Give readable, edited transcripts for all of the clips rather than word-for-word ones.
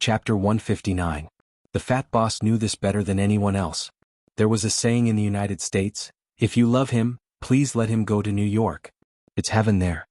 Chapter 159. The fat boss knew this better than anyone else. There was a saying in the United States, if you love him, please let him go to New York. It's heaven there.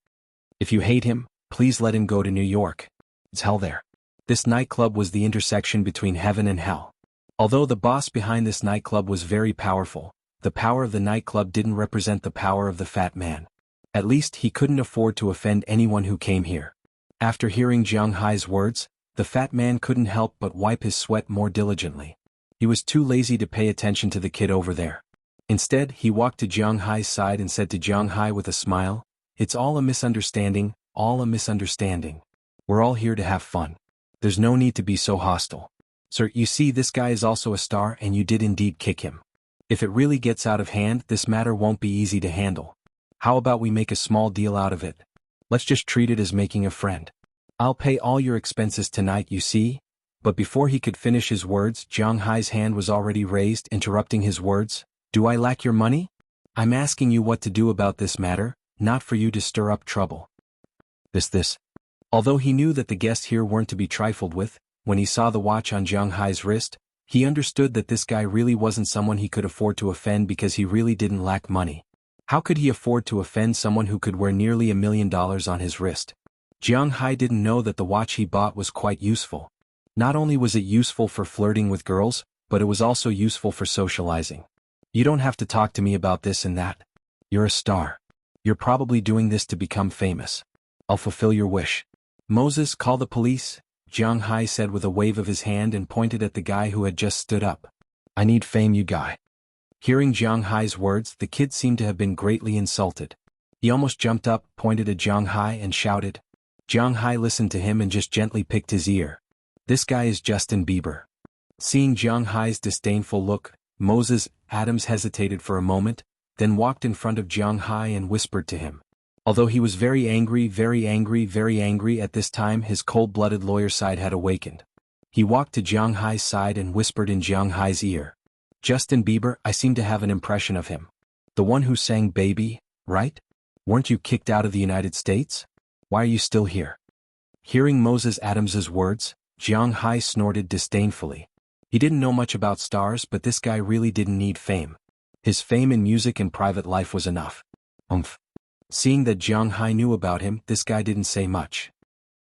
If you hate him, please let him go to New York. It's hell there. This nightclub was the intersection between heaven and hell. Although the boss behind this nightclub was very powerful, the power of the nightclub didn't represent the power of the fat man. At least he couldn't afford to offend anyone who came here. After hearing Jiang Hai's words, the fat man couldn't help but wipe his sweat more diligently. He was too lazy to pay attention to the kid over there. Instead, he walked to Jiang Hai's side and said to Jiang Hai with a smile, "It's all a misunderstanding, all a misunderstanding. We're all here to have fun. There's no need to be so hostile. Sir, you see this guy is also a star and you did indeed kick him. If it really gets out of hand, this matter won't be easy to handle. How about we make a small deal out of it? Let's just treat it as making a friend. I'll pay all your expenses tonight, you see?" But before he could finish his words, Jiang Hai's hand was already raised, interrupting his words. "Do I lack your money? I'm asking you what to do about this matter, not for you to stir up trouble." This. Although he knew that the guests here weren't to be trifled with, when he saw the watch on Jiang Hai's wrist, he understood that this guy really wasn't someone he could afford to offend because he really didn't lack money. How could he afford to offend someone who could wear nearly $1 million on his wrist? Jiang Hai didn't know that the watch he bought was quite useful. Not only was it useful for flirting with girls, but it was also useful for socializing. "You don't have to talk to me about this and that. You're a star. You're probably doing this to become famous. I'll fulfill your wish." "Moses, call the police," Jiang Hai said with a wave of his hand and pointed at the guy who had just stood up. "I need fame, you guy." Hearing Jiang Hai's words, the kid seemed to have been greatly insulted. He almost jumped up, pointed at Jiang Hai and shouted. Jiang Hai listened to him and just gently picked his ear. "This guy is Justin Bieber." Seeing Jiang Hai's disdainful look, Moses Adams hesitated for a moment, then walked in front of Jiang Hai and whispered to him. Although he was very angry at this time, his cold-blooded lawyer side had awakened. He walked to Jiang Hai's side and whispered in Jiang Hai's ear. "Justin Bieber, I seem to have an impression of him. The one who sang Baby, right? Weren't you kicked out of the United States? Why are you still here?" Hearing Moses Adams's words, Jiang Hai snorted disdainfully. He didn't know much about stars, but this guy really didn't need fame. His fame in music and private life was enough. Seeing that Jiang Hai knew about him, this guy didn't say much.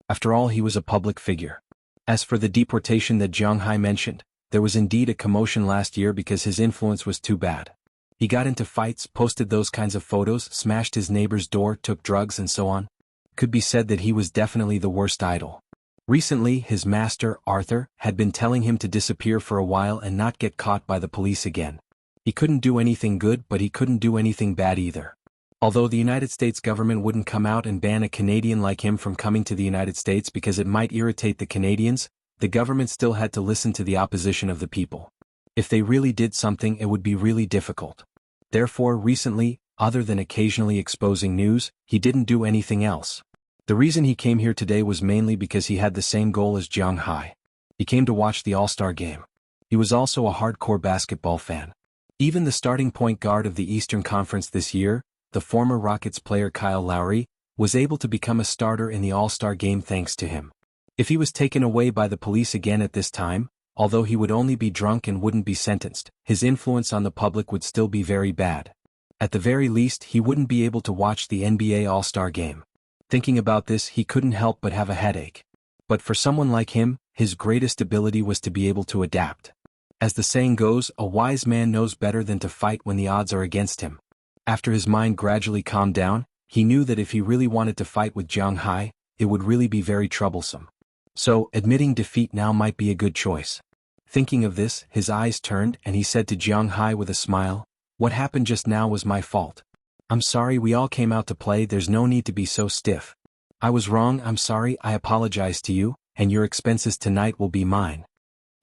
After all, he was a public figure. As for the deportation that Jiang Hai mentioned, there was indeed a commotion last year because his influence was too bad. He got into fights, posted those kinds of photos, smashed his neighbor's door, took drugs and so on. Could be said that he was definitely the worst idol. Recently, his master, Arthur, had been telling him to disappear for a while and not get caught by the police again. He couldn't do anything good, but he couldn't do anything bad either. Although the United States government wouldn't come out and ban a Canadian like him from coming to the United States because it might irritate the Canadians, the government still had to listen to the opposition of the people. If they really did something, it would be really difficult. Therefore, recently, other than occasionally exposing news, he didn't do anything else. The reason he came here today was mainly because he had the same goal as Jiang Hai. He came to watch the All-Star game. He was also a hardcore basketball fan. Even the starting point guard of the Eastern Conference this year, the former Rockets player Kyle Lowry, was able to become a starter in the All-Star game thanks to him. If he was taken away by the police again at this time, although he would only be drunk and wouldn't be sentenced, his influence on the public would still be very bad. At the very least, he wouldn't be able to watch the NBA All-Star game. Thinking about this, he couldn't help but have a headache. But for someone like him, his greatest ability was to be able to adapt. As the saying goes, a wise man knows better than to fight when the odds are against him. After his mind gradually calmed down, he knew that if he really wanted to fight with Jiang Hai, it would really be very troublesome. So, admitting defeat now might be a good choice. Thinking of this, his eyes turned and he said to Jiang Hai with a smile, "What happened just now was my fault. I'm sorry, we all came out to play, there's no need to be so stiff. I was wrong, I'm sorry, I apologize to you, and your expenses tonight will be mine."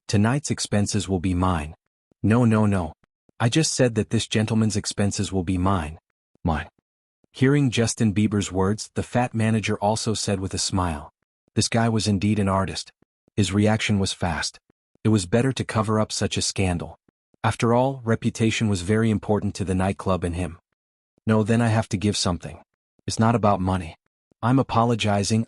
"Tonight's expenses will be mine." No. I just said that this gentleman's expenses will be mine. Mine. Hearing Justin Bieber's words, the fat manager also said with a smile. This guy was indeed an artist. His reaction was fast. It was better to cover up such a scandal. After all, reputation was very important to the nightclub and him. "No, then I have to give something. It's not about money. I'm apologizing.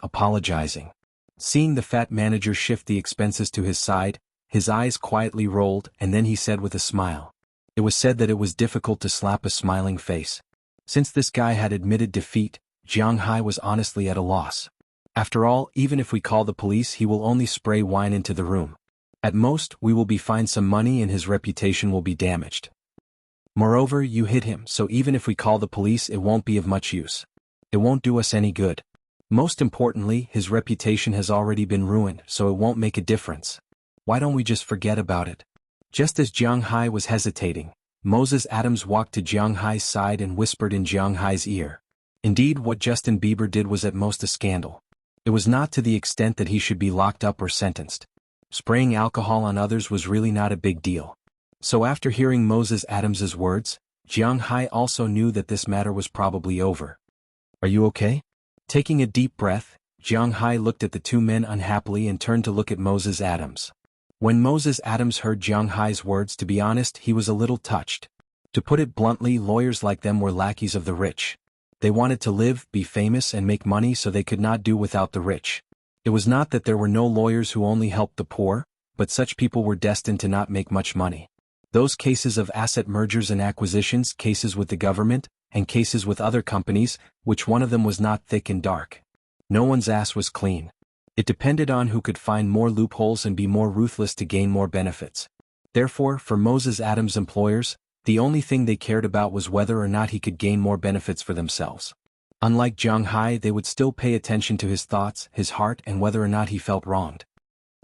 Seeing the fat manager shift the expenses to his side, his eyes quietly rolled, and then he said with a smile. It was said that it was difficult to slap a smiling face. Since this guy had admitted defeat, Jiang Hai was honestly at a loss. After all, even if we call the police, he will only spray wine into the room. At most, we will be fined some money and his reputation will be damaged. Moreover, you hit him, so even if we call the police, it won't be of much use. It won't do us any good. Most importantly, his reputation has already been ruined, so it won't make a difference. Why don't we just forget about it? Just as Jiang Hai was hesitating, Moses Adams walked to Jiang Hai's side and whispered in Jiang Hai's ear. Indeed, what Justin Bieber did was at most a scandal. It was not to the extent that he should be locked up or sentenced. Spraying alcohol on others was really not a big deal. So after hearing Moses Adams's words, Jiang Hai also knew that this matter was probably over. Are you okay? Taking a deep breath, Jiang Hai looked at the two men unhappily and turned to look at Moses Adams. When Moses Adams heard Jiang Hai's words, to be honest, he was a little touched. To put it bluntly, lawyers like them were lackeys of the rich. They wanted to live, be famous, and make money, so they could not do without the rich. It was not that there were no lawyers who only helped the poor, but such people were destined to not make much money. Those cases of asset mergers and acquisitions, cases with the government, and cases with other companies, which one of them was not thick and dark. No one's ass was clean. It depended on who could find more loopholes and be more ruthless to gain more benefits. Therefore, for Moses Adams' employers, the only thing they cared about was whether or not he could gain more benefits for themselves. Unlike Jiang Hai, they would still pay attention to his thoughts, his heart, and whether or not he felt wronged.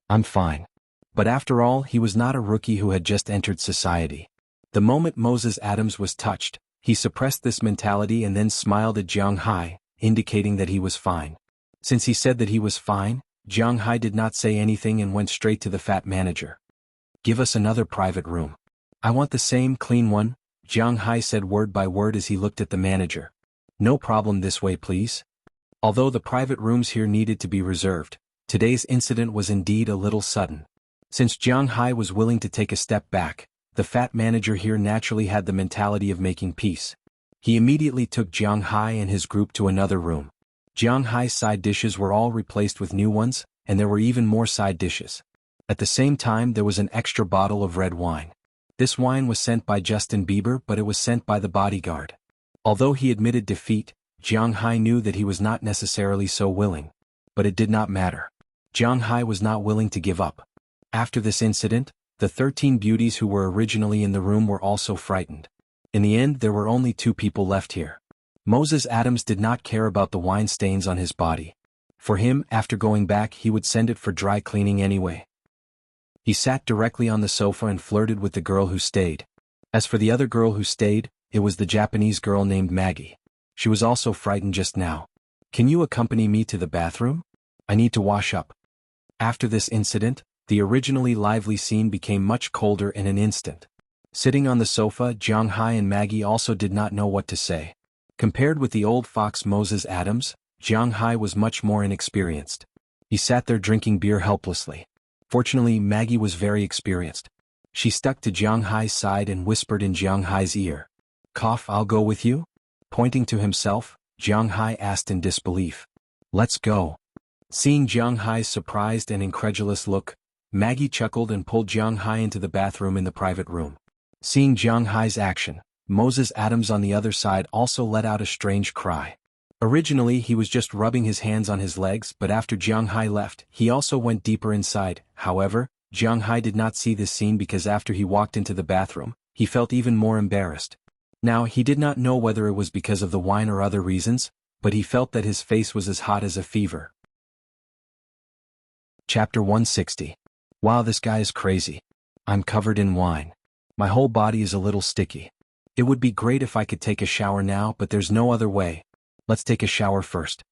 I'm fine. But after all, he was not a rookie who had just entered society. The moment Moses Adams was touched, he suppressed this mentality and then smiled at Jiang Hai, indicating that he was fine. Since he said that he was fine, Jiang Hai did not say anything and went straight to the fat manager. Give us another private room. I want the same clean one, Jiang Hai said word by word as he looked at the manager. No problem, this way please. Although the private rooms here needed to be reserved, today's incident was indeed a little sudden. Since Jiang Hai was willing to take a step back, the fat manager here naturally had the mentality of making peace. He immediately took Jiang Hai and his group to another room. Jiang Hai's side dishes were all replaced with new ones, and there were even more side dishes. At the same time, there was an extra bottle of red wine. This wine was sent by Justin Bieber, but it was sent by the bodyguard. Although he admitted defeat, Jiang Hai knew that he was not necessarily so willing. But it did not matter. Jiang Hai was not willing to give up. After this incident, the 13 beauties who were originally in the room were also frightened. In the end, there were only 2 people left here. Moses Adams did not care about the wine stains on his body. For him, after going back, he would send it for dry cleaning anyway. He sat directly on the sofa and flirted with the girl who stayed. As for the other girl who stayed, it was the Japanese girl named Maggie. She was also frightened just now. Can you accompany me to the bathroom? I need to wash up. After this incident, the originally lively scene became much colder in an instant. Sitting on the sofa, Jiang Hai and Maggie also did not know what to say. Compared with the old fox Moses Adams, Jiang Hai was much more inexperienced. He sat there drinking beer helplessly. Fortunately, Maggie was very experienced. She stuck to Jiang Hai's side and whispered in Jiang Hai's ear. Cough, I'll go with you? Pointing to himself, Jiang Hai asked in disbelief. Let's go. Seeing Jiang Hai's surprised and incredulous look, Maggie chuckled and pulled Jiang Hai into the bathroom in the private room. Seeing Jiang Hai's action, Moses Adams on the other side also let out a strange cry. Originally, he was just rubbing his hands on his legs, but after Jiang Hai left, he also went deeper inside. However, Jiang Hai did not see this scene because after he walked into the bathroom, he felt even more embarrassed. Now, he did not know whether it was because of the wine or other reasons, but he felt that his face was as hot as a fever. Chapter 160. Wow, this guy is crazy. I'm covered in wine. My whole body is a little sticky. It would be great if I could take a shower now, but there's no other way. Let's take a shower first.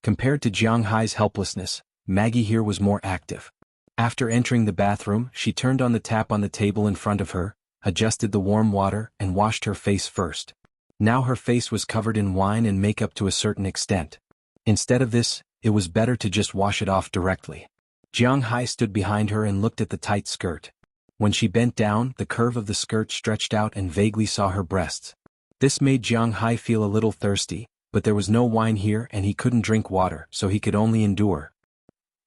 Compared to Jiang Hai's helplessness, Maggie here was more active. After entering the bathroom, she turned on the tap on the table in front of her, adjusted the warm water, and washed her face first. Now her face was covered in wine and makeup to a certain extent. Instead of this, it was better to just wash it off directly. Jiang Hai stood behind her and looked at the tight skirt. When she bent down, the curve of the skirt stretched out and vaguely saw her breasts. This made Jiang Hai feel a little thirsty, but there was no wine here and he couldn't drink water, so he could only endure.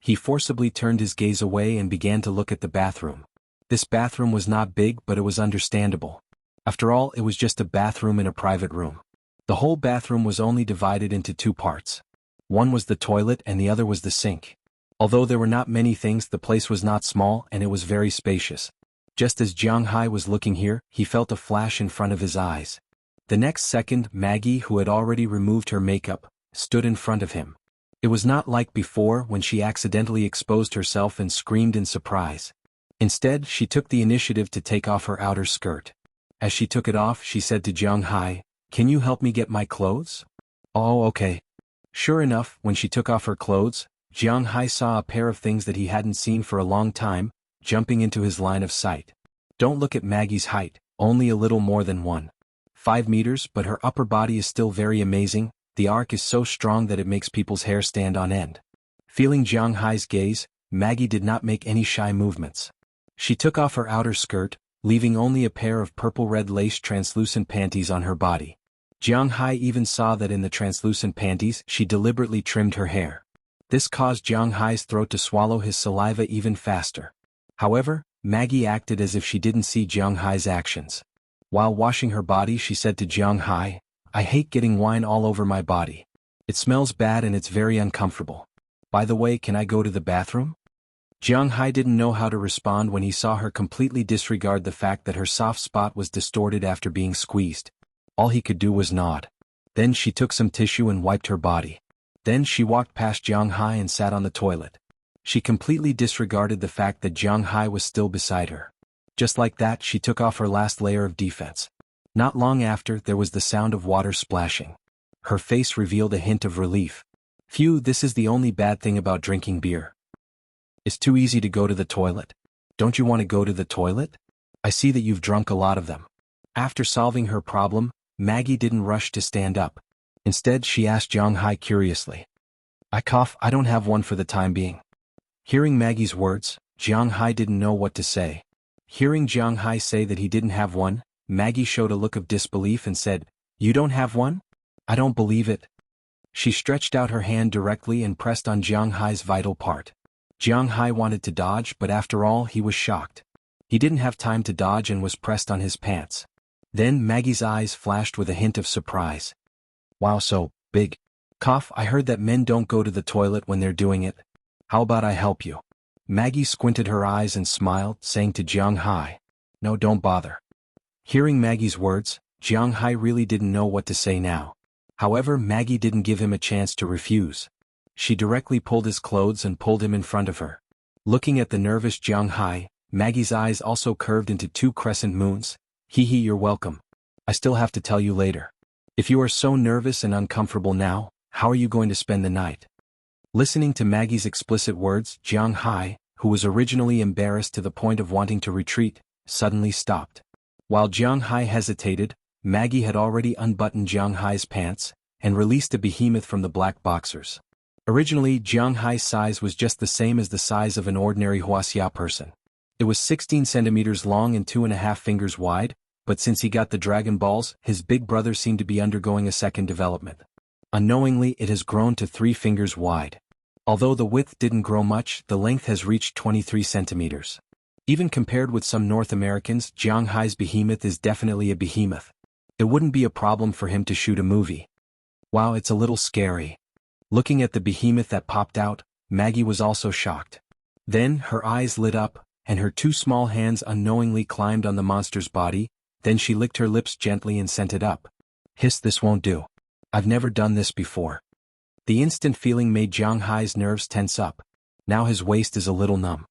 He forcibly turned his gaze away and began to look at the bathroom. This bathroom was not big, but it was understandable. After all, it was just a bathroom in a private room. The whole bathroom was only divided into two parts. One was the toilet and the other was the sink. Although there were not many things, the place was not small and it was very spacious. Just as Jiang Hai was looking here, he felt a flash in front of his eyes. The next second, Maggie, who had already removed her makeup, stood in front of him. It was not like before when she accidentally exposed herself and screamed in surprise. Instead, she took the initiative to take off her outer skirt. As she took it off, she said to Jiang Hai, "Can you help me get my clothes?" "Oh, okay." Sure enough, when she took off her clothes, Jiang Hai saw a pair of things that he hadn't seen for a long time, jumping into his line of sight. Don't look at Maggie's height, only a little more than 1.5 meters, but her upper body is still very amazing. The arc is so strong that it makes people's hair stand on end. Feeling Jiang Hai's gaze, Maggie did not make any shy movements. She took off her outer skirt, leaving only a pair of purple-red lace translucent panties on her body. Jiang Hai even saw that in the translucent panties she deliberately trimmed her hair. This caused Jiang Hai's throat to swallow his saliva even faster. However, Maggie acted as if she didn't see Jiang Hai's actions. While washing her body, she said to Jiang Hai, "I hate getting wine all over my body. It smells bad and it's very uncomfortable. By the way, can I go to the bathroom?" Jiang Hai didn't know how to respond when he saw her completely disregard the fact that her soft spot was distorted after being squeezed. All he could do was nod. Then she took some tissue and wiped her body. Then she walked past Jiang Hai and sat on the toilet. She completely disregarded the fact that Jiang Hai was still beside her. Just like that, she took off her last layer of defense. Not long after, there was the sound of water splashing. Her face revealed a hint of relief. Phew, this is the only bad thing about drinking beer. It's too easy to go to the toilet. Don't you want to go to the toilet? I see that you've drunk a lot of them. After solving her problem, Maggie didn't rush to stand up. Instead, she asked Jiang Hai curiously. I don't have one for the time being." Hearing Maggie's words, Jiang Hai didn't know what to say. Hearing Jiang Hai say that he didn't have one, Maggie showed a look of disbelief and said, "You don't have one? I don't believe it." She stretched out her hand directly and pressed on Jiang Hai's vital part. Jiang Hai wanted to dodge, but after all, he was shocked. He didn't have time to dodge and was pressed on his pants. Then Maggie's eyes flashed with a hint of surprise. "Wow, so big. I heard that men don't go to the toilet when they're doing it. How about I help you?" Maggie squinted her eyes and smiled, saying to Jiang Hai, "No, don't bother." Hearing Maggie's words, Jiang Hai really didn't know what to say now. However, Maggie didn't give him a chance to refuse. She directly pulled his clothes and pulled him in front of her. Looking at the nervous Jiang Hai, Maggie's eyes also curved into two crescent moons. You're welcome. I still have to tell you later. If you are so nervous and uncomfortable now, how are you going to spend the night?" Listening to Maggie's explicit words, Jiang Hai, who was originally embarrassed to the point of wanting to retreat, suddenly stopped. While Jiang Hai hesitated, Maggie had already unbuttoned Jiang Hai's pants and released a behemoth from the black boxers. Originally, Jiang Hai's size was just the same as the size of an ordinary Wuxia person. It was 16 centimeters long and 2.5 fingers wide, but since he got the Dragon Balls, his big brother seemed to be undergoing a second development. Unknowingly, it has grown to 3 fingers wide. Although the width didn't grow much, the length has reached 23 centimeters. Even compared with some North Americans, Jiang Hai's behemoth is definitely a behemoth. It wouldn't be a problem for him to shoot a movie. Wow, it's a little scary. Looking at the behemoth that popped out, Maggie was also shocked. Then, her eyes lit up, and her two small hands unknowingly climbed on the monster's body. Then she licked her lips gently and sent it up. Hiss, this won't do. I've never done this before. The instant feeling made Jiang Hai's nerves tense up. Now his waist is a little numb.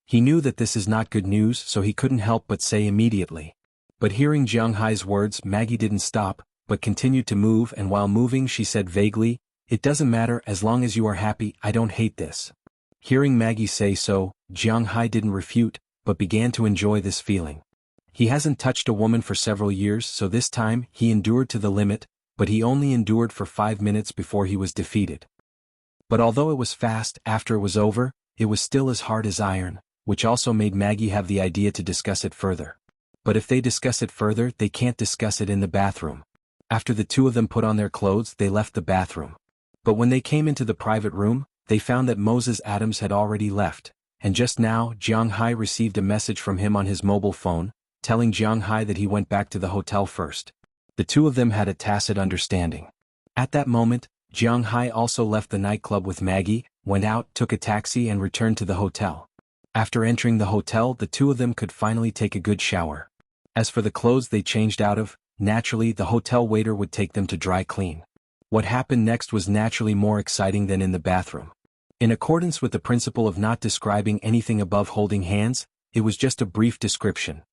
He knew that this is not good news, so he couldn't help but say immediately. But hearing Jiang Hai's words, Maggie didn't stop, but continued to move, and while moving she said vaguely, "It doesn't matter as long as you are happy, I don't hate this." Hearing Maggie say so, Jiang Hai didn't refute, but began to enjoy this feeling. He hasn't touched a woman for several years, so this time, he endured to the limit, but he only endured for 5 minutes before he was defeated. But although it was fast, after it was over, it was still as hard as iron, which also made Maggie have the idea to discuss it further. But if they discuss it further, they can't discuss it in the bathroom. After the two of them put on their clothes, they left the bathroom. But when they came into the private room, they found that Moses Adams had already left, and just now Jiang Hai received a message from him on his mobile phone, telling Jiang Hai that he went back to the hotel first. The two of them had a tacit understanding. At that moment, Jiang Hai also left the nightclub with Maggie, went out, took a taxi and returned to the hotel. After entering the hotel, the two of them could finally take a good shower. As for the clothes they changed out of, naturally the hotel waiter would take them to dry clean. What happened next was naturally more exciting than in the bathroom. In accordance with the principle of not describing anything above holding hands, it was just a brief description.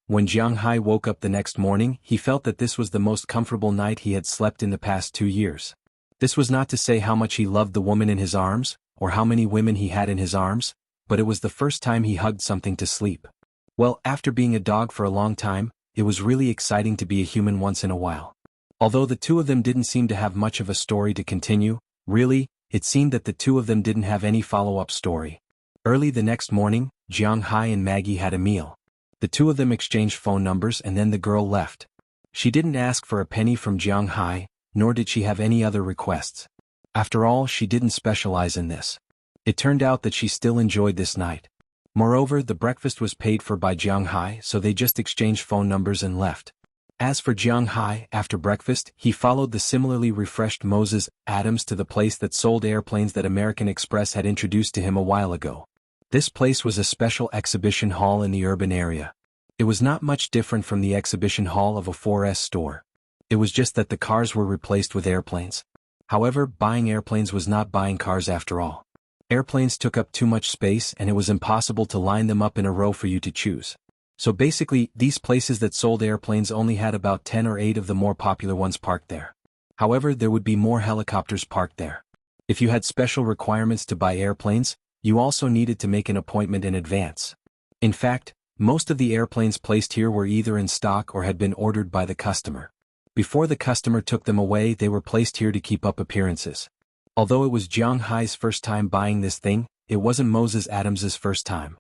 When Jiang Hai woke up the next morning, he felt that this was the most comfortable night he had slept in the past 2 years. This was not to say how much he loved the woman in his arms, or how many women he had in his arms, but it was the first time he hugged something to sleep. Well, after being a dog for a long time, it was really exciting to be a human once in a while. Although the two of them didn't seem to have much of a story to continue, really, it seemed that the two of them didn't have any follow-up story. Early the next morning, Jiang Hai and Maggie had a meal. The two of them exchanged phone numbers and then the girl left. She didn't ask for a penny from Jiang Hai, nor did she have any other requests. After all, she didn't specialize in this. It turned out that she still enjoyed this night. Moreover, the breakfast was paid for by Jiang Hai, so they just exchanged phone numbers and left. As for Jiang Hai, after breakfast, he followed the similarly refreshed Moses Adams to the place that sold airplanes that American Express had introduced to him a while ago. This place was a special exhibition hall in the urban area. It was not much different from the exhibition hall of a 4S store. It was just that the cars were replaced with airplanes. However, buying airplanes was not buying cars after all. Airplanes took up too much space and it was impossible to line them up in a row for you to choose. So basically, these places that sold airplanes only had about 10 or 8 of the more popular ones parked there. However, there would be more helicopters parked there. If you had special requirements to buy airplanes, you also needed to make an appointment in advance. In fact, most of the airplanes placed here were either in stock or had been ordered by the customer. Before the customer took them away, they were placed here to keep up appearances. Although it was Jiang Hai's first time buying this thing, it wasn't Moses Adams's first time.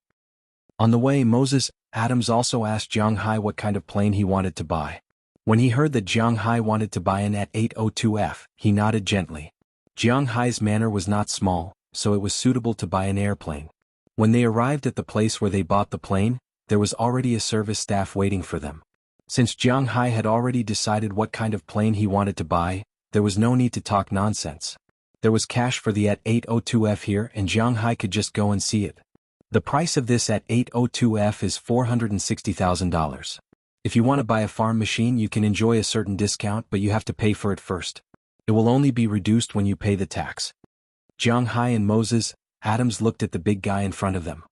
On the way, Moses Adams also asked Jiang Hai what kind of plane he wanted to buy. When he heard that Jiang Hai wanted to buy an At-802F, he nodded gently. Jiang Hai's manner was not small, so it was suitable to buy an airplane. When they arrived at the place where they bought the plane, there was already a service staff waiting for them. Since Jiang Hai had already decided what kind of plane he wanted to buy, there was no need to talk nonsense. There was cash for the At-802F here and Jiang Hai could just go and see it. The price of this At-802F is $460,000. If you want to buy a farm machine, you can enjoy a certain discount, but you have to pay for it first. It will only be reduced when you pay the tax. Jiang Hai and Moses Adams looked at the big guy in front of them.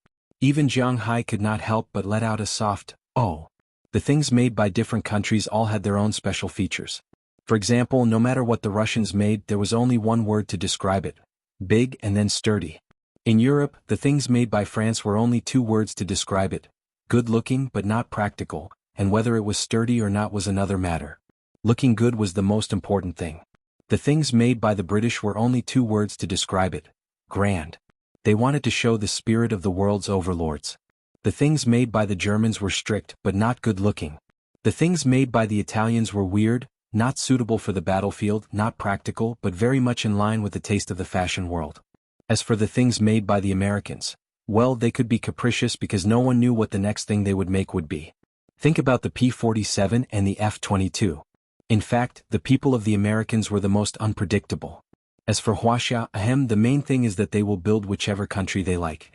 Even Jiang Hai could not help but let out a soft, "Oh." The things made by different countries all had their own special features. For example, no matter what the Russians made, there was only one word to describe it: big and then sturdy. In Europe, the things made by France were only 2 words to describe it: good-looking but not practical, and whether it was sturdy or not was another matter. Looking good was the most important thing. The things made by the British were only 2 words to describe it: grand. They wanted to show the spirit of the world's overlords. The things made by the Germans were strict but not good-looking. The things made by the Italians were weird, not suitable for the battlefield, not practical but very much in line with the taste of the fashion world. As for the things made by the Americans, well, they could be capricious because no one knew what the next thing they would make would be. Think about the P-47 and the F-22. In fact, the people of the Americans were the most unpredictable. As for Wuxia, the main thing is that they will build whichever country they like.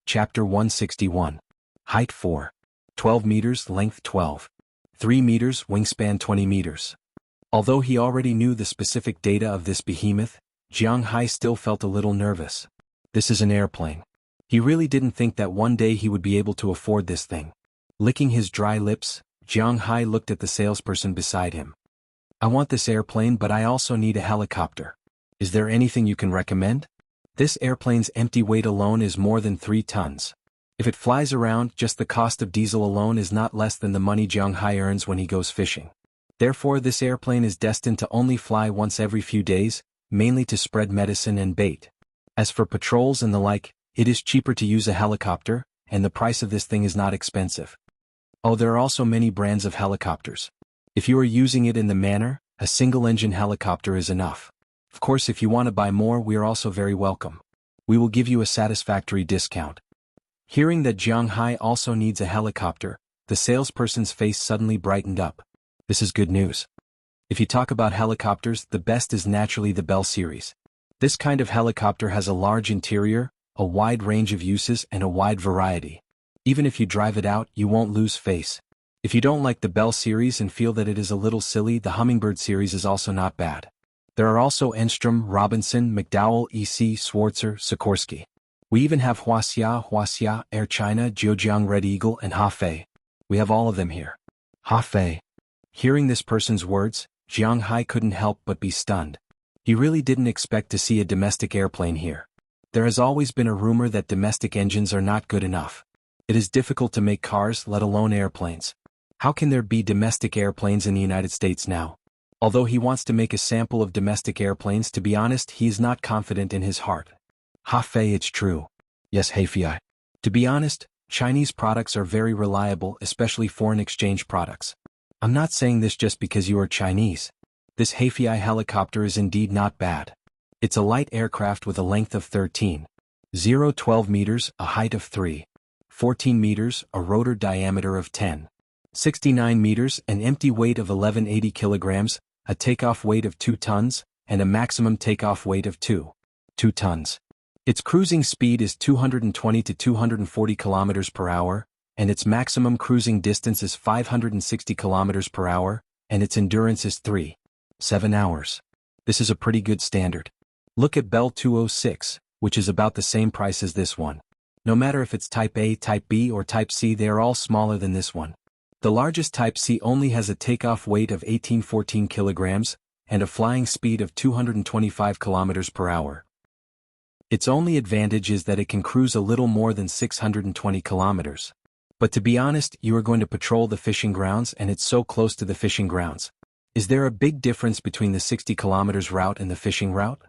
Chapter 161. Height 4. 12 meters, length 12. 3 meters, wingspan 20 meters. Although he already knew the specific data of this behemoth, Jiang Hai still felt a little nervous. This is an airplane. He really didn't think that one day he would be able to afford this thing. Licking his dry lips, Jiang Hai looked at the salesperson beside him. "I want this airplane, but I also need a helicopter. Is there anything you can recommend? This airplane's empty weight alone is more than 3 tons. If it flies around, just the cost of diesel alone is not less than the money Jiang Hai earns when he goes fishing. Therefore, this airplane is destined to only fly once every few days, mainly to spread medicine and bait. As for patrols and the like, it is cheaper to use a helicopter, and the price of this thing is not expensive. Oh, there are also many brands of helicopters. If you are using it in the manner, a single-engine helicopter is enough. Of course, if you want to buy more, we are also very welcome. We will give you a satisfactory discount. Hearing that Jiang Hai also needs a helicopter, the salesperson's face suddenly brightened up. This is good news. If you talk about helicopters, the best is naturally the Bell series. This kind of helicopter has a large interior, a wide range of uses and a wide variety. Even if you drive it out, you won't lose face. If you don't like the Bell series and feel that it is a little silly, the Hummingbird series is also not bad. There are also Enstrom, Robinson, McDowell, EC, Schwarzer, Sikorsky. We even have Wuxia, Air China, Zhejiang Red Eagle and Hafei. We have all of them here. Hafei. Hearing this person's words, Jiang Hai couldn't help but be stunned. He really didn't expect to see a domestic airplane here. There has always been a rumor that domestic engines are not good enough. It is difficult to make cars, let alone airplanes. How can there be domestic airplanes in the United States now? Although he wants to make a sample of domestic airplanes, to be honest, he is not confident in his heart. Hafei, it's true. Yes, Hafei. To be honest, Chinese products are very reliable, especially foreign exchange products. I'm not saying this just because you are Chinese. This Hafei helicopter is indeed not bad. It's a light aircraft with a length of 13.012 meters, a height of 3.14 meters, a rotor diameter of 10.69 meters, an empty weight of 1180 kilograms, a takeoff weight of 2 tons, and a maximum takeoff weight of 2 tons. Its cruising speed is 220 to 240 kilometers per hour, and its maximum cruising distance is 560 kilometers per hour, and its endurance is 3.7 hours. This is a pretty good standard. Look at Bell 206, which is about the same price as this one. No matter if it's Type A, Type B, or Type C, they are all smaller than this one. The largest Type C only has a takeoff weight of 1814 kilograms, and a flying speed of 225 kilometers per hour. Its only advantage is that it can cruise a little more than 620 kilometers. But to be honest, you are going to patrol the fishing grounds and it's so close to the fishing grounds. Is there a big difference between the 60 kilometers route and the fishing route?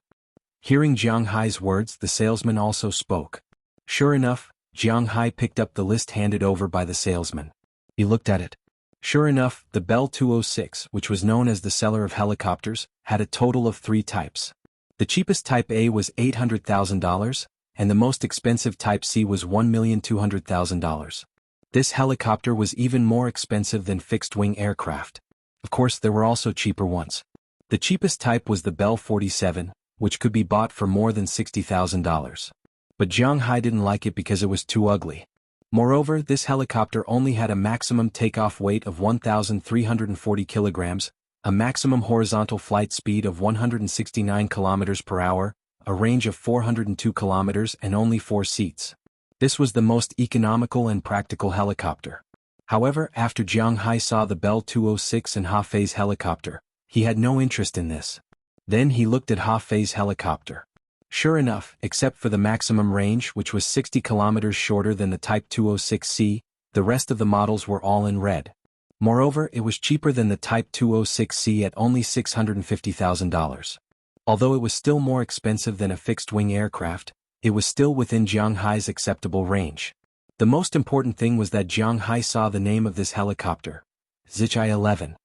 Hearing Jiang Hai's words, the salesman also spoke. Sure enough, Jiang Hai picked up the list handed over by the salesman. He looked at it. Sure enough, the Bell 206, which was known as the seller of helicopters, had a total of 3 types. The cheapest Type A was $800,000, and the most expensive Type C was $1,200,000. This helicopter was even more expensive than fixed-wing aircraft. Of course, there were also cheaper ones. The cheapest type was the Bell 47, which could be bought for more than $60,000. But Jiang Hai didn't like it because it was too ugly. Moreover, this helicopter only had a maximum takeoff weight of 1,340 kilograms, a maximum horizontal flight speed of 169 kilometers per hour, a range of 402 kilometers and only 4 seats. This was the most economical and practical helicopter. However, after Jiang Hai saw the Bell 206 and Hafei's helicopter, he had no interest in this. Then he looked at Hafei's helicopter. Sure enough, except for the maximum range, which was 60 kilometers shorter than the Type 206C, the rest of the models were all in red. Moreover, it was cheaper than the Type 206C at only $650,000. Although it was still more expensive than a fixed-wing aircraft, it was still within Jiang Hai's acceptable range. The most important thing was that Jiang Hai saw the name of this helicopter, ZHI-11.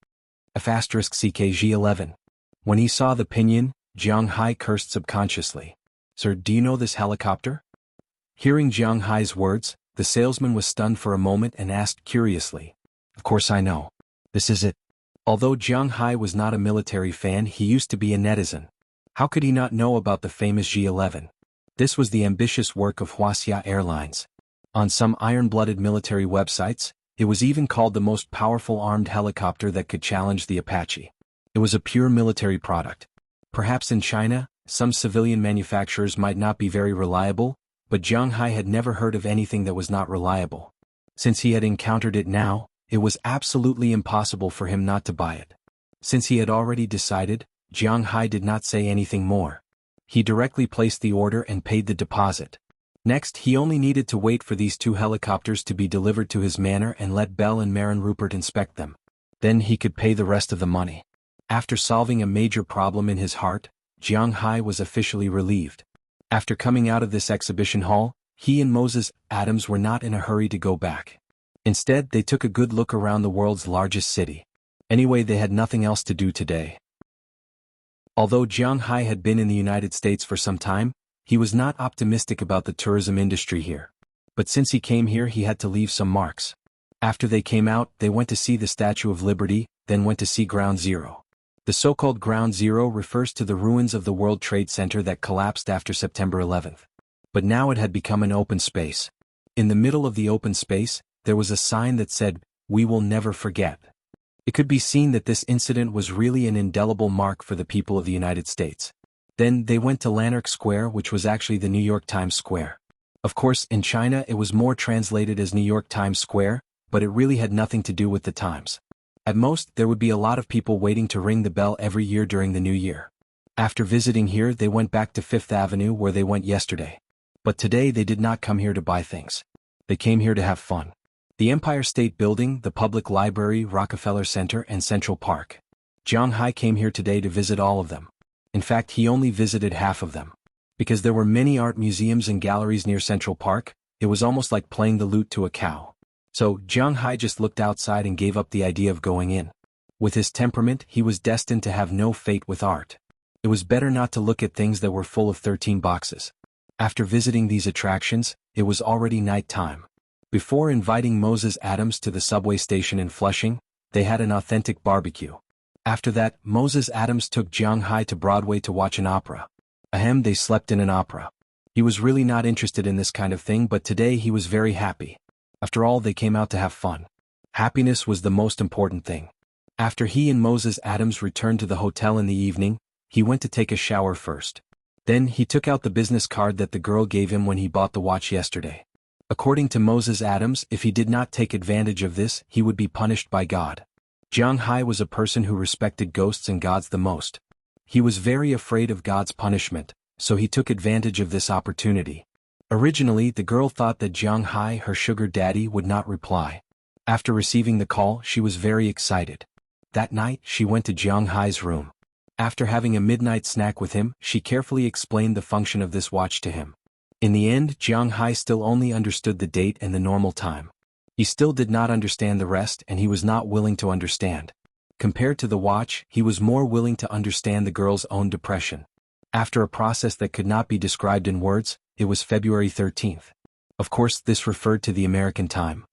*CKG-11. When he saw the pinion, Jiang Hai cursed subconsciously. Sir, do you know this helicopter? Hearing Jiang Hai's words, the salesman was stunned for a moment and asked curiously. Of course I know. This is it. Although Jiang Hai was not a military fan, he used to be a netizen. How could he not know about the famous G-11? This was the ambitious work of Wuxia Airlines. On some iron-blooded military websites, it was even called the most powerful armed helicopter that could challenge the Apache. It was a pure military product. Perhaps in China, some civilian manufacturers might not be very reliable, but Jiang Hai had never heard of anything that was not reliable. Since he had encountered it now, it was absolutely impossible for him not to buy it. Since he had already decided, Jiang Hai did not say anything more. He directly placed the order and paid the deposit. Next, he only needed to wait for these 2 helicopters to be delivered to his manor and let Bell and Marin Rupert inspect them. Then he could pay the rest of the money. After solving a major problem in his heart, Jiang Hai was officially relieved. After coming out of this exhibition hall, he and Moses Adams were not in a hurry to go back. Instead, they took a good look around the world's largest city. Anyway, they had nothing else to do today. Although Jiang Hai had been in the United States for some time, he was not optimistic about the tourism industry here. But since he came here he had to leave some marks. After they came out, they went to see the Statue of Liberty, then went to see Ground Zero. The so-called Ground Zero refers to the ruins of the World Trade Center that collapsed after September 11th. But now it had become an open space. In the middle of the open space, there was a sign that said, "We will never forget." It could be seen that this incident was really an indelible mark for the people of the United States. Then they went to Lanark Square, which was actually the New York Times Square. Of course, in China it was more translated as New York Times Square, but it really had nothing to do with the times. At most, there would be a lot of people waiting to ring the bell every year during the New Year. After visiting here, they went back to Fifth Avenue where they went yesterday. But today they did not come here to buy things. They came here to have fun. The Empire State Building, the Public Library, Rockefeller Center, and Central Park. Jiang Hai came here today to visit all of them. In fact, he only visited half of them. Because there were many art museums and galleries near Central Park, it was almost like playing the lute to a cow. So, Jiang Hai just looked outside and gave up the idea of going in. With his temperament, he was destined to have no fate with art. It was better not to look at things that were full of 13 boxes. After visiting these attractions, it was already night time. Before inviting Moses Adams to the subway station in Flushing, they had an authentic barbecue. After that, Moses Adams took Jiang Hai to Broadway to watch an opera. Ahem, they slept in an opera. He was really not interested in this kind of thing, but today he was very happy. After all, they came out to have fun. Happiness was the most important thing. After he and Moses Adams returned to the hotel in the evening, he went to take a shower first. Then he took out the business card that the girl gave him when he bought the watch yesterday. According to Moses Adams, if he did not take advantage of this, he would be punished by God. Jiang Hai was a person who respected ghosts and gods the most. He was very afraid of God's punishment, so he took advantage of this opportunity. Originally, the girl thought that Jiang Hai, her sugar daddy, would not reply. After receiving the call, she was very excited. That night, she went to Jiang Hai's room. After having a midnight snack with him, she carefully explained the function of this watch to him. In the end, Jiang Hai still only understood the date and the normal time. He still did not understand the rest, and he was not willing to understand. Compared to the watch, he was more willing to understand the girl's own depression. After a process that could not be described in words, it was February 13th. Of course, this referred to the American time.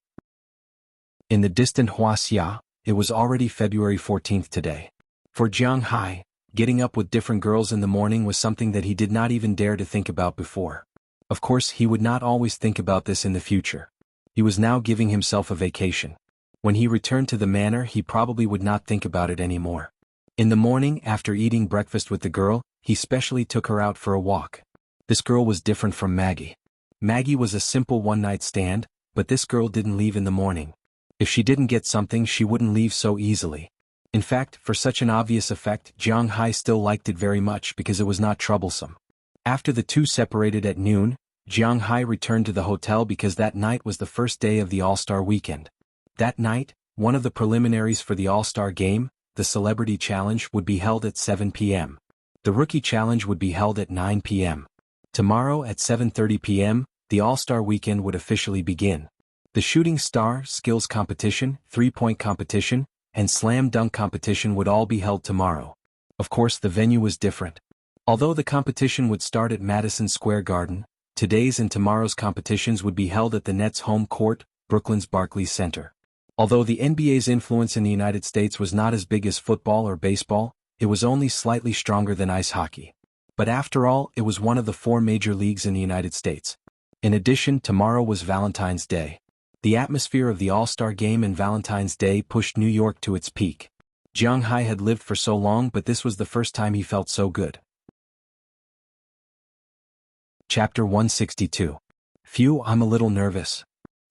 In the distant Wuxia, it was already February 14th today. For Jiang Hai, getting up with different girls in the morning was something that he did not even dare to think about before. Of course, he would not always think about this in the future. He was now giving himself a vacation. When he returned to the manor, he probably would not think about it anymore. In the morning, after eating breakfast with the girl, he specially took her out for a walk. This girl was different from Maggie. Maggie was a simple one-night stand, but this girl didn't leave in the morning. If she didn't get something, she wouldn't leave so easily. In fact, for such an obvious effect, Jiang Hai still liked it very much because it was not troublesome. After the two separated at noon, Jiang Hai returned to the hotel because that night was the first day of the All-Star weekend. That night, one of the preliminaries for the All-Star game, the Celebrity Challenge, would be held at 7 p.m. The Rookie Challenge would be held at 9 p.m. Tomorrow at 7:30 p.m., the All-Star weekend would officially begin. The Shooting Star, Skills Competition, Three-Point Competition, and Slam Dunk Competition would all be held tomorrow. Of course, the venue was different. Although the competition would start at Madison Square Garden, today's and tomorrow's competitions would be held at the Nets' home court, Brooklyn's Barclays Center. Although the NBA's influence in the United States was not as big as football or baseball, it was only slightly stronger than ice hockey. But after all, it was one of the 4 major leagues in the United States. In addition, tomorrow was Valentine's Day. The atmosphere of the All-Star Game and Valentine's Day pushed New York to its peak. Jiang Hai had lived for so long, but this was the first time he felt so good. Chapter 162. Phew, I'm a little nervous.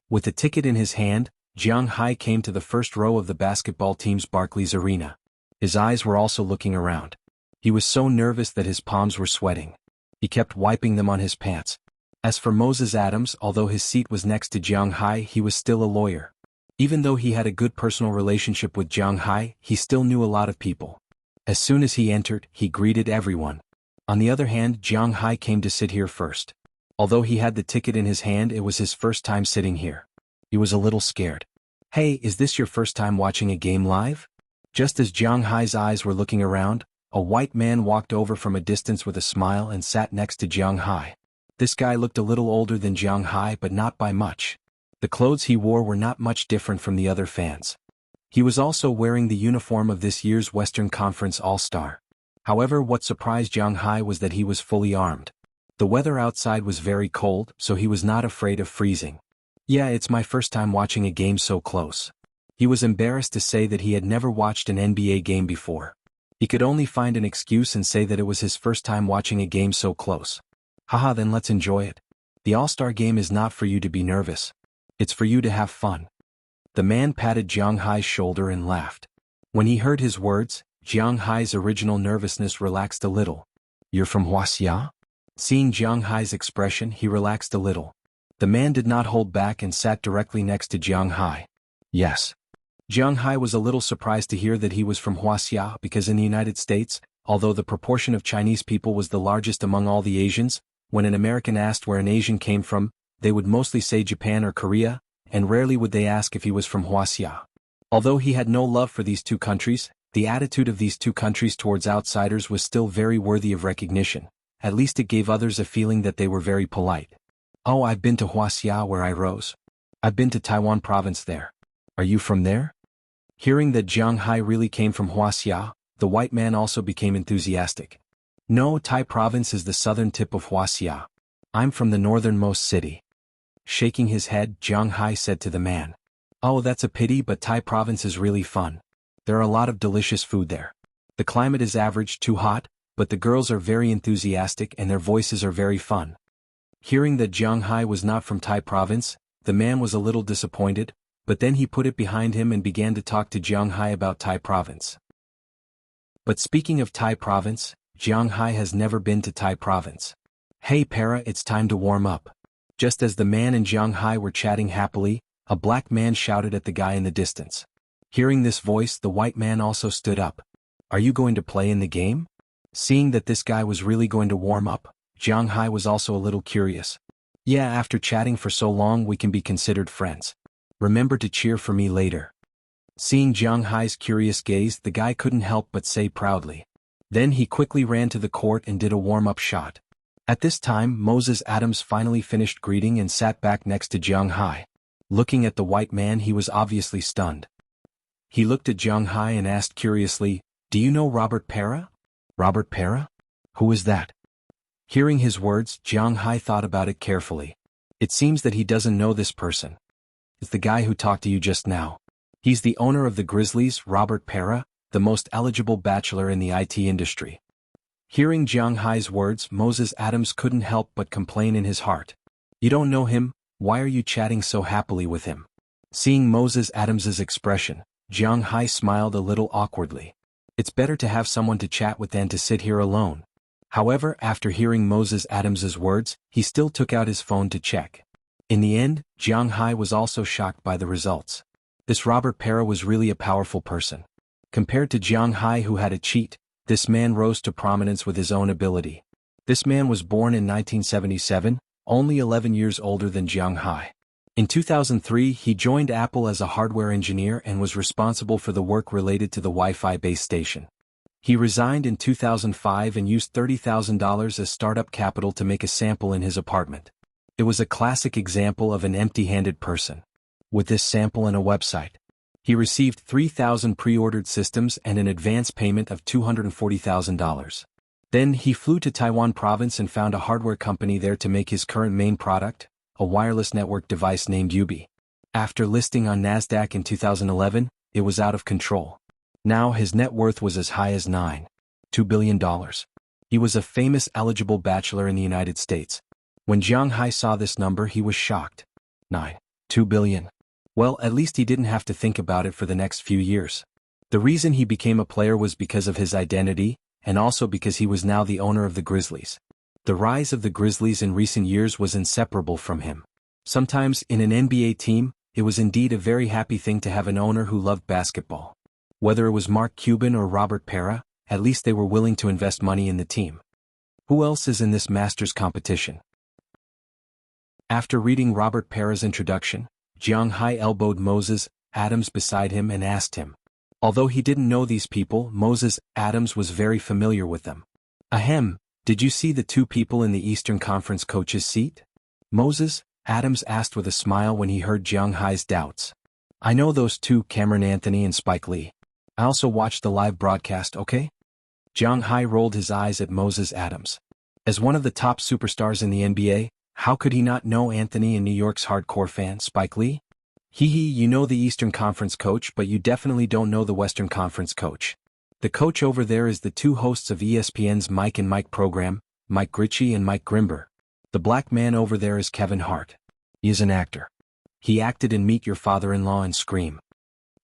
With a ticket in his hand, Jiang Hai came to the first row of the basketball team's Barclays Arena. His eyes were also looking around. He was so nervous that his palms were sweating. He kept wiping them on his pants. As for Moses Adams, although his seat was next to Jiang Hai, he was still a lawyer. Even though he had a good personal relationship with Jiang Hai, he still knew a lot of people. As soon as he entered, he greeted everyone. On the other hand, Jiang Hai came to sit here first. Although he had the ticket in his hand, it was his first time sitting here. He was a little scared. Hey, is this your first time watching a game live? Just as Jiang Hai's eyes were looking around, A white man walked over from a distance with a smile and sat next to Jiang Hai. This guy looked a little older than Jiang Hai but not by much. The clothes he wore were not much different from the other fans. He was also wearing the uniform of this year's Western Conference All-Star. However, what surprised Jiang Hai was that he was fully armed. The weather outside was very cold, so he was not afraid of freezing. Yeah, it's my first time watching a game so close. He was embarrassed to say that he had never watched an NBA game before. He could only find an excuse and say that it was his first time watching a game so close. Haha, then let's enjoy it. The All-Star game is not for you to be nervous. It's for you to have fun. The man patted Jiang Hai's shoulder and laughed. When he heard his words, Jiang Hai's original nervousness relaxed a little. You're from Wuxia? Seeing Jiang Hai's expression, he relaxed a little. The man did not hold back and sat directly next to Jiang Hai. Yes. Jiang Hai was a little surprised to hear that he was from Wuxia because in the United States, although the proportion of Chinese people was the largest among all the Asians, when an American asked where an Asian came from, they would mostly say Japan or Korea, and rarely would they ask if he was from Wuxia. Although he had no love for these two countries, the attitude of these two countries towards outsiders was still very worthy of recognition. At least it gave others a feeling that they were very polite. Oh, I've been to Wuxia where I rose. I've been to Taiwan province there. Are you from there? Hearing that Jiang Hai really came from Wuxia, the white man also became enthusiastic. No, Tai province is the southern tip of Wuxia. I'm from the northernmost city. Shaking his head, Jiang Hai said to the man. Oh, that's a pity, but Tai province is really fun. There are a lot of delicious food there. The climate is average, too hot, but the girls are very enthusiastic and their voices are very fun. Hearing that Jiang Hai was not from Tai province, the man was a little disappointed, but then he put it behind him and began to talk to Jiang Hai about Tai province. But speaking of Tai province, Jiang Hai has never been to Tai province. Hey Para, it's time to warm up. Just as the man and Jiang Hai were chatting happily, a black man shouted at the guy in the distance. Hearing this voice, the white man also stood up. Are you going to play in the game? Seeing that this guy was really going to warm up, Jiang Hai was also a little curious. Yeah, after chatting for so long we can be considered friends. Remember to cheer for me later. Seeing Jiang Hai's curious gaze, the guy couldn't help but say proudly. Then he quickly ran to the court and did a warm-up shot. At this time, Moses Adams finally finished greeting and sat back next to Jiang Hai. Looking at the white man, he was obviously stunned. He looked at Jiang Hai and asked curiously, Do you know Robert Para? Robert Para? Who is that? Hearing his words, Jiang Hai thought about it carefully. It seems that he doesn't know this person. It's the guy who talked to you just now. He's the owner of the Grizzlies, Robert Para, the most eligible bachelor in the IT industry. Hearing Jiang Hai's words, Moses Adams couldn't help but complain in his heart. You don't know him, why are you chatting so happily with him? Seeing Moses Adams's expression, Jiang Hai smiled a little awkwardly. It's better to have someone to chat with than to sit here alone. However, after hearing Moses Adams's words, he still took out his phone to check. In the end, Jiang Hai was also shocked by the results. This Robert Para was really a powerful person. Compared to Jiang Hai, who had a cheat, this man rose to prominence with his own ability. This man was born in 1977, only 11 years older than Jiang Hai. In 2003, he joined Apple as a hardware engineer and was responsible for the work related to the Wi-Fi base station. He resigned in 2005 and used $30,000 as startup capital to make a sample in his apartment. It was a classic example of an empty-handed person. With this sample and a website, he received 3,000 pre-ordered systems and an advance payment of $240,000. Then he flew to Taiwan province and found a hardware company there to make his current main product, a wireless network device named Ubi. After listing on Nasdaq in 2011, it was out of control. Now his net worth was as high as $2 billion. He was a famous eligible bachelor in the United States. When Jiang Hai saw this number, he was shocked. $2 billion. Well, at least he didn't have to think about it for the next few years. The reason he became a player was because of his identity, and also because he was now the owner of the Grizzlies. The rise of the Grizzlies in recent years was inseparable from him. Sometimes, in an NBA team, it was indeed a very happy thing to have an owner who loved basketball. Whether it was Mark Cuban or Robert Para, at least they were willing to invest money in the team. Who else is in this Masters competition? After reading Robert Para's introduction, Jiang Hai elbowed Moses Adams beside him and asked him, Although he didn't know these people, Moses Adams was very familiar with them. Ahem, did you see the two people in the Eastern Conference coach's seat? Moses Adams asked with a smile when he heard Jiang Hai's doubts. I know those two, Cameron Anthony and Spike Lee. I also watched the live broadcast, okay? Jiang Hai rolled his eyes at Moses Adams. As one of the top superstars in the NBA, how could he not know Anthony and New York's hardcore fan, Spike Lee? Hee, you know the Eastern Conference coach, but you definitely don't know the Western Conference coach. The coach over there is the two hosts of ESPN's Mike and Mike program, Mike Ritchie and Mike Grimber. The black man over there is Kevin Hart. He is an actor. He acted in Meet Your Father-in-Law and Scream.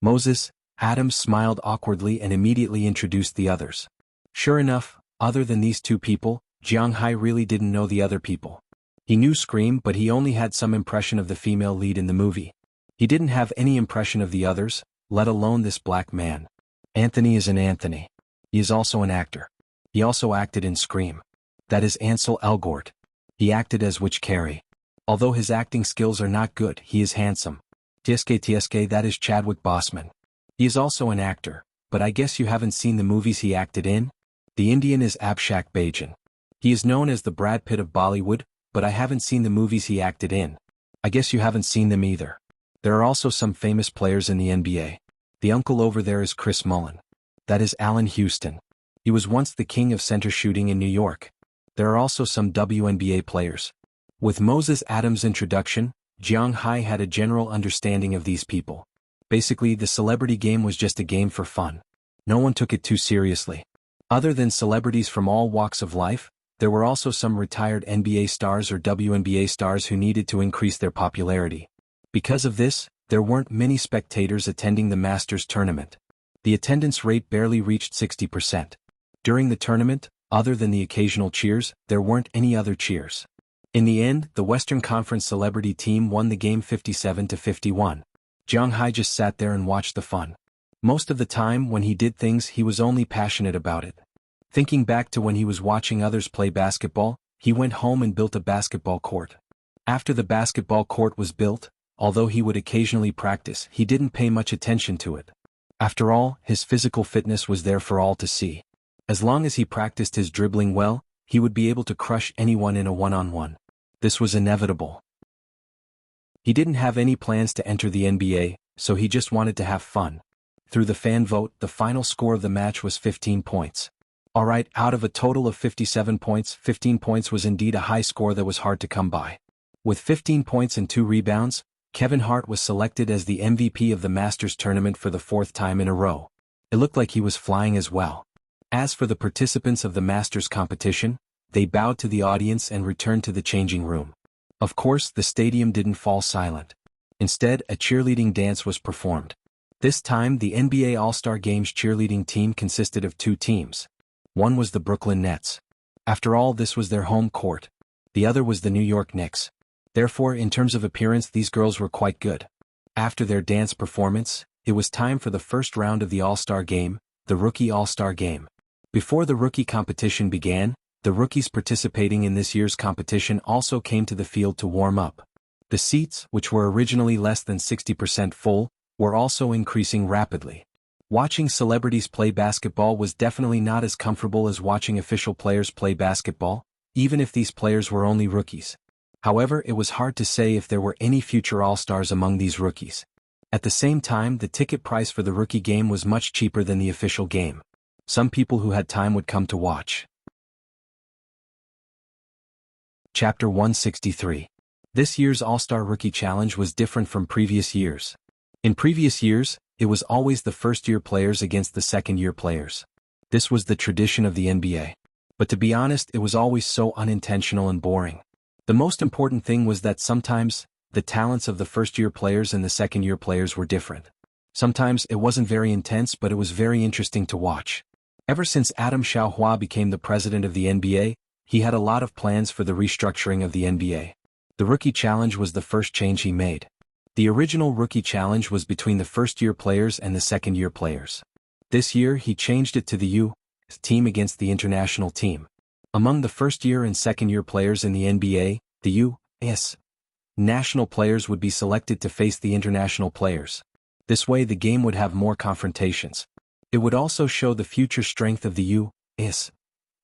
Moses Adams smiled awkwardly and immediately introduced the others. Sure enough, other than these two people, Jiang Hai really didn't know the other people. He knew Scream, but he only had some impression of the female lead in the movie. He didn't have any impression of the others, let alone this black man. Anthony is an Anthony. He is also an actor. He also acted in Scream. That is Ansel Elgort. He acted as Witch Carey. Although his acting skills are not good, he is handsome. TSK, that is Chadwick Boseman. He is also an actor, but I guess you haven't seen the movies he acted in? The Indian is Abhishek Bachchan. He is known as the Brad Pitt of Bollywood, but I haven't seen the movies he acted in. I guess you haven't seen them either. There are also some famous players in the NBA. The uncle over there is Chris Mullin. That is Allen Houston. He was once the king of center shooting in New York. There are also some WNBA players. With Moses Adams' introduction, Jiang Hai had a general understanding of these people. Basically, the celebrity game was just a game for fun. No one took it too seriously. Other than celebrities from all walks of life, there were also some retired NBA stars or WNBA stars who needed to increase their popularity. Because of this, there weren't many spectators attending the Masters tournament. The attendance rate barely reached 60%. During the tournament, other than the occasional cheers, there weren't any other cheers. In the end, the Western Conference celebrity team won the game 57-51. Jiang Hai just sat there and watched the fun. Most of the time when he did things, he was only passionate about it. Thinking back to when he was watching others play basketball, he went home and built a basketball court. After the basketball court was built, although he would occasionally practice, he didn't pay much attention to it. After all, his physical fitness was there for all to see. As long as he practiced his dribbling well, he would be able to crush anyone in a one-on-one. This was inevitable. He didn't have any plans to enter the NBA, so he just wanted to have fun. Through the fan vote, the final score of the match was 15 points. Alright, out of a total of 57 points, 15 points was indeed a high score that was hard to come by. With 15 points and 2 rebounds, Kevin Hart was selected as the MVP of the Masters tournament for the 4th time in a row. It looked like he was flying as well. As for the participants of the Masters competition, they bowed to the audience and returned to the changing room. Of course, the stadium didn't fall silent. Instead, a cheerleading dance was performed. This time, the NBA All-Star Games cheerleading team consisted of 2 teams. One was the Brooklyn Nets. After all, this was their home court. The other was the New York Knicks. Therefore, in terms of appearance, these girls were quite good. After their dance performance, it was time for the first round of the All-Star Game, the Rookie All-Star Game. Before the rookie competition began, the rookies participating in this year's competition also came to the field to warm up. The seats, which were originally less than 60% full, were also increasing rapidly. Watching celebrities play basketball was definitely not as comfortable as watching official players play basketball, even if these players were only rookies. However, it was hard to say if there were any future All-Stars among these rookies. At the same time, the ticket price for the rookie game was much cheaper than the official game. Some people who had time would come to watch. Chapter 163. This year's All-Star Rookie Challenge was different from previous years. In previous years, it was always the first-year players against the second-year players. This was the tradition of the NBA. But to be honest, it was always so unintentional and boring. The most important thing was that sometimes, the talents of the first-year players and the second-year players were different. Sometimes it wasn't very intense, but it was very interesting to watch. Ever since Adam Xiaohua became the president of the NBA, he had a lot of plans for the restructuring of the NBA. The Rookie Challenge was the first change he made. The original Rookie Challenge was between the first-year players and the second-year players. This year he changed it to the U.S. team against the international team. Among the first-year and second-year players in the NBA, the U.S. national players would be selected to face the international players. This way the game would have more confrontations. It would also show the future strength of the U.S.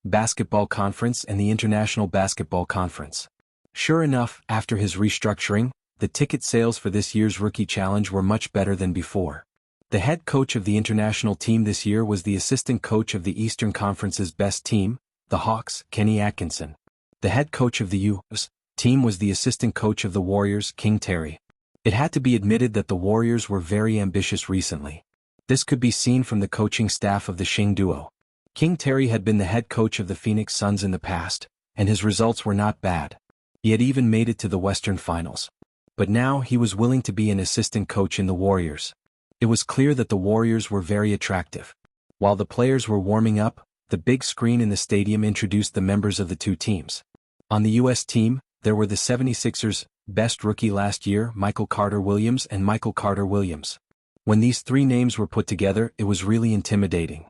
Basketball Conference and the International Basketball Conference. Sure enough, after his restructuring, the ticket sales for this year's Rookie Challenge were much better than before. The head coach of the international team this year was the assistant coach of the Eastern Conference's best team, the Hawks, Kenny Atkinson. The head coach of the U.S. team was the assistant coach of the Warriors, King Terry. It had to be admitted that the Warriors were very ambitious recently. This could be seen from the coaching staff of the Shing duo. King Terry had been the head coach of the Phoenix Suns in the past, and his results were not bad. He had even made it to the Western Finals. But now he was willing to be an assistant coach in the Warriors. It was clear that the Warriors were very attractive. While the players were warming up, the big screen in the stadium introduced the members of the two teams. On the U.S. team, there were the 76ers' best rookie last year, Michael Carter-Williams and Michael Carter-Williams. When these three names were put together, it was really intimidating.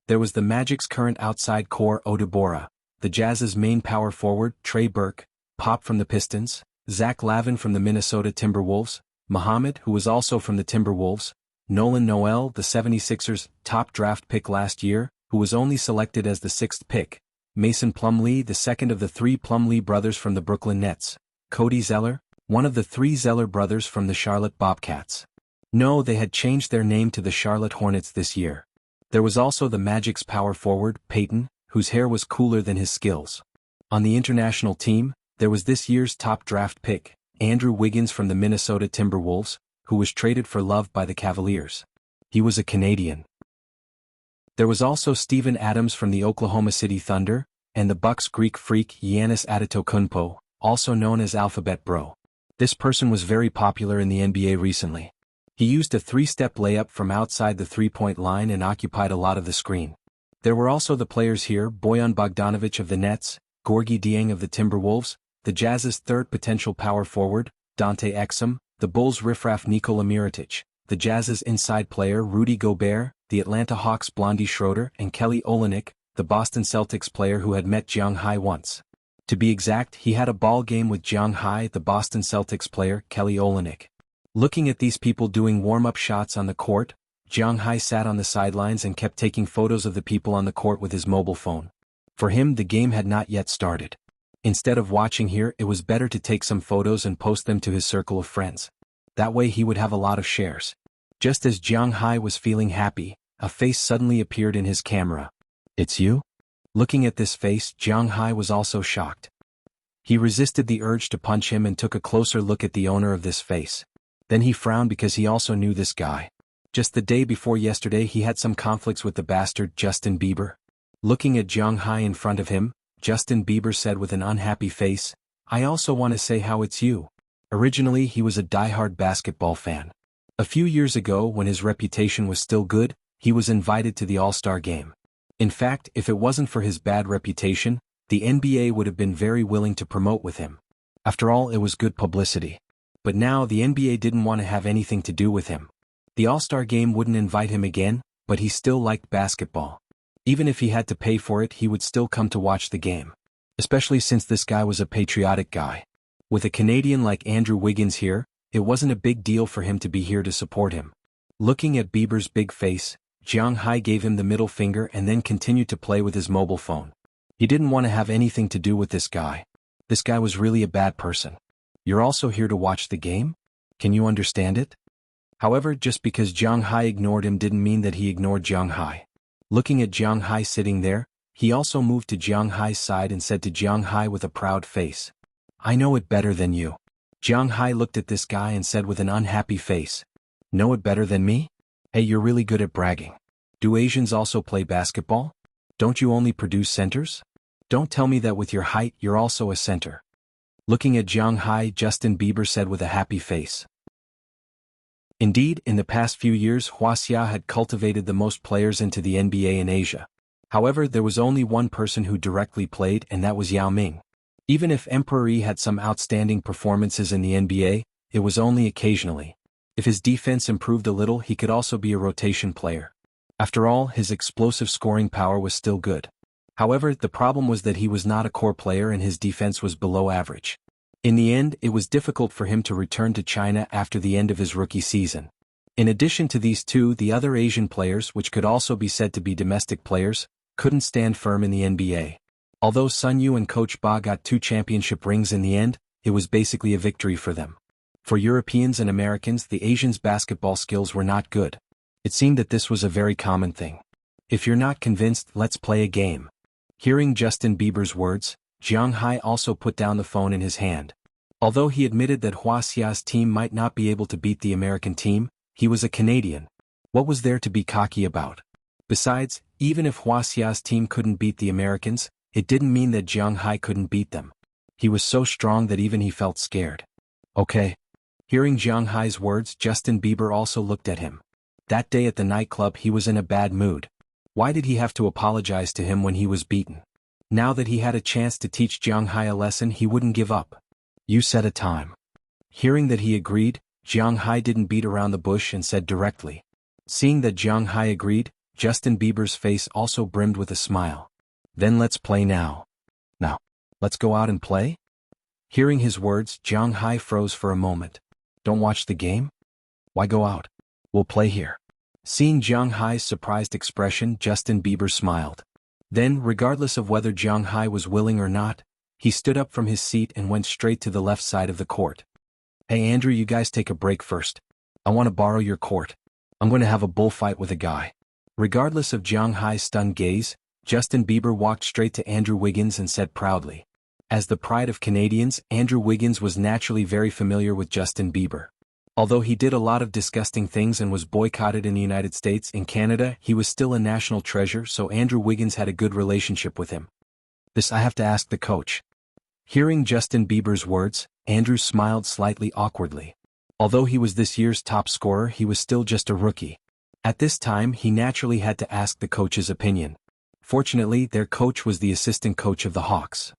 There was the Magic's current outside core, Odubora, the Jazz's main power forward, Trey Burke, Pop from the Pistons, Zach Lavin from the Minnesota Timberwolves, Muhammad, who was also from the Timberwolves, Nolan Noel, the 76ers' top draft pick last year, who was only selected as the 6th pick, Mason Plumlee, the second of the three Plumlee brothers from the Brooklyn Nets, Cody Zeller, one of the three Zeller brothers from the Charlotte Bobcats. No, they had changed their name to the Charlotte Hornets this year. There was also the Magic's power forward, Peyton, whose hair was cooler than his skills. On the international team, there was this year's top draft pick, Andrew Wiggins from the Minnesota Timberwolves, who was traded for Love by the Cavaliers. He was a Canadian. There was also Steven Adams from the Oklahoma City Thunder, and the Bucks' Greek freak Giannis Antetokounmpo, also known as Alphabet Bro. This person was very popular in the NBA recently. He used a three-step layup from outside the three-point line and occupied a lot of the screen. There were also the players here, Bojan Bogdanovic of the Nets, Gorgui Dieng of the Timberwolves, the Jazz's third potential power forward, Dante Exum, the Bulls' riffraff Nikola Mirotic, the Jazz's inside player Rudy Gobert, the Atlanta Hawks' Blondie Schroeder, and Kelly Olynyk, the Boston Celtics player who had met Jiang Hai once. To be exact, he had a ball game with Jiang Hai, the Boston Celtics player, Kelly Olynyk. Looking at these people doing warm-up shots on the court, Jiang Hai sat on the sidelines and kept taking photos of the people on the court with his mobile phone. For him, the game had not yet started. Instead of watching here, it was better to take some photos and post them to his circle of friends. That way he would have a lot of shares. Just as Jiang Hai was feeling happy, a face suddenly appeared in his camera. "It's you?" Looking at this face, Jiang Hai was also shocked. He resisted the urge to punch him and took a closer look at the owner of this face. Then he frowned because he also knew this guy. Just the day before yesterday he had some conflicts with the bastard Justin Bieber. Looking at Jiang Hai in front of him, Justin Bieber said with an unhappy face, "I also want to say how it's you." Originally he was a diehard basketball fan. A few years ago, when his reputation was still good, he was invited to the All-Star game. In fact, if it wasn't for his bad reputation, the NBA would have been very willing to promote with him. After all, it was good publicity. But now the NBA didn't want to have anything to do with him. The All-Star game wouldn't invite him again, but he still liked basketball. Even if he had to pay for it, he would still come to watch the game. Especially since this guy was a patriotic guy. With a Canadian like Andrew Wiggins here, it wasn't a big deal for him to be here to support him. Looking at Bieber's big face, Jiang Hai gave him the middle finger and then continued to play with his mobile phone. He didn't want to have anything to do with this guy. This guy was really a bad person. "You're also here to watch the game? Can you understand it?" However, just because Jiang Hai ignored him didn't mean that he ignored Jiang Hai. Looking at Jiang Hai sitting there, he also moved to Jiang Hai's side and said to Jiang Hai with a proud face, "I know it better than you." Jiang Hai looked at this guy and said with an unhappy face, "Know it better than me? Hey, you're really good at bragging. Do Asians also play basketball? Don't you only produce centers? Don't tell me that with your height you're also a center." Looking at Jiang Hai, Justin Bieber said with a happy face. Indeed, in the past few years Wuxia had cultivated the most players into the NBA in Asia. However, there was only one person who directly played, and that was Yao Ming. Even if Emperor Yi had some outstanding performances in the NBA, it was only occasionally. If his defense improved a little, he could also be a rotation player. After all, his explosive scoring power was still good. However, the problem was that he was not a core player and his defense was below average. In the end, it was difficult for him to return to China after the end of his rookie season. In addition to these two, the other Asian players, which could also be said to be domestic players, couldn't stand firm in the NBA. Although Sun Yu and Coach Ba got 2 championship rings in the end, it was basically a victory for them. For Europeans and Americans, the Asians' basketball skills were not good. It seemed that this was a very common thing. If you're not convinced, let's play a game. Hearing Justin Bieber's words, Jiang Hai also put down the phone in his hand. Although he admitted that Wuxia's team might not be able to beat the American team, he was a Canadian. What was there to be cocky about? Besides, even if Wuxia's team couldn't beat the Americans, it didn't mean that Jiang Hai couldn't beat them. He was so strong that even he felt scared. Okay. Hearing Jiang Hai's words, Justin Bieber also looked at him. That day at the nightclub he was in a bad mood. Why did he have to apologize to him when he was beaten? Now that he had a chance to teach Jiang Hai a lesson, he wouldn't give up. You set a time. Hearing that he agreed, Jiang Hai didn't beat around the bush and said directly. Seeing that Jiang Hai agreed, Justin Bieber's face also brimmed with a smile. Then let's play now. Now, let's go out and play? Hearing his words, Jiang Hai froze for a moment. Don't watch the game? Why go out? We'll play here. Seeing Jiang Hai's surprised expression, Justin Bieber smiled. Then, regardless of whether Jiang Hai was willing or not, he stood up from his seat and went straight to the left side of the court. Hey Andrew, you guys take a break first. I want to borrow your court. I'm going to have a bullfight with a guy. Regardless of Jiang Hai's stunned gaze, Justin Bieber walked straight to Andrew Wiggins and said proudly. As the pride of Canadians, Andrew Wiggins was naturally very familiar with Justin Bieber. Although he did a lot of disgusting things and was boycotted in the United States and Canada, he was still a national treasure, so Andrew Wiggins had a good relationship with him. This I have to ask the coach. Hearing Justin Bieber's words, Andrew smiled slightly awkwardly. Although he was this year's top scorer, he was still just a rookie. At this time, he naturally had to ask the coach's opinion. Fortunately, their coach was the assistant coach of the Hawks.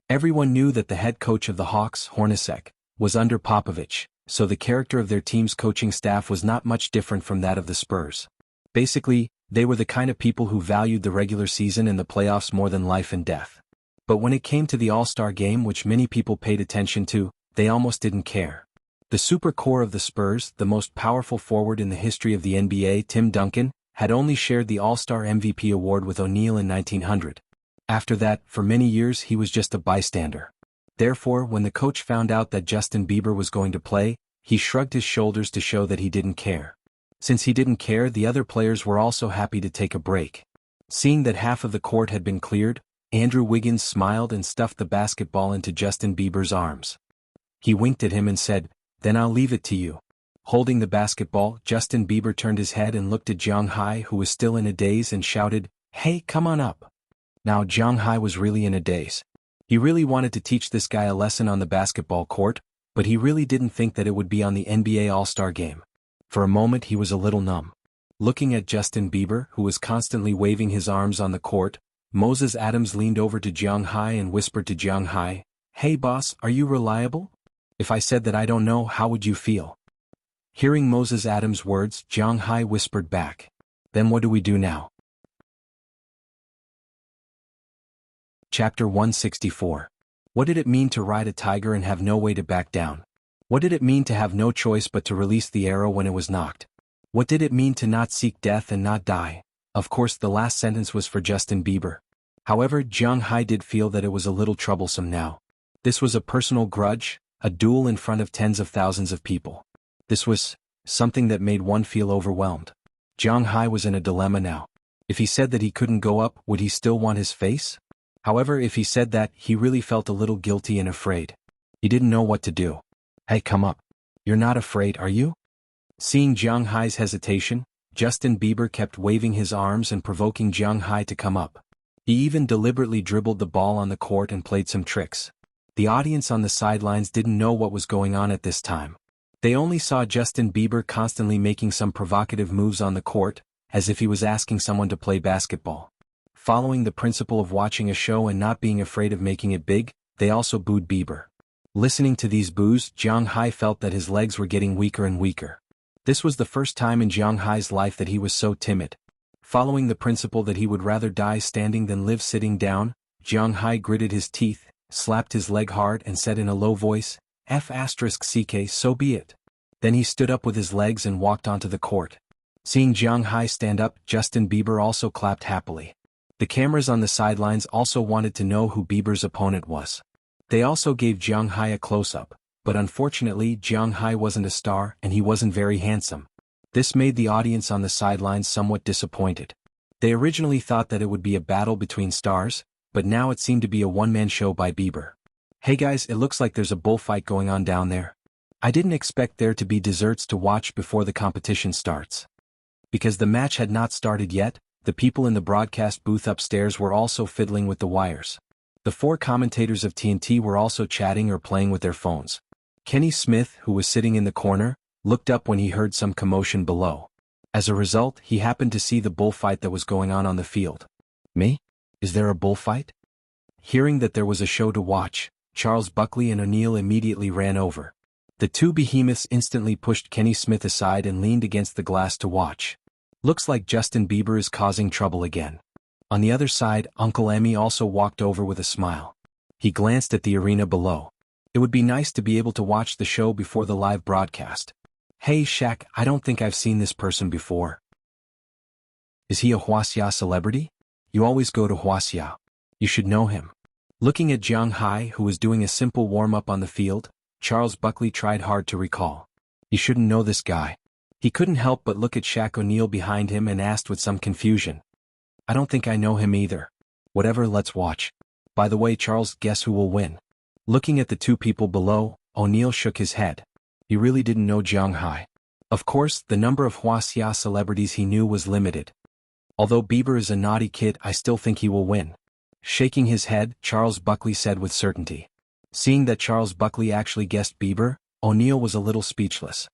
Everyone knew that the head coach of the Hawks, Hornacek, was under Popovich, so the character of their team's coaching staff was not much different from that of the Spurs. Basically, they were the kind of people who valued the regular season and the playoffs more than life and death. But when it came to the All-Star game, which many people paid attention to, they almost didn't care. The super core of the Spurs, the most powerful forward in the history of the NBA, Tim Duncan, had only shared the All-Star MVP award with O'Neal in 1900. After that, for many years he was just a bystander. Therefore, when the coach found out that Justin Bieber was going to play, he shrugged his shoulders to show that he didn't care. Since he didn't care, the other players were also happy to take a break. Seeing that half of the court had been cleared, Andrew Wiggins smiled and stuffed the basketball into Justin Bieber's arms. He winked at him and said, "Then I'll leave it to you." Holding the basketball, Justin Bieber turned his head and looked at Jiang Hai, who was still in a daze, and shouted, "Hey, come on up." Now Jiang Hai was really in a daze. He really wanted to teach this guy a lesson on the basketball court, but he really didn't think that it would be on the NBA All-Star game. For a moment he was a little numb. Looking at Justin Bieber, who was constantly waving his arms on the court, Moses Adams leaned over to Jiang Hai and whispered to Jiang Hai, "Hey boss, are you reliable? If I said that I don't know, how would you feel?" Hearing Moses Adams' words, Jiang Hai whispered back, "Then what do we do now?" Chapter 164. What did it mean to ride a tiger and have no way to back down? What did it mean to have no choice but to release the arrow when it was knocked? What did it mean to not seek death and not die? Of course, the last sentence was for Justin Bieber. However, Jiang Hai did feel that it was a little troublesome now. This was a personal grudge, a duel in front of tens of thousands of people. This was something that made one feel overwhelmed. Jiang Hai was in a dilemma now. If he said that he couldn't go up, would he still want his face? However, if he said that, he really felt a little guilty and afraid. He didn't know what to do. "Hey, come up. You're not afraid, are you?" Seeing Jiang Hai's hesitation, Justin Bieber kept waving his arms and provoking Jiang Hai to come up. He even deliberately dribbled the ball on the court and played some tricks. The audience on the sidelines didn't know what was going on at this time. They only saw Justin Bieber constantly making some provocative moves on the court, as if he was asking someone to play basketball. Following the principle of watching a show and not being afraid of making it big, they also booed Bieber. Listening to these boos, Jiang Hai felt that his legs were getting weaker and weaker. This was the first time in Jiang Hai's life that he was so timid. Following the principle that he would rather die standing than live sitting down, Jiang Hai gritted his teeth, slapped his leg hard and said in a low voice, "F***, so be it." Then he stood up with his legs and walked onto the court. Seeing Jiang Hai stand up, Justin Bieber also clapped happily. The cameras on the sidelines also wanted to know who Bieber's opponent was. They also gave Jiang Hai a close-up, but unfortunately Jiang Hai wasn't a star and he wasn't very handsome. This made the audience on the sidelines somewhat disappointed. They originally thought that it would be a battle between stars, but now it seemed to be a one-man show by Bieber. Hey guys, it looks like there's a bullfight going on down there. I didn't expect there to be desserts to watch before the competition starts. Because the match had not started yet, the people in the broadcast booth upstairs were also fiddling with the wires. The 4 commentators of TNT were also chatting or playing with their phones. Kenny Smith, who was sitting in the corner, looked up when he heard some commotion below. As a result, he happened to see the bullfight that was going on the field. Me? Is there a bullfight? Hearing that there was a show to watch, Charles Buckley and O'Neill immediately ran over. The 2 behemoths instantly pushed Kenny Smith aside and leaned against the glass to watch. Looks like Justin Bieber is causing trouble again. On the other side, Uncle Emmy also walked over with a smile. He glanced at the arena below. It would be nice to be able to watch the show before the live broadcast. Hey Shaq, I don't think I've seen this person before. Is he a Wuxia celebrity? You always go to Wuxia. You should know him. Looking at Jiang Hai, who was doing a simple warm-up on the field, Charles Buckley tried hard to recall. You shouldn't know this guy. He couldn't help but look at Shaq O'Neal behind him and asked with some confusion. I don't think I know him either. Whatever, let's watch. By the way, Charles, guess who will win? Looking at the 2 people below, O'Neal shook his head. He really didn't know Jiang Hai. Of course, the number of Wuxia celebrities he knew was limited. Although Bieber is a naughty kid, I still think he will win. Shaking his head, Charles Buckley said with certainty. Seeing that Charles Buckley actually guessed Bieber, O'Neal was a little speechless.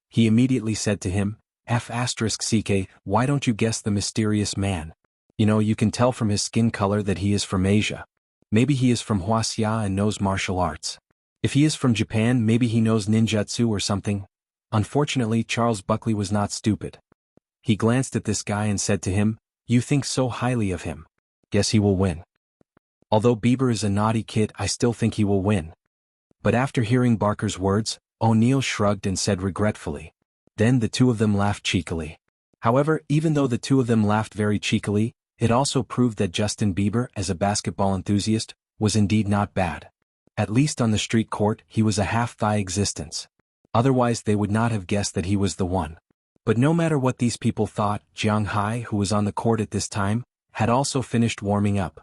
He immediately said to him, F***CK, why don't you guess the mysterious man? You know, you can tell from his skin color that he is from Asia. Maybe he is from Wuxia and knows martial arts. If he is from Japan, maybe he knows ninjutsu or something. Unfortunately, Charles Buckley was not stupid. He glanced at this guy and said to him, you think so highly of him. Guess he will win. Although Bieber is a naughty kid, I still think he will win. But after hearing Barker's words, O'Neal shrugged and said regretfully. Then the 2 of them laughed cheekily. However, even though the 2 of them laughed very cheekily, it also proved that Justin Bieber, as a basketball enthusiast, was indeed not bad. At least on the street court, he was a half-thigh existence. Otherwise they would not have guessed that he was the one. But no matter what these people thought, Jiang Hai, who was on the court at this time, had also finished warming up.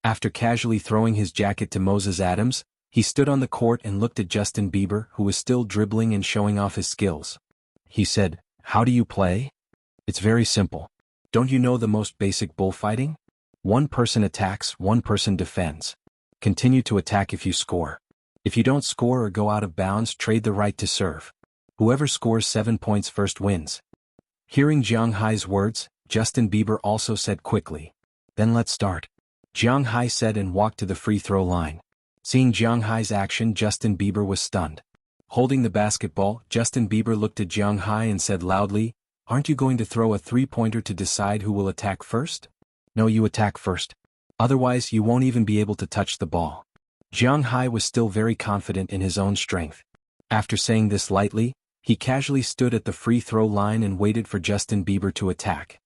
After casually throwing his jacket to Moses Adams, he stood on the court and looked at Justin Bieber, who was still dribbling and showing off his skills. He said, how do you play? It's very simple. Don't you know the most basic bullfighting? One person attacks, one person defends. Continue to attack if you score. If you don't score or go out of bounds, trade the right to serve. Whoever scores 7 points first wins. Hearing Jiang Hai's words, Justin Bieber also said quickly. Then let's start. Jiang Hai said and walked to the free throw line. Seeing Jiang Hai's action, Justin Bieber was stunned. Holding the basketball, Justin Bieber looked at Jiang Hai and said loudly, aren't you going to throw a 3-pointer to decide who will attack first? No, you attack first. Otherwise you won't even be able to touch the ball. Jiang Hai was still very confident in his own strength. After saying this lightly, he casually stood at the free throw line and waited for Justin Bieber to attack.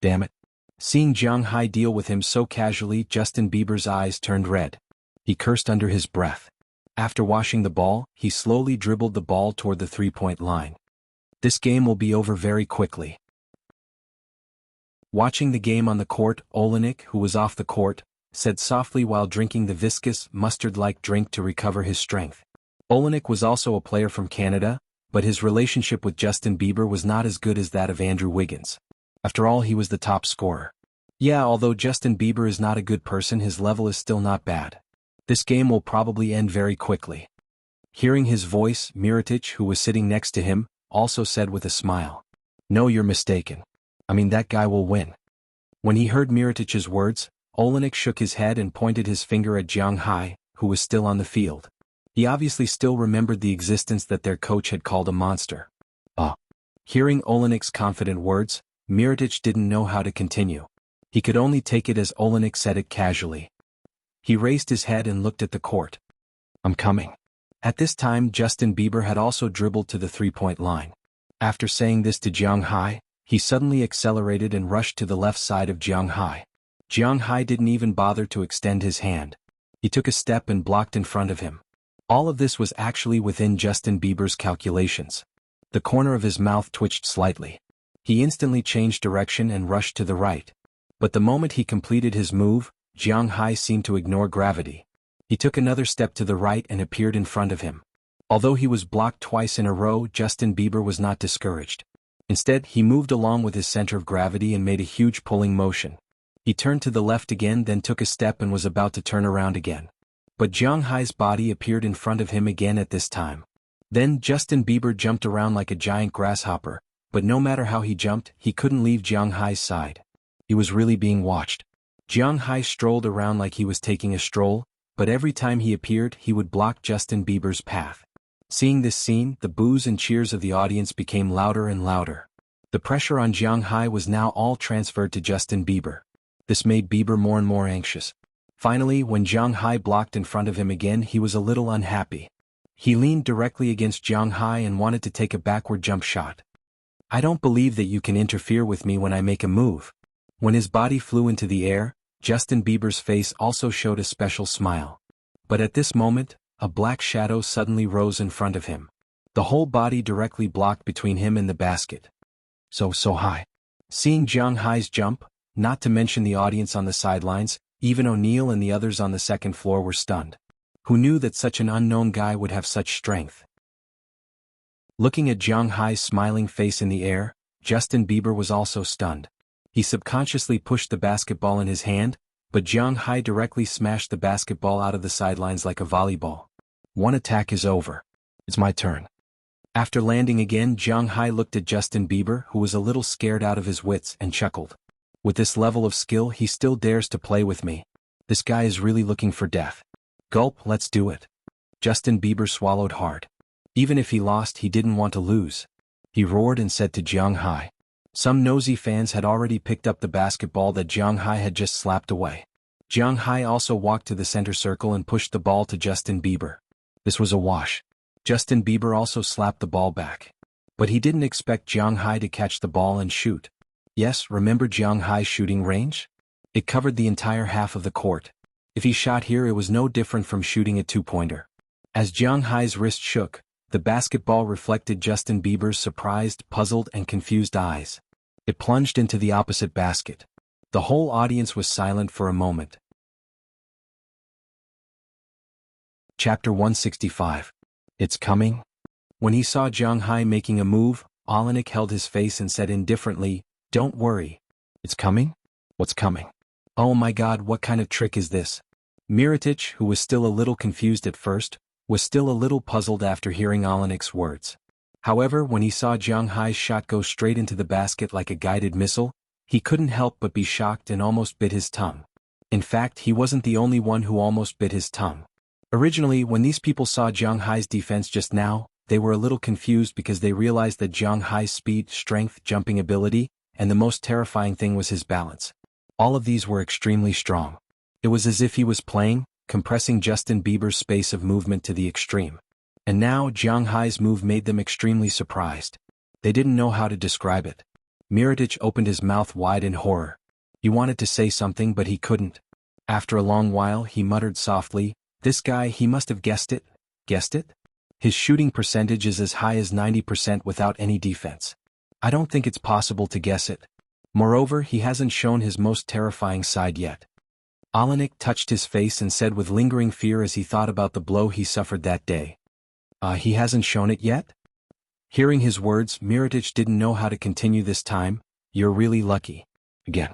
Damn it. Seeing Jiang Hai deal with him so casually, Justin Bieber's eyes turned red. He cursed under his breath. After washing the ball, he slowly dribbled the ball toward the 3-point line. This game will be over very quickly. Watching the game on the court, Olenek, who was off the court, said softly while drinking the viscous, mustard-like drink to recover his strength. Olenek was also a player from Canada, but his relationship with Justin Bieber was not as good as that of Andrew Wiggins. After all, he was the top scorer. Yeah, although Justin Bieber is not a good person, his level is still not bad. This game will probably end very quickly. Hearing his voice, Mirotic, who was sitting next to him, also said with a smile. No, you're mistaken. I mean, that guy will win. When he heard Mirotic's words, Olenek shook his head and pointed his finger at Jiang Hai, who was still on the field. He obviously still remembered the existence that their coach had called a monster. Hearing Olenek's confident words, Mirotic didn't know how to continue. He could only take it as Olenek said it casually. He raised his head and looked at the court. I'm coming. At this time Justin Bieber had also dribbled to the three-point line. After saying this to Jiang Hai, he suddenly accelerated and rushed to the left side of Jiang Hai. Jiang Hai didn't even bother to extend his hand. He took a step and blocked in front of him. All of this was actually within Justin Bieber's calculations. The corner of his mouth twitched slightly. He instantly changed direction and rushed to the right. But the moment he completed his move, Jiang Hai seemed to ignore gravity. He took another step to the right and appeared in front of him. Although he was blocked twice in a row, Justin Bieber was not discouraged. Instead, he moved along with his center of gravity and made a huge pulling motion. He turned to the left again, then took a step and was about to turn around again. But Jiang Hai's body appeared in front of him again at this time. Then Justin Bieber jumped around like a giant grasshopper, but no matter how he jumped, he couldn't leave Jiang Hai's side. He was really being watched. Jiang Hai strolled around like he was taking a stroll, but every time he appeared he would block Justin Bieber's path. Seeing this scene, the boos and cheers of the audience became louder and louder. The pressure on Jiang Hai was now all transferred to Justin Bieber. This made Bieber more and more anxious. Finally, when Jiang Hai blocked in front of him again, he was a little unhappy. He leaned directly against Jiang Hai and wanted to take a backward jump shot. "I don't believe that you can interfere with me when I make a move." When his body flew into the air, Justin Bieber's face also showed a special smile. But at this moment, a black shadow suddenly rose in front of him. The whole body directly blocked between him and the basket. So high. Seeing Jiang Hai's jump, not to mention the audience on the sidelines, even O'Neill and the others on the second floor were stunned. Who knew that such an unknown guy would have such strength? Looking at Jiang Hai's smiling face in the air, Justin Bieber was also stunned. He subconsciously pushed the basketball in his hand, but Jiang Hai directly smashed the basketball out of the sidelines like a volleyball. "One attack is over. It's my turn." After landing again, Jiang Hai looked at Justin Bieber, who was a little scared out of his wits, and chuckled. "With this level of skill he still dares to play with me. This guy is really looking for death. Gulp, let's do it." Justin Bieber swallowed hard. Even if he lost, he didn't want to lose. He roared and said to Jiang Hai. Some nosy fans had already picked up the basketball that Jiang Hai had just slapped away. Jiang Hai also walked to the center circle and pushed the ball to Justin Bieber. This was a wash. Justin Bieber also slapped the ball back. But he didn't expect Jiang Hai to catch the ball and shoot. Yes, remember Jiang Hai's shooting range? It covered the entire half of the court. If he shot here, it was no different from shooting a two-pointer. As Jiang Hai's wrist shook, the basketball reflected Justin Bieber's surprised, puzzled, and confused eyes. It plunged into the opposite basket. The whole audience was silent for a moment. Chapter 165. It's coming? When he saw Jiang Hai making a move, Olenek held his face and said indifferently, "Don't worry. It's coming? What's coming? Oh my God, what kind of trick is this?" Mirotic, who was still a little confused at first, was still a little puzzled after hearing Olenek's words. However, when he saw Jiang Hai's shot go straight into the basket like a guided missile, he couldn't help but be shocked and almost bit his tongue. In fact, he wasn't the only one who almost bit his tongue. Originally, when these people saw Jiang Hai's defense just now, they were a little confused because they realized that Jiang Hai's speed, strength, jumping ability, and the most terrifying thing was his balance. All of these were extremely strong. It was as if he was playing, compressing Justin Bieber's space of movement to the extreme. And now Jiang Hai's move made them extremely surprised. They didn't know how to describe it. Mirotic opened his mouth wide in horror. He wanted to say something but he couldn't. After a long while he muttered softly, "This guy, he must have guessed it? Guessed it? His shooting percentage is as high as 90% without any defense. I don't think it's possible to guess it. Moreover, he hasn't shown his most terrifying side yet." Olenek touched his face and said with lingering fear as he thought about the blow he suffered that day. He hasn't shown it yet?" Hearing his words, Mirotic didn't know how to continue this time. "You're really lucky." Again.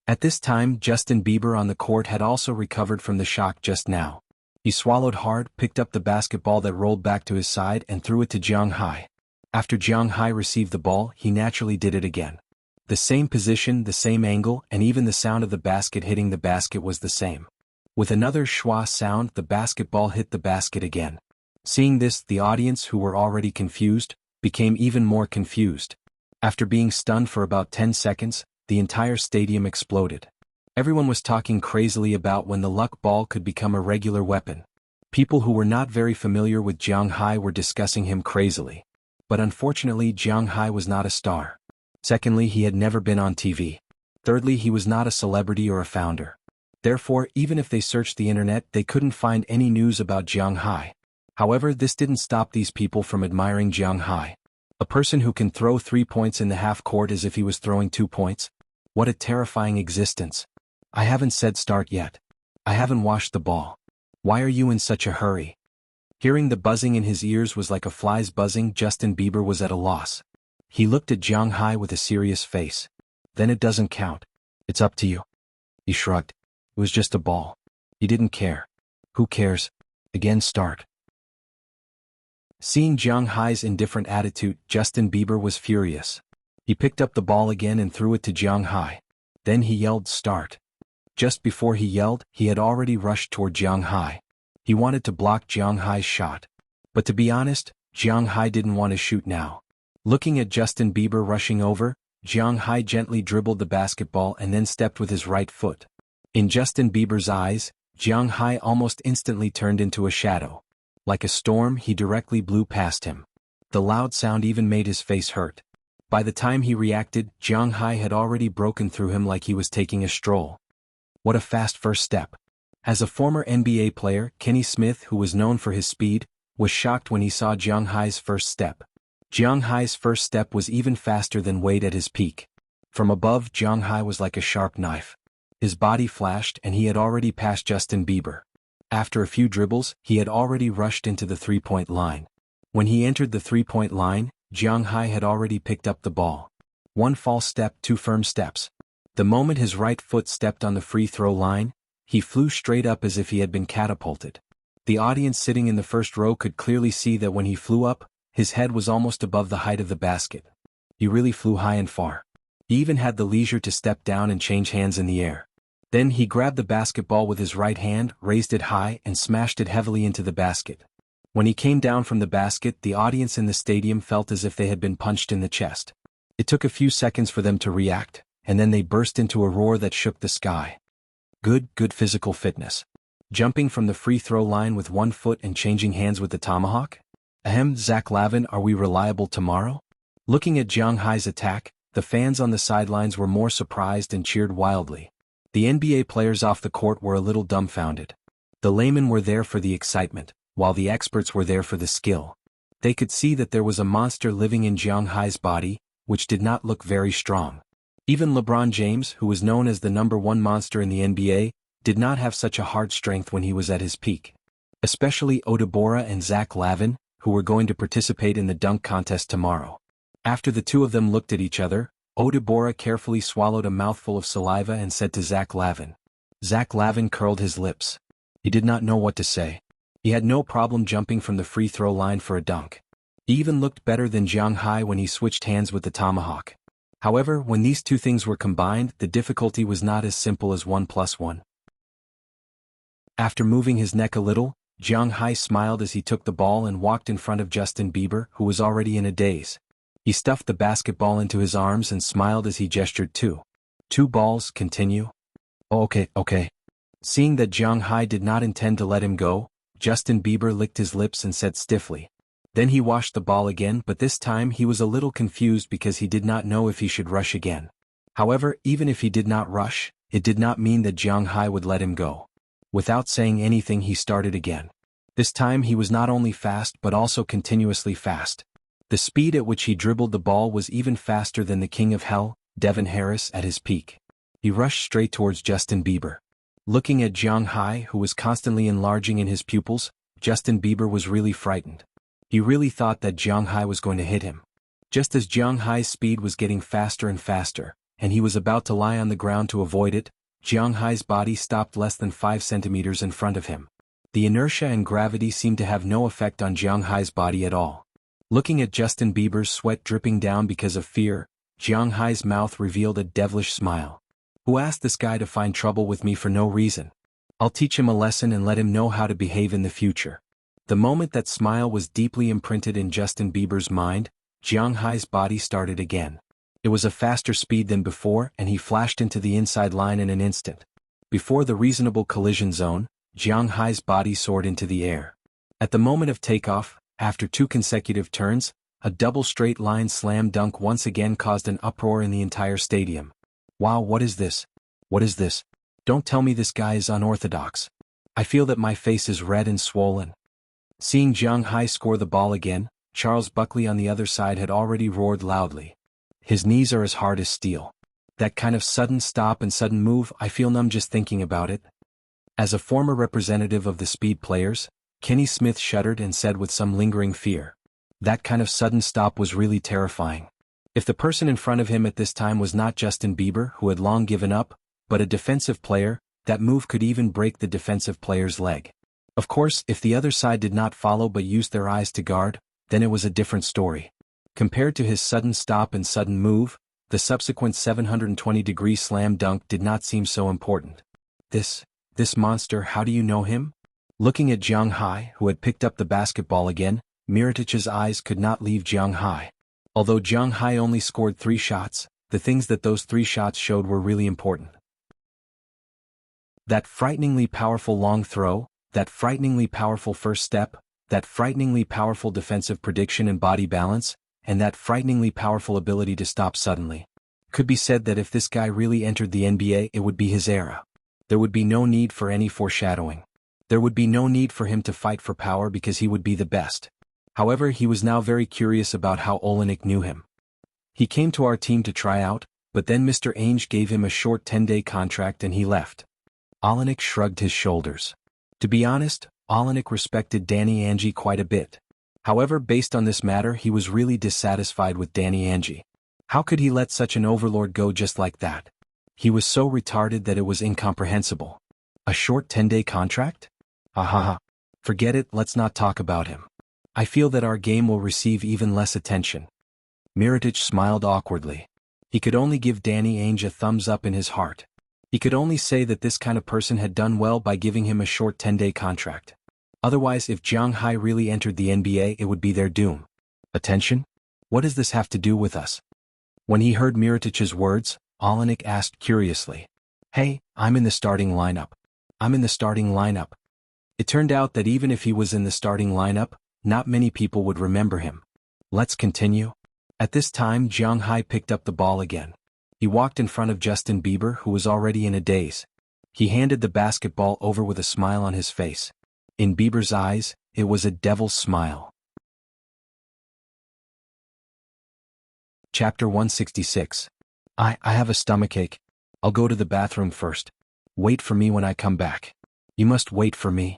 At this time, Justin Bieber on the court had also recovered from the shock just now. He swallowed hard, picked up the basketball that rolled back to his side and threw it to Jiang Hai. After Jiang Hai received the ball, he naturally did it again. The same position, the same angle, and even the sound of the basket hitting the basket was the same. With another schwa sound, the basketball hit the basket again. Seeing this, the audience, who were already confused, became even more confused. After being stunned for about 10 seconds, the entire stadium exploded. Everyone was talking crazily about when the luck ball could become a regular weapon. People who were not very familiar with Jiang Hai were discussing him crazily. But unfortunately Jiang Hai was not a star. Secondly, he had never been on TV. Thirdly, he was not a celebrity or a founder. Therefore, even if they searched the internet, they couldn't find any news about Jiang Hai. However, this didn't stop these people from admiring Jiang Hai. A person who can throw 3 points in the half court as if he was throwing 2 points? What a terrifying existence. I haven't said start yet. I haven't washed the ball. Why are you in such a hurry? Hearing the buzzing in his ears was like a fly's buzzing. Justin Bieber was at a loss. He looked at Jiang Hai with a serious face. Then it doesn't count. It's up to you. He shrugged. It was just a ball. He didn't care. Who cares? Again start. Seeing Jiang Hai's indifferent attitude, Justin Bieber was furious. He picked up the ball again and threw it to Jiang Hai. Then he yelled start. Just before he yelled, he had already rushed toward Jiang Hai. He wanted to block Jiang Hai's shot. But to be honest, Jiang Hai didn't want to shoot now. Looking at Justin Bieber rushing over, Jiang Hai gently dribbled the basketball and then stepped with his right foot. In Justin Bieber's eyes, Jiang Hai almost instantly turned into a shadow. Like a storm, he directly blew past him. The loud sound even made his face hurt. By the time he reacted, Jiang Hai had already broken through him like he was taking a stroll. What a fast first step. As a former NBA player, Kenny Smith, who was known for his speed, was shocked when he saw Jiang Hai's first step. Jiang Hai's first step was even faster than Wade at his peak. From above, Jiang Hai was like a sharp knife. His body flashed and he had already passed Justin Bieber. After a few dribbles, he had already rushed into the three-point line. When he entered the three-point line, Jiang Hai had already picked up the ball. 1 false step, 2 firm steps. The moment his right foot stepped on the free throw line, he flew straight up as if he had been catapulted. The audience sitting in the first row could clearly see that when he flew up, his head was almost above the height of the basket. He really flew high and far. He even had the leisure to step down and change hands in the air. Then he grabbed the basketball with his right hand, raised it high, and smashed it heavily into the basket. When he came down from the basket, the audience in the stadium felt as if they had been punched in the chest. It took a few seconds for them to react, and then they burst into a roar that shook the sky. Good physical fitness. Jumping from the free throw line with 1 foot and changing hands with the tomahawk? Zach Lavin, are we reliable tomorrow? Looking at Jiang Hai's attack, the fans on the sidelines were more surprised and cheered wildly. The NBA players off the court were a little dumbfounded. The laymen were there for the excitement, while the experts were there for the skill. They could see that there was a monster living in Jiang Hai's body, which did not look very strong. Even LeBron James, who was known as the #1 monster in the NBA, did not have such a hard strength when he was at his peak. Especially Audiobook and Zach Lavin, who were going to participate in the dunk contest tomorrow. After the two of them looked at each other, Audiobook carefully swallowed a mouthful of saliva and said to Zach Lavin. Zach Lavin curled his lips. He did not know what to say. He had no problem jumping from the free throw line for a dunk. He even looked better than Jiang Hai when he switched hands with the tomahawk. However, when these two things were combined, the difficulty was not as simple as 1 + 1. After moving his neck a little, Jiang Hai smiled as he took the ball and walked in front of Justin Bieber, who was already in a daze. He stuffed the basketball into his arms and smiled as he gestured 2 balls, continue. Oh, okay. Seeing that Jiang Hai did not intend to let him go, Justin Bieber licked his lips and said stiffly. Then he washed the ball again, but this time he was a little confused because he did not know if he should rush again. However, even if he did not rush, it did not mean that Jiang Hai would let him go. Without saying anything, he started again. This time he was not only fast but also continuously fast. The speed at which he dribbled the ball was even faster than the King of Hell, Devin Harris, at his peak. He rushed straight towards Justin Bieber. Looking at Jiang Hai, who was constantly enlarging in his pupils, Justin Bieber was really frightened. He really thought that Jiang Hai was going to hit him. Just as Jiang Hai's speed was getting faster and faster, and he was about to lie on the ground to avoid it, Jiang Hai's body stopped less than 5 centimeters in front of him. The inertia and gravity seemed to have no effect on Jiang Hai's body at all. Looking at Justin Bieber's sweat dripping down because of fear, Jiang Hai's mouth revealed a devilish smile. Who asked this guy to find trouble with me for no reason? I'll teach him a lesson and let him know how to behave in the future. The moment that smile was deeply imprinted in Justin Bieber's mind, Jiang Hai's body started again. It was a faster speed than before and he flashed into the inside line in an instant. Before the reasonable collision zone, Jiang Hai's body soared into the air. At the moment of takeoff, after 2 consecutive turns, a double straight line slam dunk once again caused an uproar in the entire stadium. Wow, what is this? What is this? Don't tell me this guy is unorthodox. I feel that my face is red and swollen. Seeing Jiang Hai score the ball again, Charles Buckley on the other side had already roared loudly. His knees are as hard as steel. That kind of sudden stop and sudden move, I feel numb just thinking about it. As a former representative of the speed players, Kenny Smith shuddered and said with some lingering fear, that kind of sudden stop was really terrifying. If the person in front of him at this time was not Justin Bieber, who had long given up, but a defensive player, that move could even break the defensive player's leg. Of course, if the other side did not follow but used their eyes to guard, then it was a different story. Compared to his sudden stop and sudden move, the subsequent 720-degree slam dunk did not seem so important. This monster, how do you know him? Looking at Jiang Hai, who had picked up the basketball again, Mirotich's eyes could not leave Jiang Hai. Although Jiang Hai only scored 3 shots, the things that those 3 shots showed were really important. That frighteningly powerful long throw, that frighteningly powerful first step, that frighteningly powerful defensive prediction and body balance, and that frighteningly powerful ability to stop suddenly. Could be said that if this guy really entered the NBA, it would be his era. There would be no need for any foreshadowing. There would be no need for him to fight for power because he would be the best. However, he was now very curious about how Olenek knew him. He came to our team to try out, but then Mr. Ainge gave him a short 10-day contract and he left. Olenek shrugged his shoulders. To be honest, Olenek respected Danny Ainge quite a bit. However, based on this matter, he was really dissatisfied with Danny Ainge. How could he let such an overlord go just like that? He was so retarded that it was incomprehensible. A short 10-day contract? Ahaha. Forget it, let's not talk about him. I feel that our game will receive even less attention. Mirotic smiled awkwardly. He could only give Danny Ainge a thumbs up in his heart. He could only say that this kind of person had done well by giving him a short 10-day contract. Otherwise, if Jiang Hai really entered the NBA, it would be their doom. Attention? What does this have to do with us? When he heard Mirotic's words, Olenek asked curiously. Hey, I'm in the starting lineup. I'm in the starting lineup. It turned out that even if he was in the starting lineup, not many people would remember him. Let's continue. At this time, Jiang Hai picked up the ball again. He walked in front of Justin Bieber, who was already in a daze. He handed the basketball over with a smile on his face. In Bieber's eyes, it was a devil's smile. Chapter 166. I have a stomachache. I'll go to the bathroom first. Wait for me when I come back. You must wait for me.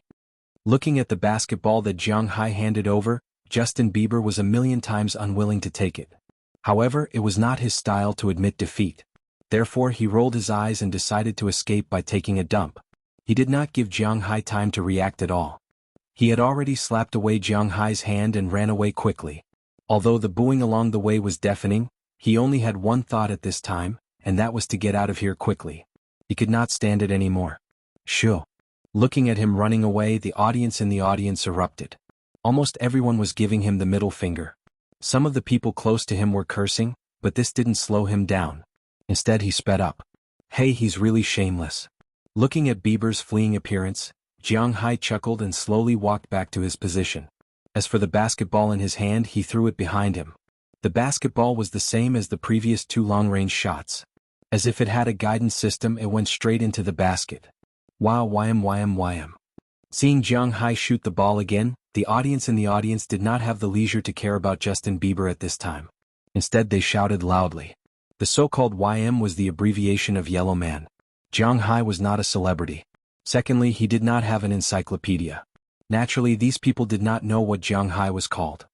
Looking at the basketball that Jiang Hai handed over, Justin Bieber was a million times unwilling to take it. However, it was not his style to admit defeat. Therefore, he rolled his eyes and decided to escape by taking a dump. He did not give Jiang Hai time to react at all. He had already slapped away Jiang Hai's hand and ran away quickly. Although the booing along the way was deafening, he only had one thought at this time, and that was to get out of here quickly. He could not stand it anymore. Shoo. Looking at him running away, the audience erupted. Almost everyone was giving him the middle finger. Some of the people close to him were cursing, but this didn't slow him down. Instead, he sped up. Hey, he's really shameless. Looking at Bieber's fleeing appearance, Jiang Hai chuckled and slowly walked back to his position. As for the basketball in his hand, he threw it behind him. The basketball was the same as the previous 2 long-range shots. As if it had a guidance system, it went straight into the basket. Wow, YM. Seeing Jiang Hai shoot the ball again, the audience did not have the leisure to care about Justin Bieber at this time. Instead, they shouted loudly. The so-called YM was the abbreviation of Yellow Man. Jiang Hai was not a celebrity. Secondly, he did not have an encyclopedia. Naturally, these people did not know what Jiang Hai was called.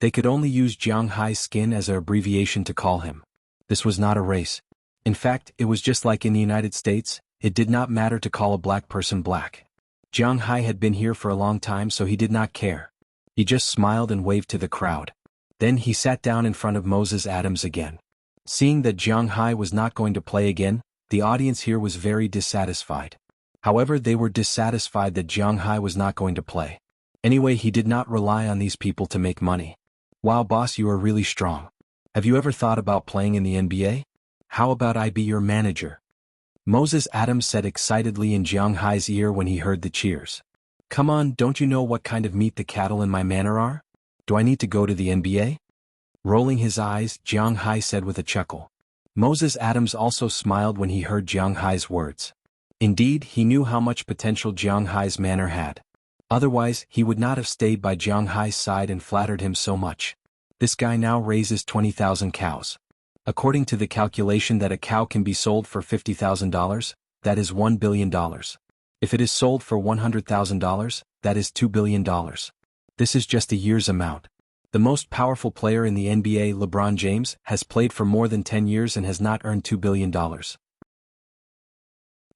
They could only use Jiang Hai's skin as an abbreviation to call him. This was not a race. In fact, it was just like in the United States, it did not matter to call a black person black. Jiang Hai had been here for a long time, so he did not care. He just smiled and waved to the crowd. Then he sat down in front of Moses Adams again. Seeing that Jiang Hai was not going to play again, the audience here was very dissatisfied. However, they were dissatisfied that Jiang Hai was not going to play. Anyway, he did not rely on these people to make money. Wow, boss, you are really strong. Have you ever thought about playing in the NBA? How about I be your manager? Moses Adams said excitedly in Jiang Hai's ear when he heard the cheers. "Come on, don't you know what kind of meat the cattle in my manor are? Do I need to go to the NBA?" Rolling his eyes, Jiang Hai said with a chuckle. Moses Adams also smiled when he heard Jiang Hai's words. Indeed, he knew how much potential Jiang Hai's manor had. Otherwise, he would not have stayed by Jiang Hai's side and flattered him so much. This guy now raises 20,000 cows. According to the calculation that a cow can be sold for $50,000, that is $1 billion. If it is sold for $100,000, that is $2 billion. This is just a year's amount. The most powerful player in the NBA, LeBron James, has played for more than 10 years and has not earned $2 billion.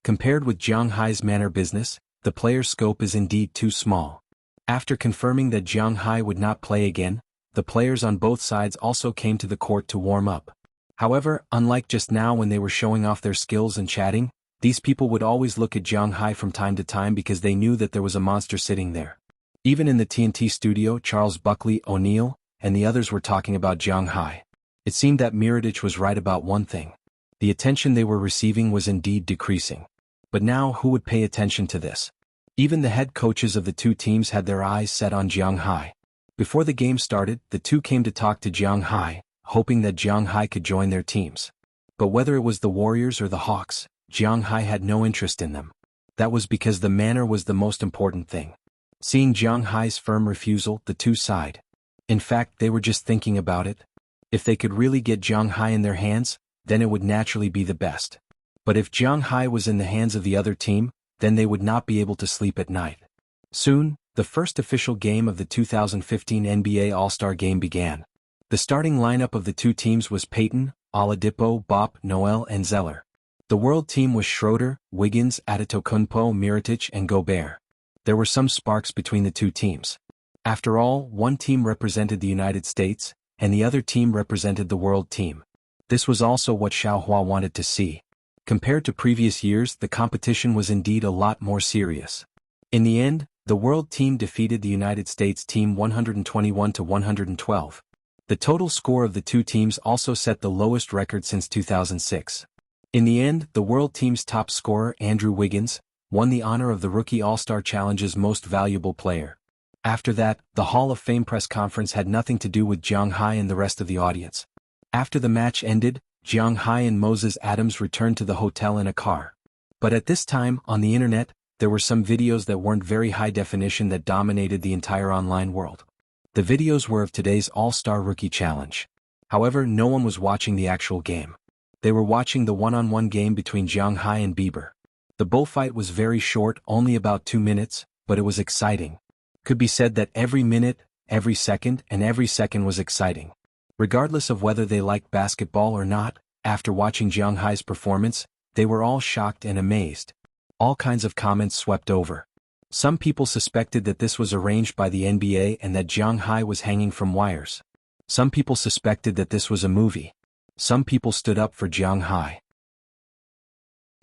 Compared with Jiang Hai's manor business, the player's scope is indeed too small. After confirming that Jiang Hai would not play again, the players on both sides also came to the court to warm up. However, unlike just now when they were showing off their skills and chatting, these people would always look at Jiang Hai from time to time because they knew that there was a monster sitting there. Even in the TNT studio, Charles Buckley, O'Neal, and the others were talking about Jiang Hai. It seemed that Mirotic was right about one thing. The attention they were receiving was indeed decreasing. But now who would pay attention to this? Even the head coaches of the two teams had their eyes set on Jiang Hai. Before the game started, the two came to talk to Jiang Hai, hoping that Jiang Hai could join their teams. But whether it was the Warriors or the Hawks, Jiang Hai had no interest in them. That was because the manor was the most important thing. Seeing Jiang Hai's firm refusal, the two sighed. In fact, they were just thinking about it. If they could really get Jiang Hai in their hands, then it would naturally be the best. But if Jiang Hai was in the hands of the other team, then they would not be able to sleep at night. Soon, the first official game of the 2015 NBA All-Star Game began. The starting lineup of the two teams was Payton, Oladipo, Bop, Noel, and Zeller. The world team was Schroeder, Wiggins, Antetokounmpo, Mirotic, and Gobert. There were some sparks between the two teams. After all, one team represented the United States, and the other team represented the world team. This was also what Xiaohua wanted to see. Compared to previous years, the competition was indeed a lot more serious. In the end, the world team defeated the United States team 121-112. The total score of the two teams also set the lowest record since 2006. In the end, the world team's top scorer, Andrew Wiggins, won the honor of the Rookie All-Star Challenge's Most Valuable Player. After that, the Hall of Fame press conference had nothing to do with Jiang Hai and the rest of the audience. After the match ended, Jiang Hai and Moses Adams returned to the hotel in a car. But at this time, on the internet, there were some videos that weren't very high definition that dominated the entire online world. The videos were of today's All-Star Rookie Challenge. However, no one was watching the actual game. They were watching the one-on-one game between Jiang Hai and Bieber. The bullfight was very short, only about 2 minutes, but it was exciting. Could be said that every minute, every second, and every second was exciting. Regardless of whether they liked basketball or not, after watching Jiang Hai's performance, they were all shocked and amazed. All kinds of comments swept over. Some people suspected that this was arranged by the NBA and that Jiang Hai was hanging from wires. Some people suspected that this was a movie. Some people stood up for Jiang Hai.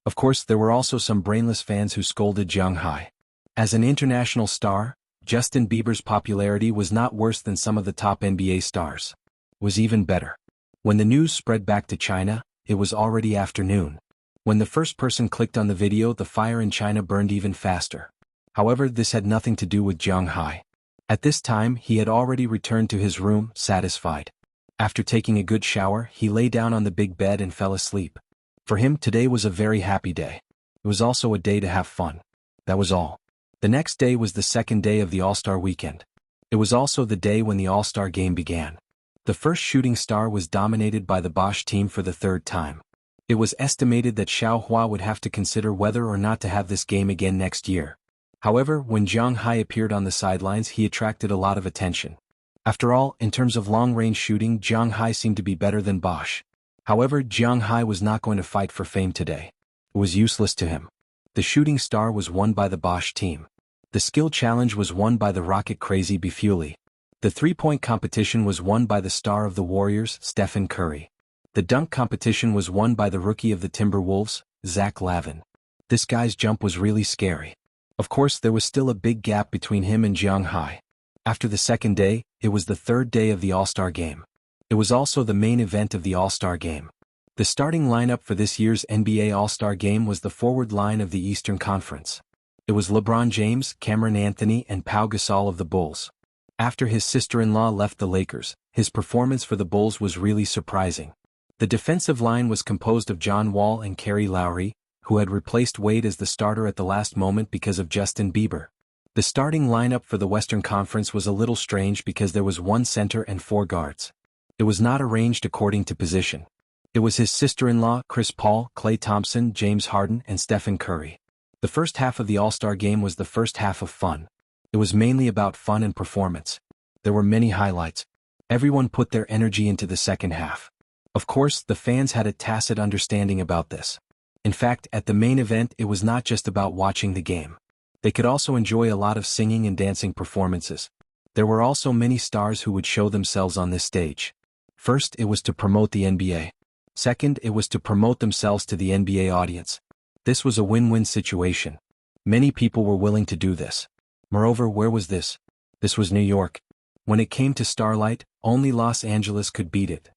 Of course, there were also some brainless fans who scolded Jiang Hai. As an international star, Justin Bieber's popularity was not worse than some of the top NBA stars. It was even better. When the news spread back to China, it was already afternoon. When the first person clicked on the video, the fire in China burned even faster. However, this had nothing to do with Jiang Hai. At this time, he had already returned to his room, satisfied. After taking a good shower, he lay down on the big bed and fell asleep. For him, today was a very happy day. It was also a day to have fun. That was all. The next day was the second day of the All-Star weekend. It was also the day when the All-Star game began. The first shooting star was dominated by the Bosch team for the third time. It was estimated that Xiaohua would have to consider whether or not to have this game again next year. However, when Jiang Hai appeared on the sidelines, he attracted a lot of attention. After all, in terms of long-range shooting, Jiang Hai seemed to be better than Bosch. However, Jiang Hai was not going to fight for fame today. It was useless to him. The shooting star was won by the Bosch team. The skill challenge was won by the rocket-crazy Bifuli. The three-point competition was won by the star of the Warriors, Stephen Curry. The dunk competition was won by the rookie of the Timberwolves, Zach Lavin. This guy's jump was really scary. Of course, there was still a big gap between him and Jiang Hai. After the second day, it was the third day of the All-Star game. It was also the main event of the All-Star game. The starting lineup for this year's NBA All-Star Game was the forward line of the Eastern Conference. It was LeBron James, Cameron Anthony, and Pau Gasol of the Bulls. After his sister-in-law left the Lakers, his performance for the Bulls was really surprising. The defensive line was composed of John Wall and Kerry Lowry, who had replaced Wade as the starter at the last moment because of Justin Bieber. The starting lineup for the Western Conference was a little strange because there was one center and 4 guards. It was not arranged according to position. It was his sister-in-law, Chris Paul, Klay Thompson, James Harden, and Stephen Curry. The first half of the All-Star Game was the first half of fun. It was mainly about fun and performance. There were many highlights. Everyone put their energy into the second half. Of course, the fans had a tacit understanding about this. In fact, at the main event it was not just about watching the game. They could also enjoy a lot of singing and dancing performances. There were also many stars who would show themselves on this stage. First, it was to promote the NBA. Second, it was to promote themselves to the NBA audience. This was a win-win situation. Many people were willing to do this. Moreover, where was this? This was New York. When it came to Starlit, only Los Angeles could beat it.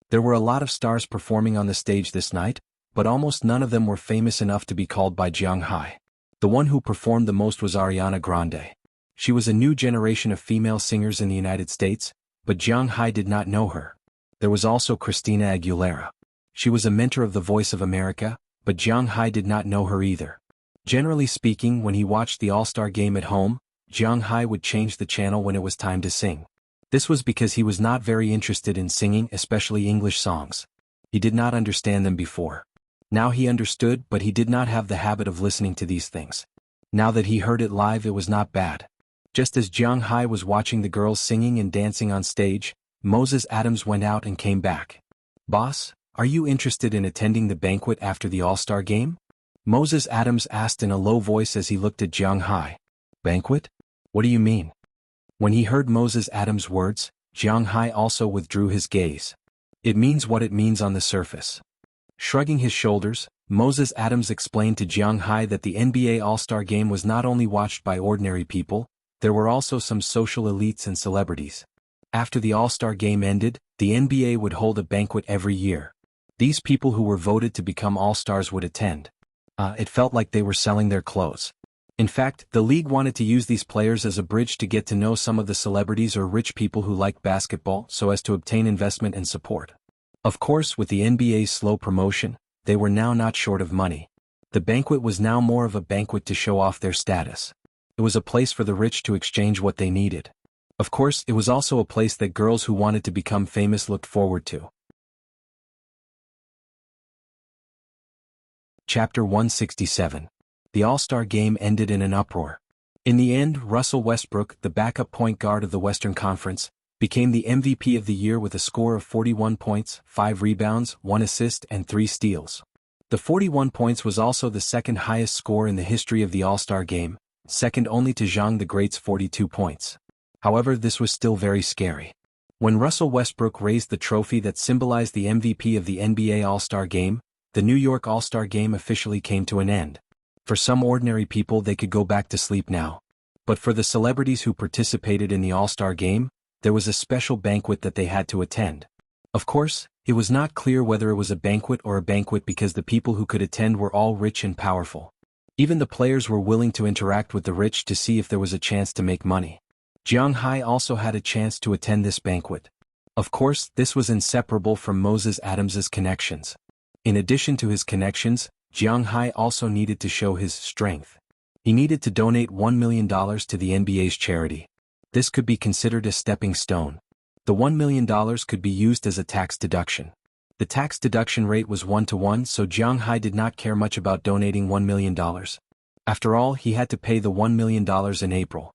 There were a lot of stars performing on the stage this night, but almost none of them were famous enough to be called by Jiang Hai. The one who performed the most was Ariana Grande. She was a new generation of female singers in the United States, but Jiang Hai did not know her. There was also Christina Aguilera. She was a mentor of The Voice of America, but Jiang Hai did not know her either. Generally speaking, when he watched the All-Star Game at home, Jiang Hai would change the channel when it was time to sing. This was because he was not very interested in singing, especially English songs. He did not understand them before. Now he understood, but he did not have the habit of listening to these things. Now that he heard it live, it was not bad. Just as Jiang Hai was watching the girls singing and dancing on stage, Moses Adams went out and came back. "Boss, are you interested in attending the banquet after the All-Star Game?" Moses Adams asked in a low voice as he looked at Jiang Hai. "Banquet? What do you mean?" When he heard Moses Adams' words, Jiang Hai also withdrew his gaze. "It means what it means on the surface." Shrugging his shoulders, Moses Adams explained to Jiang Hai that the NBA All-Star Game was not only watched by ordinary people, there were also some social elites and celebrities. After the All-Star Game ended, the NBA would hold a banquet every year. These people who were voted to become All-Stars would attend. It felt like they were selling their clothes. In fact, the league wanted to use these players as a bridge to get to know some of the celebrities or rich people who like basketball so as to obtain investment and support. Of course, with the NBA's slow promotion, they were now not short of money. The banquet was now more of a banquet to show off their status. It was a place for the rich to exchange what they needed. Of course, it was also a place that girls who wanted to become famous looked forward to. Chapter 167. The All-Star Game ended in an uproar. In the end, Russell Westbrook, the backup point guard of the Western Conference, became the MVP of the year with a score of 41 points, 5 rebounds, 1 assist, and 3 steals. The 41 points was also the second highest score in the history of the All-Star Game, second only to Zhang the Great's 42 points. However, this was still very scary. When Russell Westbrook raised the trophy that symbolized the MVP of the NBA All-Star Game, the New York All-Star Game officially came to an end. For some ordinary people, they could go back to sleep now. But for the celebrities who participated in the All-Star Game, there was a special banquet that they had to attend. Of course, it was not clear whether it was a banquet or a banquet because the people who could attend were all rich and powerful. Even the players were willing to interact with the rich to see if there was a chance to make money. Jiang Hai also had a chance to attend this banquet. Of course, this was inseparable from Moses Adams's connections. In addition to his connections, Jiang Hai also needed to show his strength. He needed to donate $1 million to the NBA's charity. This could be considered a stepping stone. The $1 million could be used as a tax deduction. The tax deduction rate was 1-to-1, so Jiang Hai did not care much about donating $1 million. After all, he had to pay the $1 million in April.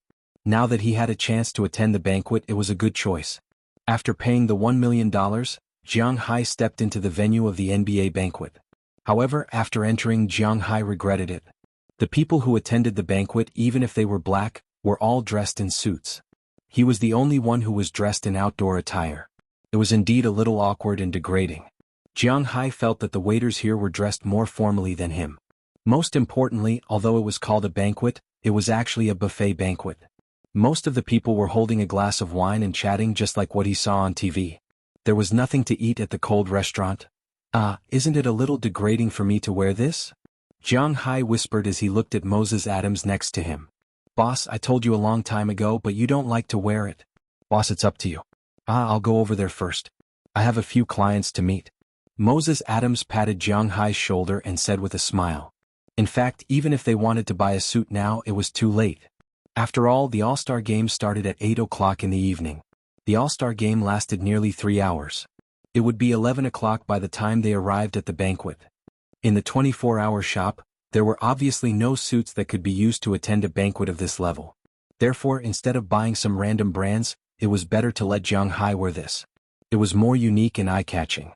Now that he had a chance to attend the banquet, it was a good choice. After paying the $1 million, Jiang Hai stepped into the venue of the NBA banquet. However, after entering, Jiang Hai regretted it. The people who attended the banquet, even if they were black, were all dressed in suits. He was the only one who was dressed in outdoor attire. It was indeed a little awkward and degrading. Jiang Hai felt that the waiters here were dressed more formally than him. Most importantly, although it was called a banquet, it was actually a buffet banquet. Most of the people were holding a glass of wine and chatting just like what he saw on TV. There was nothing to eat at the cold restaurant. Isn't it a little degrading for me to wear this? Jiang Hai whispered as he looked at Moses Adams next to him. Boss, I told you a long time ago, but you don't like to wear it. Boss, it's up to you. I'll go over there first. I have a few clients to meet. Moses Adams patted Jiang Hai's shoulder and said with a smile. In fact, even if they wanted to buy a suit now, it was too late. After all, the All-Star Game started at 8 o'clock in the evening. The All-Star Game lasted nearly 3 hours. It would be 11 o'clock by the time they arrived at the banquet. In the 24-hour shop, there were obviously no suits that could be used to attend a banquet of this level. Therefore, instead of buying some random brands, it was better to let Jiang Hai wear this. It was more unique and eye-catching.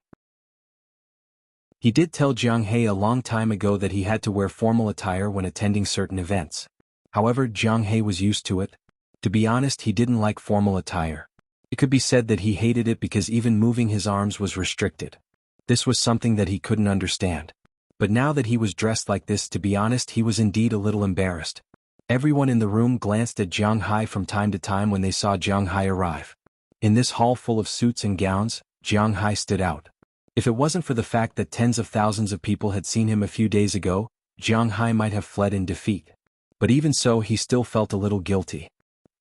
He did tell Jiang Hai a long time ago that he had to wear formal attire when attending certain events. However, Jiang Hai was used to it. To be honest, he didn't like formal attire. It could be said that he hated it because even moving his arms was restricted. This was something that he couldn't understand. But now that he was dressed like this, to be honest, he was indeed a little embarrassed. Everyone in the room glanced at Jiang Hai from time to time when they saw Jiang Hai arrive. In this hall full of suits and gowns, Jiang Hai stood out. If it wasn't for the fact that tens of thousands of people had seen him a few days ago, Jiang Hai might have fled in defeat. But even so, he still felt a little guilty.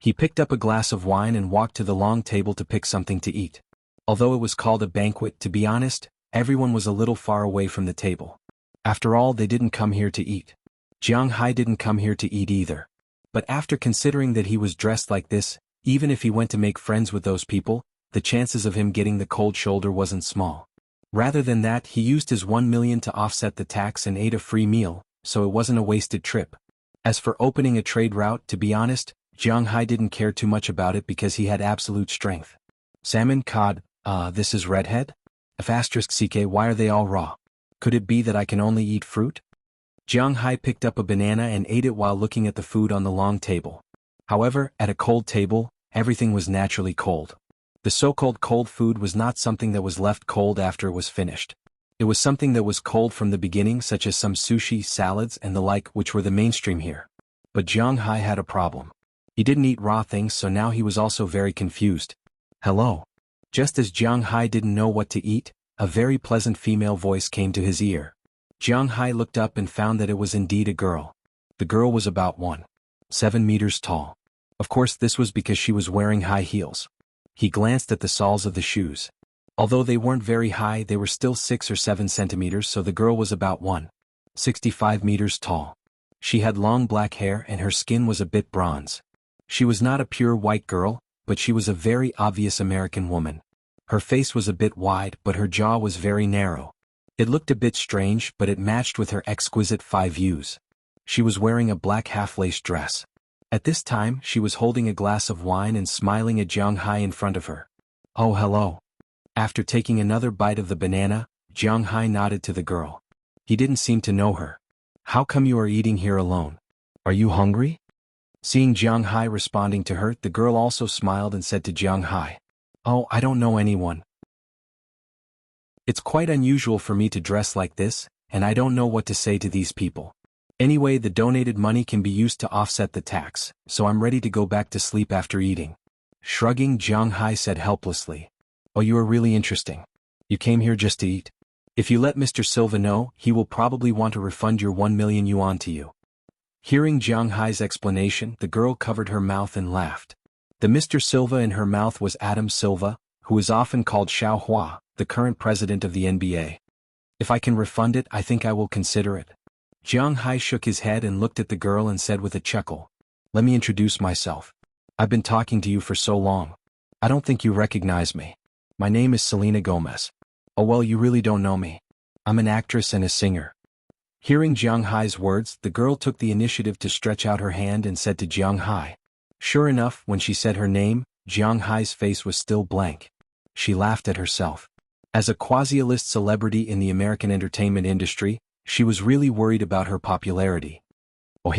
He picked up a glass of wine and walked to the long table to pick something to eat. Although it was called a banquet, to be honest, everyone was a little far away from the table. After all, they didn't come here to eat. Jiang Hai didn't come here to eat either. But after considering that he was dressed like this, even if he went to make friends with those people, the chances of him getting the cold shoulder wasn't small. Rather than that, he used his 1 million to offset the tax and ate a free meal, so it wasn't a wasted trip. As for opening a trade route, to be honest, Jiang Hai didn't care too much about it because he had absolute strength. Salmon, cod, this is redhead? F*ck, why are they all raw? Could it be that I can only eat fruit? Jiang Hai picked up a banana and ate it while looking at the food on the long table. However, at a cold table, everything was naturally cold. The so-called cold food was not something that was left cold after it was finished. It was something that was cold from the beginning, such as some sushi, salads, and the like, which were the mainstream here. But Jiang Hai had a problem. He didn't eat raw things, so now he was also very confused. Hello. Just as Jiang Hai didn't know what to eat, a very pleasant female voice came to his ear. Jiang Hai looked up and found that it was indeed a girl. The girl was about 1.7 meters tall. Of course, this was because she was wearing high heels. He glanced at the soles of the shoes. Although they weren't very high, they were still 6 or 7 centimeters, so the girl was about 1.65 meters tall. She had long black hair and her skin was a bit bronze. She was not a pure white girl, but she was a very obvious American woman. Her face was a bit wide, but her jaw was very narrow. It looked a bit strange, but it matched with her exquisite 5 views. She was wearing a black half-lace dress. At this time, she was holding a glass of wine and smiling at Jiang Hai in front of her. Oh, hello. After taking another bite of the banana, Jiang Hai nodded to the girl. He didn't seem to know her. How come you are eating here alone? Are you hungry? Seeing Jiang Hai responding to her, the girl also smiled and said to Jiang Hai, Oh, I don't know anyone. It's quite unusual for me to dress like this, and I don't know what to say to these people. Anyway, the donated money can be used to offset the tax, so I'm ready to go back to sleep after eating. Shrugging, Jiang Hai said helplessly. Oh, you are really interesting. You came here just to eat. If you let Mr. Silva know, he will probably want to refund your 1 million yuan to you. Hearing Jiang Hai's explanation, the girl covered her mouth and laughed. The Mr. Silva in her mouth was Adam Silva, who is often called Xiao Hua, the current president of the NBA. If I can refund it, I think I will consider it. Jiang Hai shook his head and looked at the girl and said with a chuckle, Let me introduce myself. I've been talking to you for so long. I don't think you recognize me. My name is Selena Gomez. Oh well, you really don't know me. I'm an actress and a singer. Hearing Jiang Hai's words, the girl took the initiative to stretch out her hand and said to Jiang Hai. Sure enough, when she said her name, Jiang Hai's face was still blank. She laughed at herself. As a quasi-A-list celebrity in the American entertainment industry, she was really worried about her popularity. Oh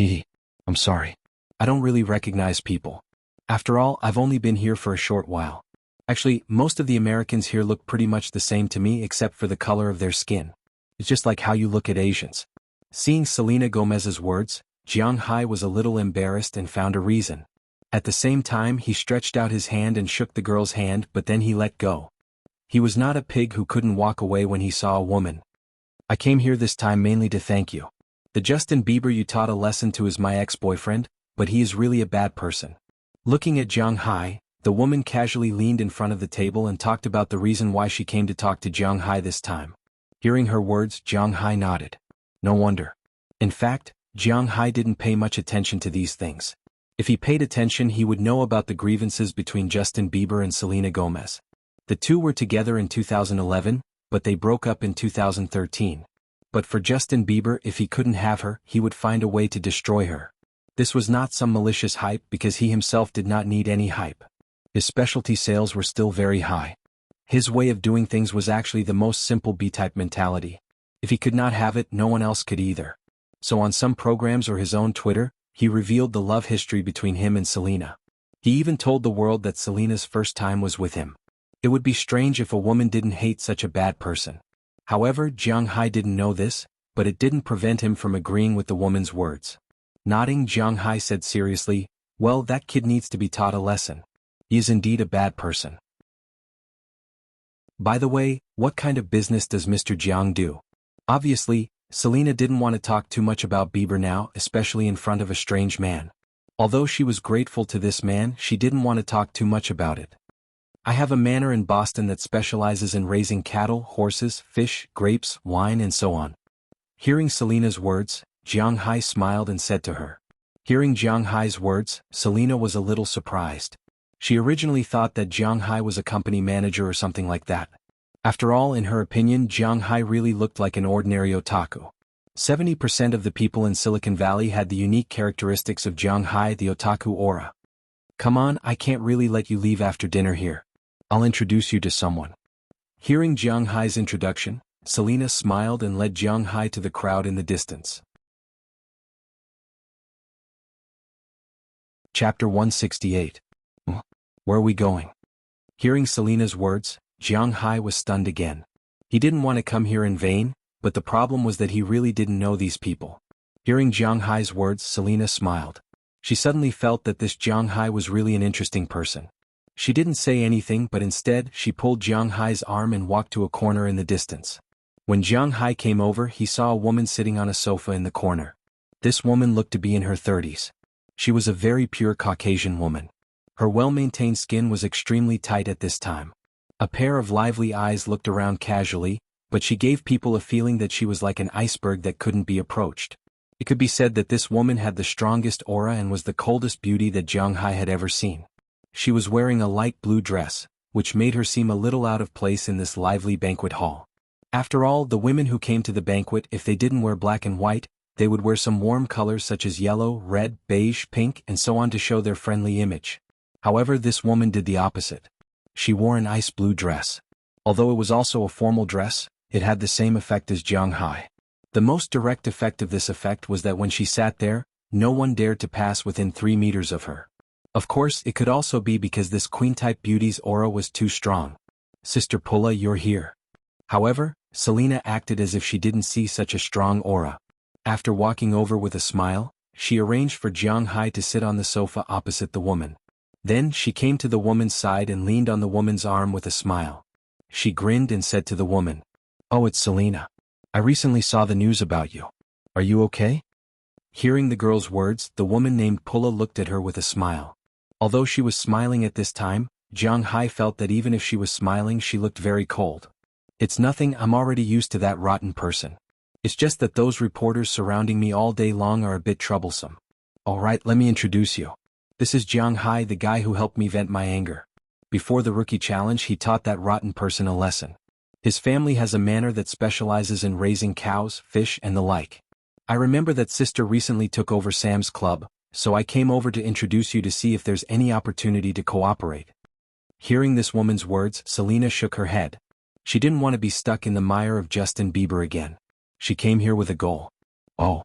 I'm sorry. I don't really recognize people. After all, I've only been here for a short while. Actually, most of the Americans here look pretty much the same to me except for the color of their skin. It's just like how you look at Asians. Seeing Selena Gomez's words, Jiang Hai was a little embarrassed and found a reason. At the same time, he stretched out his hand and shook the girl's hand, but then he let go. He was not a pig who couldn't walk away when he saw a woman. I came here this time mainly to thank you. The Justin Bieber you taught a lesson to is my ex-boyfriend, but he is really a bad person. Looking at Jiang Hai, the woman casually leaned in front of the table and talked about the reason why she came to talk to Jiang Hai this time. Hearing her words, Jiang Hai nodded. No wonder. In fact, Jiang Hai didn't pay much attention to these things. If he paid attention, he would know about the grievances between Justin Bieber and Selena Gomez. The two were together in 2011, but they broke up in 2013. But for Justin Bieber, if he couldn't have her, he would find a way to destroy her. This was not some malicious hype because he himself did not need any hype. His specialty sales were still very high. His way of doing things was actually the most simple B-type mentality. If he could not have it, no one else could either. So on some programs or his own Twitter, he revealed the love history between him and Selena. He even told the world that Selena's first time was with him. It would be strange if a woman didn't hate such a bad person. However, Jiang Hai didn't know this, but it didn't prevent him from agreeing with the woman's words. Nodding, Jiang Hai said seriously, well, that kid needs to be taught a lesson. He is indeed a bad person. By the way, what kind of business does Mr. Jiang do? Obviously, Selena didn't want to talk too much about Bieber now, especially in front of a strange man. Although she was grateful to this man, she didn't want to talk too much about it. I have a manor in Boston that specializes in raising cattle, horses, fish, grapes, wine, and so on. Hearing Selena's words, Jiang Hai smiled and said to her. Hearing Jiang Hai's words, Selena was a little surprised. She originally thought that Jiang Hai was a company manager or something like that. After all, in her opinion, Jiang Hai really looked like an ordinary otaku. 70% of the people in Silicon Valley had the unique characteristics of Jiang Hai, the otaku aura. Come on, I can't really let you leave after dinner here. I'll introduce you to someone. Hearing Jiang Hai's introduction, Selena smiled and led Jiang Hai to the crowd in the distance. Chapter 168. Where are we going? Hearing Selena's words, Jiang Hai was stunned again. He didn't want to come here in vain, but the problem was that he really didn't know these people. Hearing Jiang Hai's words, Selena smiled. She suddenly felt that this Jiang Hai was really an interesting person. She didn't say anything, but instead, she pulled Jiang Hai's arm and walked to a corner in the distance. When Jiang Hai came over, he saw a woman sitting on a sofa in the corner. This woman looked to be in her 30s. She was a very pure Caucasian woman. Her well-maintained skin was extremely tight at this time. A pair of lively eyes looked around casually, but she gave people a feeling that she was like an iceberg that couldn't be approached. It could be said that this woman had the strongest aura and was the coldest beauty that Jiang Hai had ever seen. She was wearing a light blue dress, which made her seem a little out of place in this lively banquet hall. After all, the women who came to the banquet, if they didn't wear black and white, they would wear some warm colors such as yellow, red, beige, pink, and so on to show their friendly image. However, this woman did the opposite. She wore an ice blue dress. Although it was also a formal dress, it had the same effect as Jiang Hai. The most direct effect of this effect was that when she sat there, no one dared to pass within 3 meters of her. Of course, it could also be because this queen-type beauty's aura was too strong. Sister Pulla, you're here. However, Selena acted as if she didn't see such a strong aura. After walking over with a smile, she arranged for Jiang Hai to sit on the sofa opposite the woman. Then she came to the woman's side and leaned on the woman's arm with a smile. She grinned and said to the woman, "Oh, it's Selena. I recently saw the news about you. Are you okay?" Hearing the girl's words, the woman named Pulla looked at her with a smile. Although she was smiling at this time, Jiang Hai felt that even if she was smiling, she looked very cold. "It's nothing, I'm already used to that rotten person. It's just that those reporters surrounding me all day long are a bit troublesome. Alright, let me introduce you. This is Jiang Hai, the guy who helped me vent my anger. Before the rookie challenge, he taught that rotten person a lesson. His family has a manor that specializes in raising cows, fish, and the like. I remember that sister recently took over Sam's club, so I came over to introduce you to see if there's any opportunity to cooperate." Hearing this woman's words, Selena shook her head. She didn't want to be stuck in the mire of Justin Bieber again. She came here with a goal. Oh.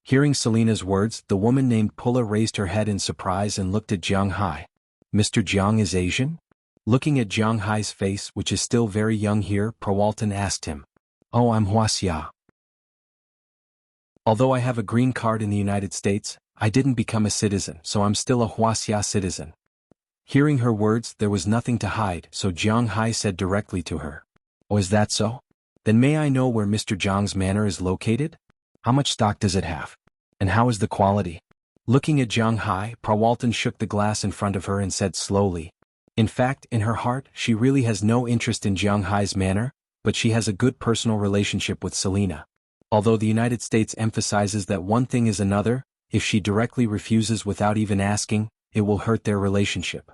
Hearing Selena's words, the woman named Pulla raised her head in surprise and looked at Jiang Hai. "Mr. Jiang is Asian?" Looking at Jiang Hai's face, which is still very young here, Prawalton asked him. "Oh, I'm Wuxia. Although I have a green card in the United States, I didn't become a citizen, so I'm still a Wuxia citizen." Hearing her words, there was nothing to hide, so Jiang Hai said directly to her. Oh, is that so? Then may I know where Mr. Zhang's manor is located? How much stock does it have? And how is the quality? Looking at Jiang Hai, Prawalton shook the glass in front of her and said slowly. In fact, in her heart, she really has no interest in Jiang Hai's manor, but she has a good personal relationship with Selina. Although the United States emphasizes that one thing is another, if she directly refuses without even asking, it will hurt their relationship.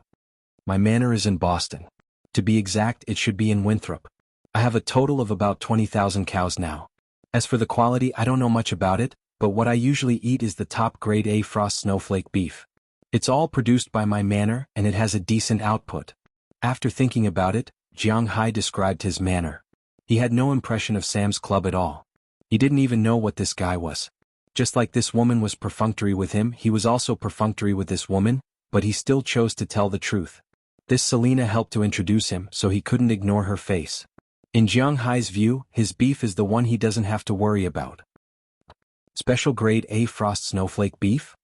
My manor is in Boston. To be exact, it should be in Winthrop. I have a total of about 20,000 cows now. As for the quality, I don't know much about it, but what I usually eat is the top grade A Frost snowflake beef. It's all produced by my manor and it has a decent output. After thinking about it, Jiang Hai described his manor. He had no impression of Sam's Club at all. He didn't even know what this guy was. Just like this woman was perfunctory with him, he was also perfunctory with this woman, but he still chose to tell the truth. This Selina helped to introduce him, so he couldn't ignore her face. In Jiang Hai's view, his beef is the one he doesn't have to worry about. Special grade A Frost snowflake beef?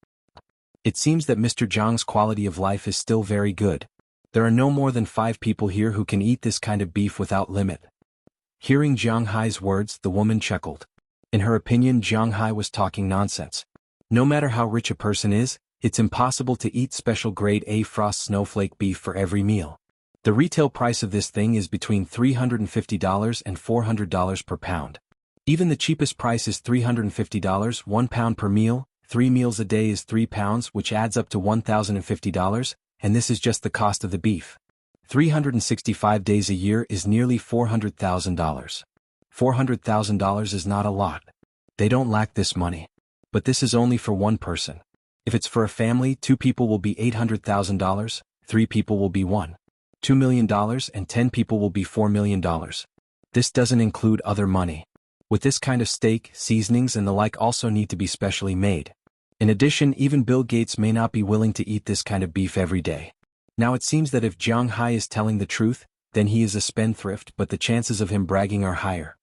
It seems that Mr. Zhang's quality of life is still very good. There are no more than 5 people here who can eat this kind of beef without limit. Hearing Jiang Hai's words, the woman chuckled. In her opinion, Jiang Hai was talking nonsense. No matter how rich a person is, it's impossible to eat special grade A Frost snowflake beef for every meal. The retail price of this thing is between $350 and $400 per pound. Even the cheapest price is $350, 1 pound per meal. 3 meals a day is 3 pounds, which adds up to $1,050, and this is just the cost of the beef. 365 days a year is nearly $400,000. $400,000 is not a lot. They don't lack this money. But this is only for one person. If it's for a family, 2 people will be $800,000, 3 people will be $2 million, and 10 people will be $4 million. This doesn't include other money. With this kind of steak, seasonings and the like also need to be specially made. In addition, even Bill Gates may not be willing to eat this kind of beef every day. Now it seems that if Jiang Hai is telling the truth, then he is a spendthrift, but the chances of him bragging are higher.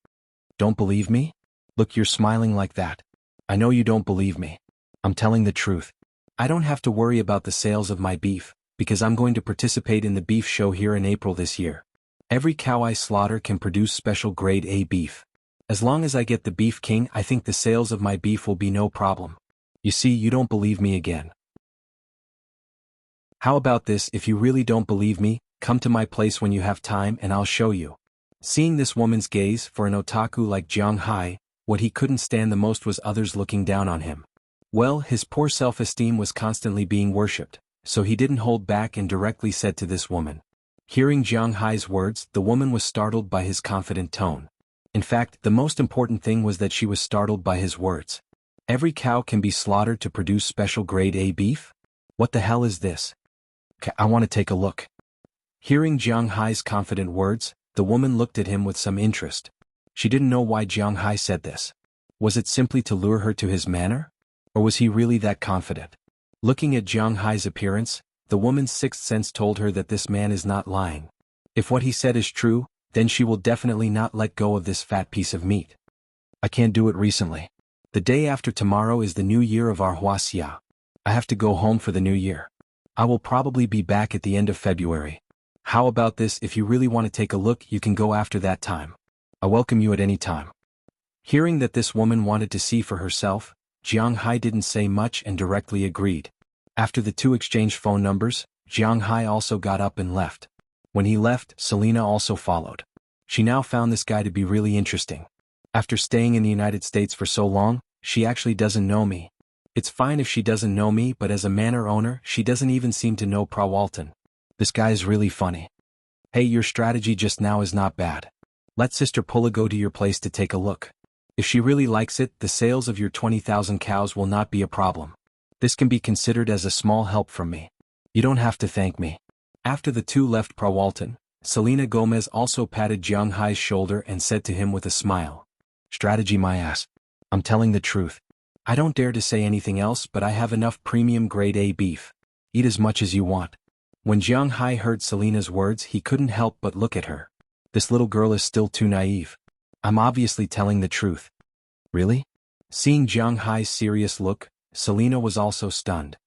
Don't believe me? Look, you're smiling like that. I know you don't believe me. I'm telling the truth. I don't have to worry about the sales of my beef, because I'm going to participate in the beef show here in April this year. Every cow I slaughter can produce special grade A beef. As long as I get the Beef King, I think the sales of my beef will be no problem. You see, you don't believe me again. How about this? If you really don't believe me, come to my place when you have time and I'll show you. Seeing this woman's gaze, for an otaku like Jiang Hai, what he couldn't stand the most was others looking down on him. Well, his poor self-esteem was constantly being worshipped, so he didn't hold back and directly said to this woman. Hearing Jiang Hai's words, the woman was startled by his confident tone. In fact, the most important thing was that she was startled by his words. Every cow can be slaughtered to produce special grade A beef? What the hell is this? I want to take a look. Hearing Jiang Hai's confident words, the woman looked at him with some interest. She didn't know why Jiang Hai said this. Was it simply to lure her to his manor? Or was he really that confident? Looking at Jiang Hai's appearance, the woman's sixth sense told her that this man is not lying. If what he said is true, then she will definitely not let go of this fat piece of meat. I can't do it recently. The day after tomorrow is the new year of our Wuxia. I have to go home for the new year. I will probably be back at the end of February. How about this? If you really want to take a look, you can go after that time. I welcome you at any time. Hearing that this woman wanted to see for herself, Jiang Hai didn't say much and directly agreed. After the two exchanged phone numbers, Jiang Hai also got up and left. When he left, Selina also followed. She now found this guy to be really interesting. After staying in the United States for so long, she actually doesn't know me. It's fine if she doesn't know me, but as a manor owner, she doesn't even seem to know Prawalton. This guy is really funny. Hey, your strategy just now is not bad. Let Sister Pulla go to your place to take a look. If she really likes it, the sales of your 20,000 cows will not be a problem. This can be considered as a small help from me. You don't have to thank me. After the two left Prawalton, Selena Gomez also patted Jiang Hai's shoulder and said to him with a smile. Strategy my ass. I'm telling the truth. I don't dare to say anything else, but I have enough premium grade A beef. Eat as much as you want. When Jiang Hai heard Selena's words, he couldn't help but look at her. This little girl is still too naive. I'm obviously telling the truth. Really? Seeing Jiang Hai's serious look, Selena was also stunned.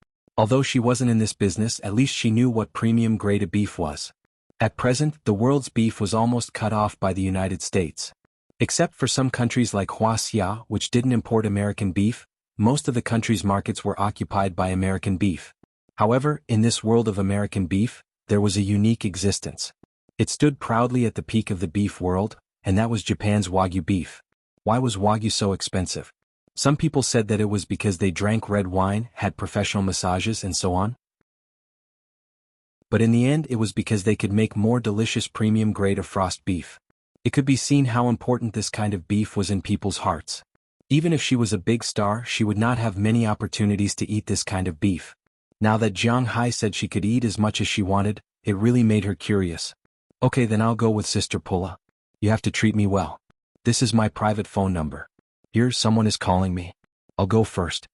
Although she wasn't in this business, at least she knew what premium grade of beef was. At present, the world's beef was almost cut off by the United States. Except for some countries like Wuxia, which didn't import American beef, most of the country's markets were occupied by American beef. However, in this world of American beef, there was a unique existence. It stood proudly at the peak of the beef world, and that was Japan's Wagyu beef. Why was Wagyu so expensive? Some people said that it was because they drank red wine, had professional massages, and so on. But in the end, it was because they could make more delicious premium grade of frost beef. It could be seen how important this kind of beef was in people's hearts. Even if she was a big star, she would not have many opportunities to eat this kind of beef. Now that Jiang Hai said she could eat as much as she wanted, it really made her curious. Okay, then I'll go with Sister Pula. You have to treat me well. This is my private phone number. Here, someone is calling me. I'll go first.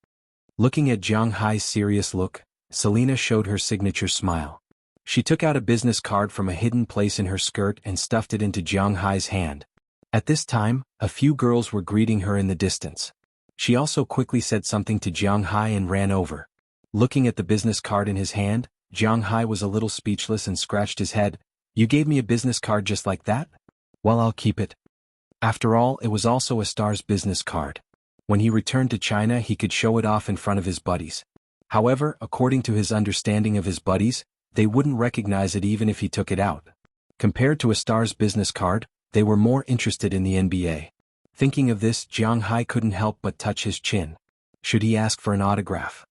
Looking at Jiang Hai's serious look, Selena showed her signature smile. She took out a business card from a hidden place in her skirt and stuffed it into Jiang Hai's hand. At this time, a few girls were greeting her in the distance. She also quickly said something to Jiang Hai and ran over. Looking at the business card in his hand, Jiang Hai was a little speechless and scratched his head. You gave me a business card just like that? Well, I'll keep it. After all, it was also a star's business card. When he returned to China, he could show it off in front of his buddies. However, according to his understanding of his buddies, they wouldn't recognize it even if he took it out. Compared to a star's business card, they were more interested in the NBA. Thinking of this, Jiang Hai couldn't help but touch his chin. Should he ask for an autograph?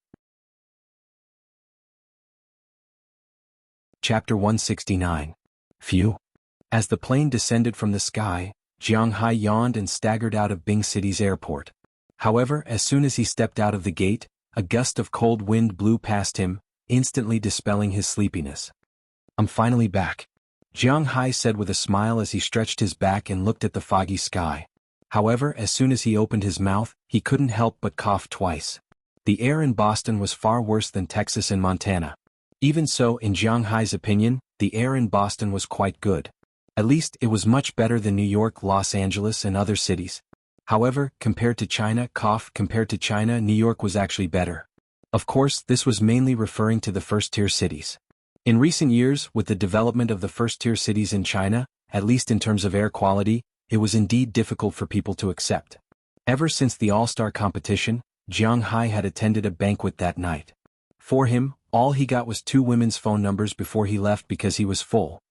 Chapter 169. Phew. As the plane descended from the sky, Jiang Hai yawned and staggered out of Bing City's airport. However, as soon as he stepped out of the gate, a gust of cold wind blew past him, instantly dispelling his sleepiness. I'm finally back, Jiang Hai said with a smile as he stretched his back and looked at the foggy sky. However, as soon as he opened his mouth, he couldn't help but cough twice. The air in Boston was far worse than Texas and Montana. Even so, in Jiang Hai's opinion, the air in Boston was quite good. At least, it was much better than New York, Los Angeles, and other cities. However, compared to China, New York was actually better. Of course, this was mainly referring to the first-tier cities. In recent years, with the development of the first-tier cities in China, at least in terms of air quality, it was indeed difficult for people to accept. Ever since the All-Star competition, Jiang Hai had attended a banquet that night. For him, all he got was 2 women's phone numbers before he left because he was full.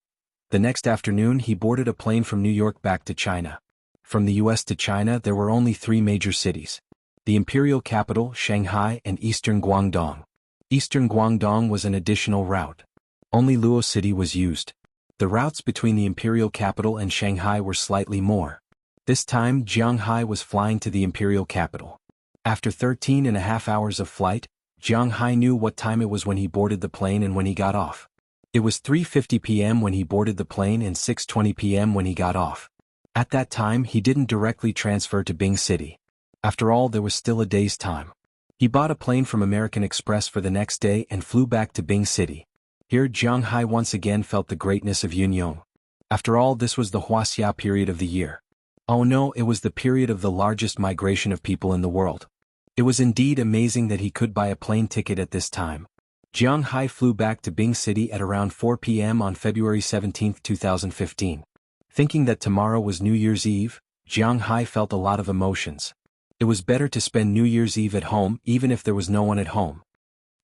The next afternoon he boarded a plane from New York back to China. From the US to China there were only 3 major cities: the imperial capital, Shanghai, and eastern Guangdong. Eastern Guangdong was an additional route. Only Luo City was used. The routes between the imperial capital and Shanghai were slightly more. This time Jiang Hai was flying to the imperial capital. After 13.5 hours of flight, Jiang Hai knew what time it was when he boarded the plane and when he got off. It was 3:50 p.m. when he boarded the plane and 6:20 p.m. when he got off. At that time he didn't directly transfer to Bing City. After all, there was still a day's time. He bought a plane from American Express for the next day and flew back to Bing City. Here Jiang Hai once again felt the greatness of Yunyong. After all, this was the Wuxia period of the year. Oh no, it was the period of the largest migration of people in the world. It was indeed amazing that he could buy a plane ticket at this time. Jiang Hai flew back to Bing City at around 4 p.m. on February 17, 2015. Thinking that tomorrow was New Year's Eve, Jiang Hai felt a lot of emotions. It was better to spend New Year's Eve at home even if there was no one at home.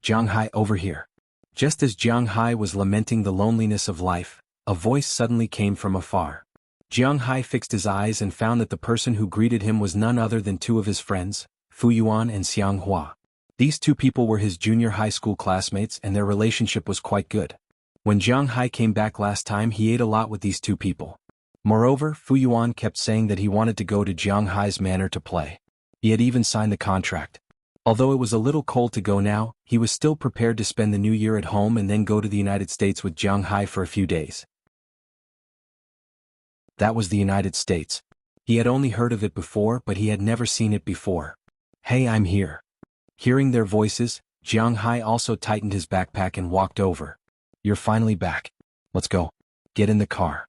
Jiang Hai, over here. Just as Jiang Hai was lamenting the loneliness of life, a voice suddenly came from afar. Jiang Hai fixed his eyes and found that the person who greeted him was none other than 2 of his friends, Fu Yuan and Xiang Hua. These 2 people were his junior high school classmates and their relationship was quite good. When Jiang Hai came back last time, he ate a lot with these 2 people. Moreover, Fu Yuan kept saying that he wanted to go to Jiang Hai's manor to play. He had even signed the contract. Although it was a little cold to go now, he was still prepared to spend the new year at home and then go to the United States with Jiang Hai for a few days. That was the United States. He had only heard of it before, but he had never seen it before. Hey, I'm here. Hearing their voices, Jiang Hai also tightened his backpack and walked over. You're finally back. Let's go. Get in the car.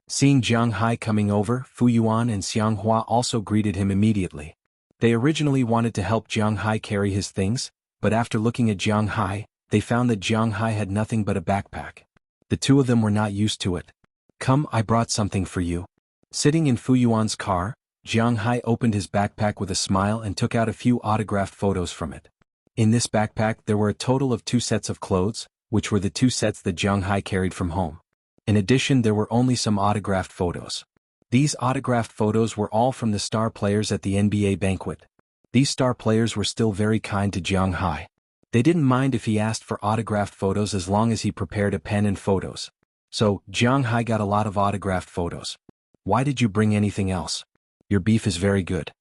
Seeing Jiang Hai coming over, Fu Yuan and Xiang Hua also greeted him immediately. They originally wanted to help Jiang Hai carry his things, but after looking at Jiang Hai, they found that Jiang Hai had nothing but a backpack. The two of them were not used to it. Come, I brought something for you. Sitting in Fu Yuan's car, Jiang Hai opened his backpack with a smile and took out a few autographed photos from it. In this backpack there were a total of 2 sets of clothes, which were the 2 sets that Jiang Hai carried from home. In addition, there were only some autographed photos. These autographed photos were all from the star players at the NBA banquet. These star players were still very kind to Jiang Hai. They didn't mind if he asked for autographed photos as long as he prepared a pen and photos. So, Jiang Hai got a lot of autographed photos. Why did you bring anything else? Your beef is very good.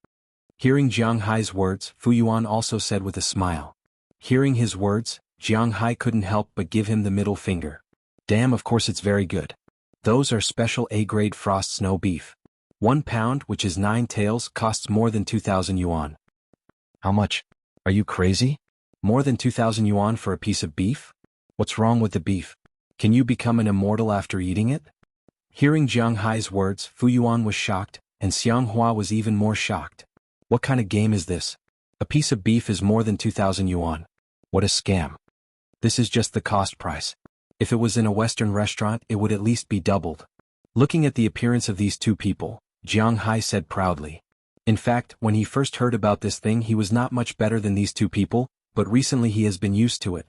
Hearing Jiang Hai's words, Fu Yuan also said with a smile. Hearing his words, Jiang Hai couldn't help but give him the middle finger. Damn, of course it's very good. Those are special A-grade frost snow beef. 1 pound, which is 9 taels, costs more than 2,000 yuan. How much? Are you crazy? More than 2,000 yuan for a piece of beef? What's wrong with the beef? Can you become an immortal after eating it? Hearing Jiang Hai's words, Fu Yuan was shocked, and Xiang Hua was even more shocked. What kind of game is this? A piece of beef is more than 2,000 yuan. What a scam. This is just the cost price. If it was in a Western restaurant, it would at least be doubled. Looking at the appearance of these two people, Jiang Hai said proudly. In fact, when he first heard about this thing, he was not much better than these two people, but recently he has been used to it.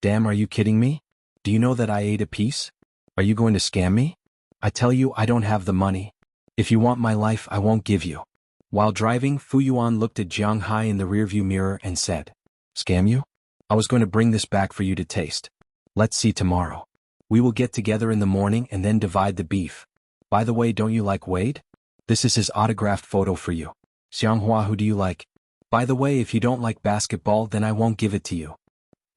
Damn, are you kidding me? Do you know that I ate a piece? Are you going to scam me? I tell you, I don't have the money. If you want my life, I won't give you. While driving, Fu Yuan looked at Jiang Hai in the rearview mirror and said, Scam you? I was going to bring this back for you to taste. Let's see tomorrow. We will get together in the morning and then divide the beef. By the way, don't you like Wade? This is his autographed photo for you. Xianghua, who do you like? By the way, if you don't like basketball, then I won't give it to you.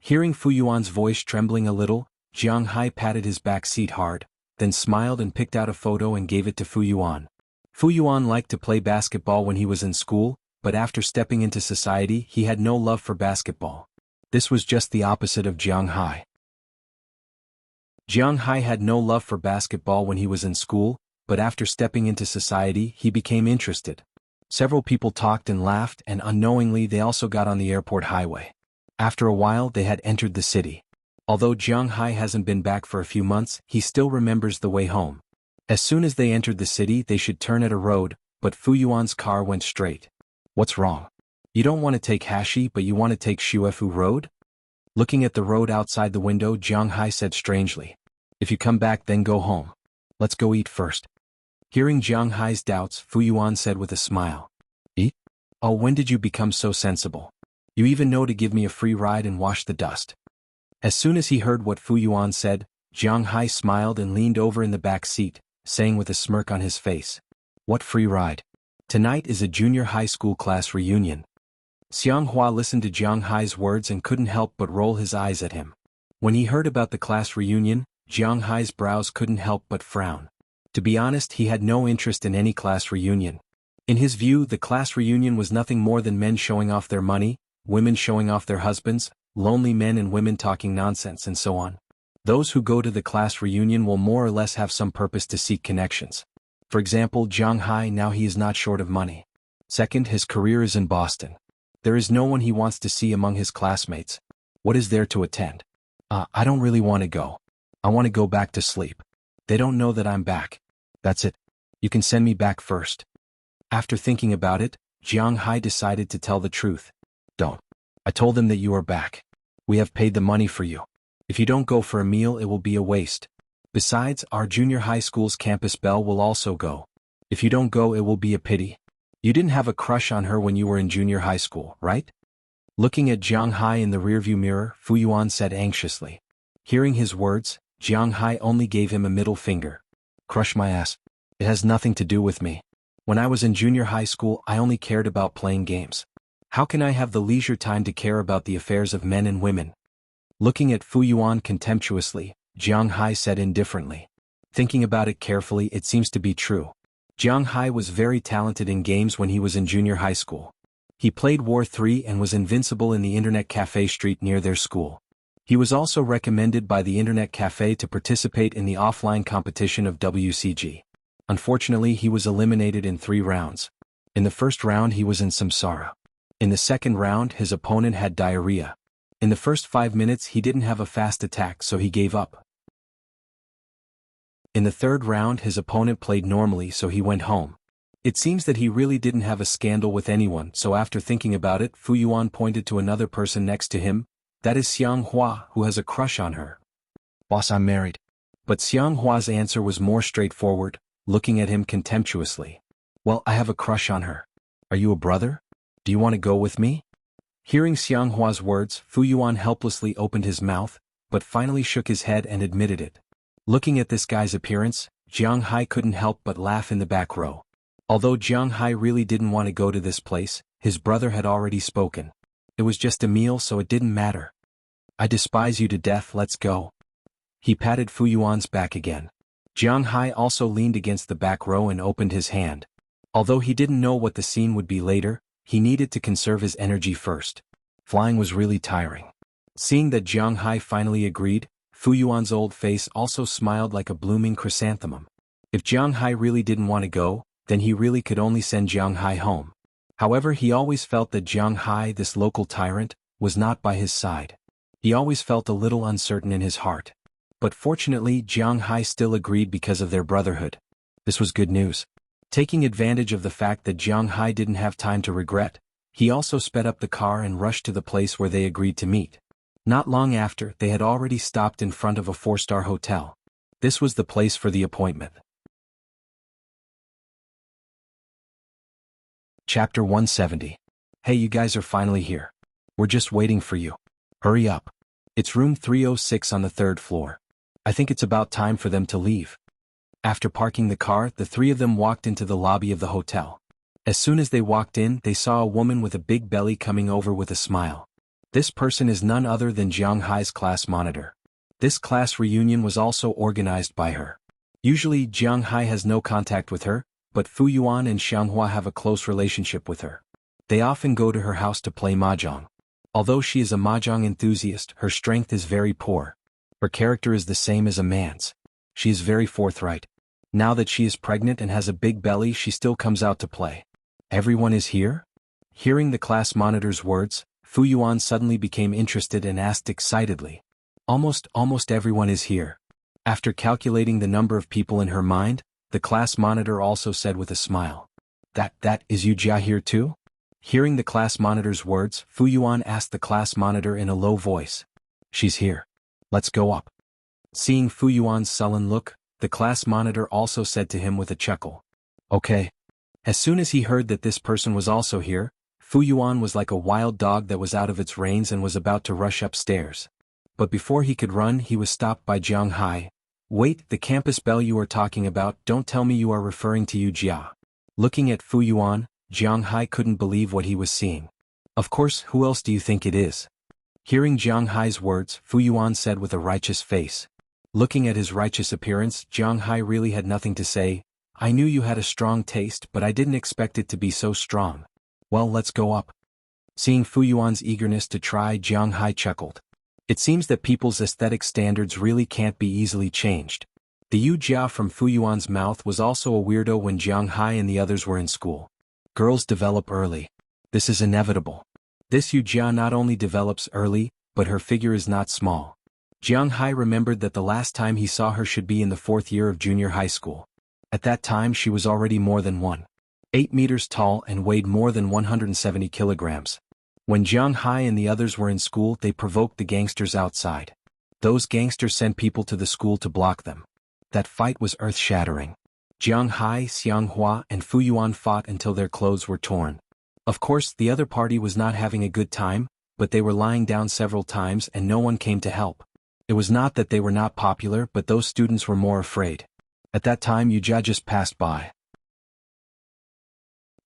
Hearing Fu Yuan's voice trembling a little, Jiang Hai patted his back seat hard, then smiled and picked out a photo and gave it to Fu Yuan. Fu Yuan liked to play basketball when he was in school, but after stepping into society, he had no love for basketball. This was just the opposite of Jiang Hai. Jiang Hai had no love for basketball when he was in school, but after stepping into society, he became interested. Several people talked and laughed, and unknowingly they also got on the airport highway. After a while, they had entered the city. Although Jiang Hai hasn't been back for a few months, he still remembers the way home. As soon as they entered the city, they should turn at a road, but Fu Yuan's car went straight. What's wrong? You don't want to take Hashi, but you want to take Shuefu Road? Looking at the road outside the window, Jiang Hai said strangely. If you come back, then go home. Let's go eat first. Hearing Jiang Hai's doubts, Fu Yuan said with a smile. Eat? Oh, when did you become so sensible? You even know to give me a free ride and wash the dust. As soon as he heard what Fu Yuan said, Jiang Hai smiled and leaned over in the back seat, saying with a smirk on his face. What free ride? Tonight is a junior high school class reunion. Xiang Hua listened to Jiang Hai's words and couldn't help but roll his eyes at him. When he heard about the class reunion, Jiang Hai's brows couldn't help but frown. To be honest, he had no interest in any class reunion. In his view, the class reunion was nothing more than men showing off their money, women showing off their husbands, lonely men and women talking nonsense, and so on. Those who go to the class reunion will more or less have some purpose to seek connections. For example, Jiang Hai, now he is not short of money. Second, his career is in Boston. There is no one he wants to see among his classmates. What is there to attend? I don't really want to go. I want to go back to sleep. They don't know that I'm back. That's it. You can send me back first. After thinking about it, Jiang Hai decided to tell the truth. Don't. I told them that you are back. We have paid the money for you. If you don't go for a meal, it will be a waste. Besides, our junior high school's campus belle will also go. If you don't go, it will be a pity. You didn't have a crush on her when you were in junior high school, right? Looking at Jiang Hai in the rearview mirror, Fu Yuan said anxiously. Hearing his words, Jiang Hai only gave him a middle finger. Crush my ass. It has nothing to do with me. When I was in junior high school, I only cared about playing games. How can I have the leisure time to care about the affairs of men and women? Looking at Fu Yuan contemptuously, Jiang Hai said indifferently. Thinking about it carefully, it seems to be true. Jiang Hai was very talented in games when he was in junior high school. He played War 3 and was invincible in the Internet Cafe street near their school. He was also recommended by the Internet Cafe to participate in the offline competition of WCG. Unfortunately, he was eliminated in 3 rounds. In the first round, he was in samsara. In the second round, his opponent had diarrhea, In the first 5 minutes he didn't have a fast attack, so he gave up. In the third round his opponent played normally, so he went home. It seems that he really didn't have a scandal with anyone, so after thinking about it, Fu Yuan pointed to another person next to him, that is Xiang Hua, who has a crush on her. Boss, I'm married. But Xiang Hua's answer was more straightforward, looking at him contemptuously. Well, I have a crush on her. Are you a brother? Do you want to go with me? Hearing Xiang Hua's words, Fu Yuan helplessly opened his mouth, but finally shook his head and admitted it. Looking at this guy's appearance, Jiang Hai couldn't help but laugh in the back row. Although Jiang Hai really didn't want to go to this place, his brother had already spoken. It was just a meal, so it didn't matter. I despise you to death, let's go. He patted Fu Yuan's back again. Jiang Hai also leaned against the back row and opened his hand. Although he didn't know what the scene would be later, he needed to conserve his energy first. Flying was really tiring. Seeing that Jiang Hai finally agreed, Fu Yuan's old face also smiled like a blooming chrysanthemum. If Jiang Hai really didn't want to go, then he really could only send Jiang Hai home. However, he always felt that Jiang Hai, this local tyrant, was not by his side. He always felt a little uncertain in his heart. But fortunately, Jiang Hai still agreed because of their brotherhood. This was good news. Taking advantage of the fact that Jiang Hai didn't have time to regret, he also sped up the car and rushed to the place where they agreed to meet. Not long after, they had already stopped in front of a 4-star hotel. This was the place for the appointment. Chapter 170. Hey, you guys are finally here. We're just waiting for you. Hurry up. It's room 306 on the 3rd floor. I think it's about time for them to leave. After parking the car, the three of them walked into the lobby of the hotel. As soon as they walked in, they saw a woman with a big belly coming over with a smile. This person is none other than Jiang Hai's class monitor. This class reunion was also organized by her. Usually, Jiang Hai has no contact with her, but Fu Yuan and Xiang Hua have a close relationship with her. They often go to her house to play mahjong. Although she is a mahjong enthusiast, her strength is very poor. Her character is the same as a man's. She is very forthright. Now that she is pregnant and has a big belly, she still comes out to play. Everyone is here? Hearing the class monitor's words, Fu Yuan suddenly became interested and asked excitedly. Almost everyone is here. After calculating the number of people in her mind, the class monitor also said with a smile. That is you Jia here too? Hearing the class monitor's words, Fu Yuan asked the class monitor in a low voice. She's here. Let's go up. Seeing Fu Yuan's sullen look, the class monitor also said to him with a chuckle. Okay. As soon as he heard that this person was also here, Fu Yuan was like a wild dog that was out of its reins and was about to rush upstairs. But before he could run, he was stopped by Jiang Hai. Wait, the campus bell you are talking about, don't tell me you are referring to Yu Jia. Looking at Fu Yuan, Jiang Hai couldn't believe what he was seeing. Of course, who else do you think it is? Hearing Jiang Hai's words, Fu Yuan said with a righteous face. Looking at his righteous appearance, Jiang Hai really had nothing to say. I knew you had a strong taste, but I didn't expect it to be so strong. Well, let's go up. Seeing Fu Yuan's eagerness to try, Jiang Hai chuckled. It seems that people's aesthetic standards really can't be easily changed. The Yu Jia from Fu Yuan's mouth was also a weirdo when Jiang Hai and the others were in school. Girls develop early. This is inevitable. This Yu Jia not only develops early, but her figure is not small. Jiang Hai remembered that the last time he saw her should be in the 4th year of junior high school. At that time she was already more than 1.8 meters tall and weighed more than 170 kilograms. When Jiang Hai and the others were in school, they provoked the gangsters outside. Those gangsters sent people to the school to block them. That fight was earth-shattering. Jiang Hai, Xiang Hua, and Fu Yuan fought until their clothes were torn. Of course, the other party was not having a good time, but they were lying down several times and no one came to help. It was not that they were not popular, but those students were more afraid. At that time, Yu Jia just passed by.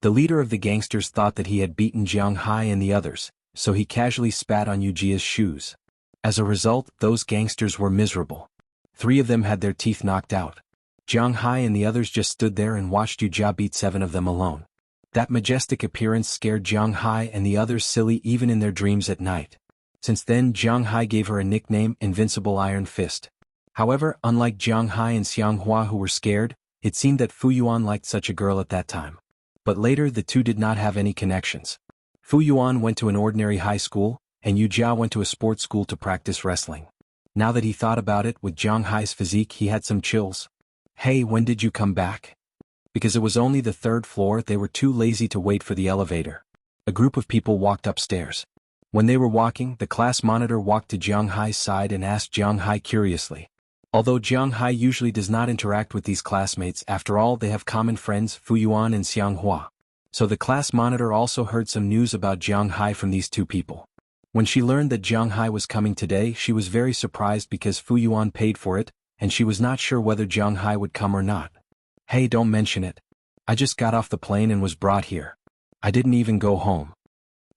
The leader of the gangsters thought that he had beaten Jiang Hai and the others, so he casually spat on Yu Jia's shoes. As a result, those gangsters were miserable. 3 of them had their teeth knocked out. Jiang Hai and the others just stood there and watched Yu Jia beat 7 of them alone. That majestic appearance scared Jiang Hai and the others silly even in their dreams at night. Since then, Jiang Hai gave her a nickname, Invincible Iron Fist. However, unlike Jiang Hai and Xiang Hua who were scared, it seemed that Fu Yuan liked such a girl at that time. But later the two did not have any connections. Fu Yuan went to an ordinary high school, and Yu Jia went to a sports school to practice wrestling. Now that he thought about it, with Jiang Hai's physique he had some chills. Hey, when did you come back? Because it was only the third floor, they were too lazy to wait for the elevator. A group of people walked upstairs. When they were walking, the class monitor walked to Jiang Hai's side and asked Jiang Hai curiously. Although Jiang Hai usually does not interact with these classmates, after all they have common friends Fu Yuan and Xiang Hua. So the class monitor also heard some news about Jiang Hai from these two people. When she learned that Jiang Hai was coming today, she was very surprised because Fu Yuan paid for it, and she was not sure whether Jiang Hai would come or not. Hey, don't mention it. I just got off the plane and was brought here. I didn't even go home.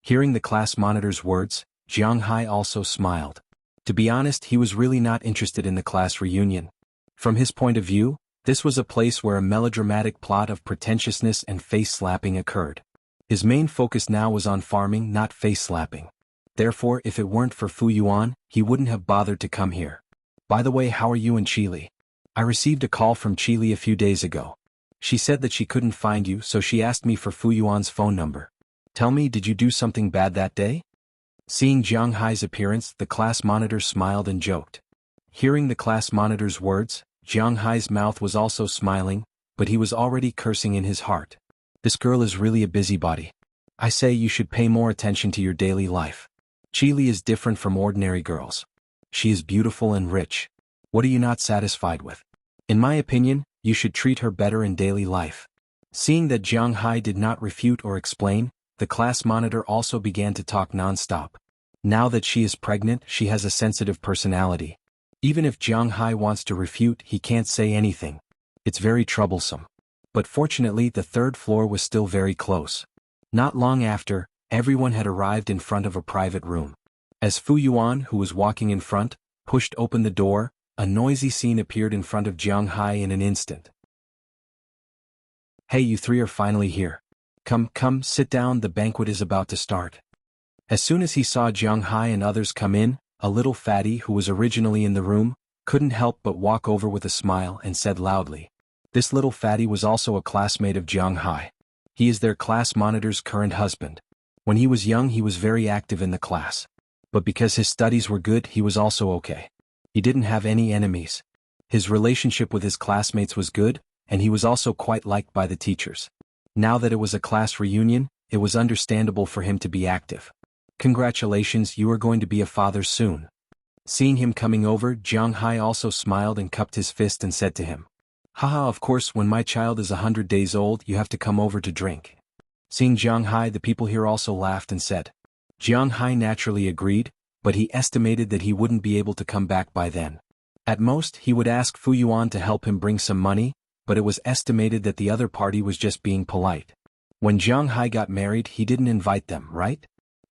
Hearing the class monitor's words, Jiang Hai also smiled. To be honest, he was really not interested in the class reunion. From his point of view, this was a place where a melodramatic plot of pretentiousness and face-slapping occurred. His main focus now was on farming, not face-slapping. Therefore, if it weren't for Fu Yuan, he wouldn't have bothered to come here. By the way, how are you and Chili? I received a call from Chili a few days ago. She said that she couldn't find you, so she asked me for Fu Yuan's phone number. Tell me, did you do something bad that day? Seeing Jiang Hai's appearance, the class monitor smiled and joked. Hearing the class monitor's words, Jiang Hai's mouth was also smiling, but he was already cursing in his heart. This girl is really a busybody. I say you should pay more attention to your daily life. Chili is different from ordinary girls. She is beautiful and rich. What are you not satisfied with? In my opinion, you should treat her better in daily life. Seeing that Jiang Hai did not refute or explain, the class monitor also began to talk non-stop. Now that she is pregnant, she has a sensitive personality. Even if Jiang Hai wants to refute, he can't say anything. It's very troublesome. But fortunately, the third floor was still very close. Not long after, everyone had arrived in front of a private room. As Fu Yuan, who was walking in front, pushed open the door, a noisy scene appeared in front of Jiang Hai in an instant. Hey, you three are finally here. Come, sit down, the banquet is about to start. As soon as he saw Jiang Hai and others come in, a little fatty who was originally in the room, couldn't help but walk over with a smile and said loudly. This little fatty was also a classmate of Jiang Hai. He is their class monitor's current husband. When he was young he was very active in the class. But because his studies were good he was also okay. He didn't have any enemies. His relationship with his classmates was good, and he was also quite liked by the teachers. Now that it was a class reunion, it was understandable for him to be active. Congratulations, you are going to be a father soon. Seeing him coming over, Jiang Hai also smiled and cupped his fist and said to him, Haha, of course when my child is 100 days old you have to come over to drink. Seeing Jiang Hai, the people here also laughed and said. Jiang Hai naturally agreed, but he estimated that he wouldn't be able to come back by then. At most, he would ask Fu Yuan to help him bring some money, but it was estimated that the other party was just being polite. When Jiang Hai got married he didn't invite them, right?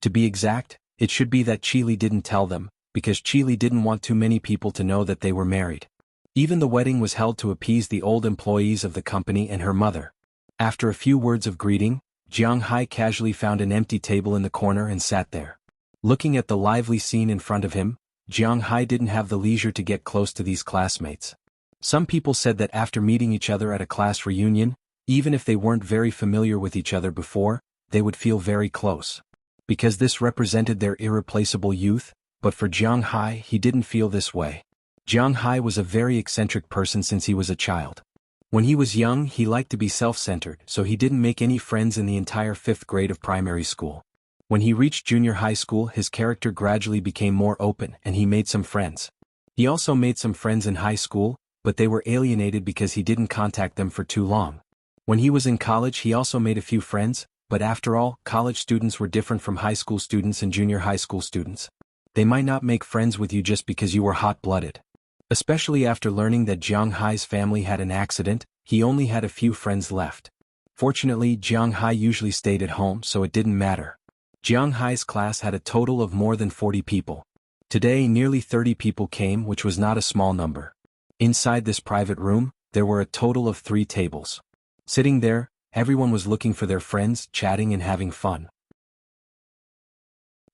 To be exact, it should be that Chili didn't tell them, because Chili didn't want too many people to know that they were married. Even the wedding was held to appease the old employees of the company and her mother. After a few words of greeting, Jiang Hai casually found an empty table in the corner and sat there. Looking at the lively scene in front of him, Jiang Hai didn't have the leisure to get close to these classmates. Some people said that after meeting each other at a class reunion, even if they weren't very familiar with each other before, they would feel very close. Because this represented their irreplaceable youth, but for Jiang Hai he didn't feel this way. Jiang Hai was a very eccentric person since he was a child. When he was young he liked to be self-centered, so he didn't make any friends in the entire 5th grade of primary school. When he reached junior high school his character gradually became more open and he made some friends. He also made some friends in high school, but they were alienated because he didn't contact them for too long. When he was in college he also made a few friends, but after all, college students were different from high school students and junior high school students. They might not make friends with you just because you were hot-blooded. Especially after learning that Jiang Hai's family had an accident, he only had a few friends left. Fortunately, Jiang Hai usually stayed at home, so it didn't matter. Jiang Hai's class had a total of more than 40 people. Today nearly 30 people came, which was not a small number. Inside this private room, there were a total of 3 tables. Sitting there, everyone was looking for their friends, chatting and having fun.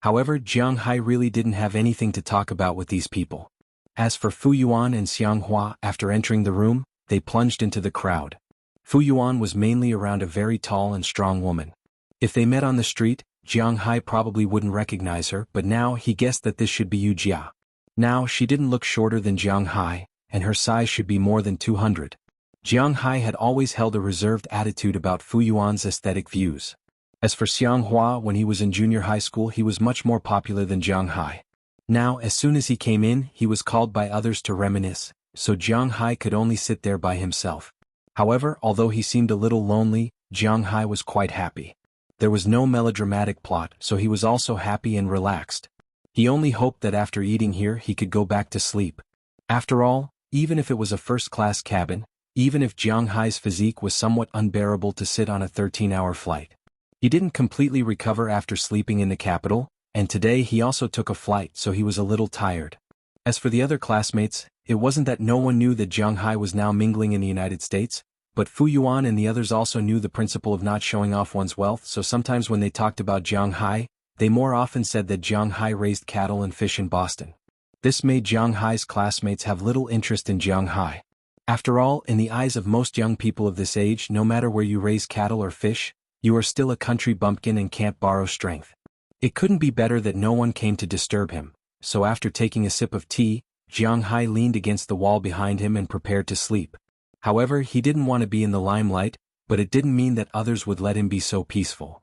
However, Jiang Hai really didn't have anything to talk about with these people. As for Fu Yuan and Xiang Hua, after entering the room, they plunged into the crowd. Fu Yuan was mainly around a very tall and strong woman. If they met on the street, Jiang Hai probably wouldn't recognize her, but now he guessed that this should be Wuxia. Now she didn't look shorter than Jiang Hai, and her size should be more than 200. Jiang Hai had always held a reserved attitude about Fu Yuan's aesthetic views. As for Xiang Hua, when he was in junior high school, he was much more popular than Jiang Hai. Now, as soon as he came in, he was called by others to reminisce, so Jiang Hai could only sit there by himself. However, although he seemed a little lonely, Jiang Hai was quite happy. There was no melodramatic plot, so he was also happy and relaxed. He only hoped that after eating here he could go back to sleep. After all, even if it was a first-class cabin, even if Jiang Hai's physique was somewhat unbearable to sit on a 13-hour flight. He didn't completely recover after sleeping in the capital, and today he also took a flight, so he was a little tired. As for the other classmates, it wasn't that no one knew that Jiang Hai was now mingling in the United States, but Fu Yuan and the others also knew the principle of not showing off one's wealth, so sometimes when they talked about Jiang Hai, they more often said that Jiang Hai raised cattle and fish in Boston. This made Jiang Hai's classmates have little interest in Jiang Hai. After all, in the eyes of most young people of this age, no matter where you raise cattle or fish, you are still a country bumpkin and can't borrow strength. It couldn't be better that no one came to disturb him, so after taking a sip of tea, Jiang Hai leaned against the wall behind him and prepared to sleep. However, he didn't want to be in the limelight, but it didn't mean that others would let him be so peaceful.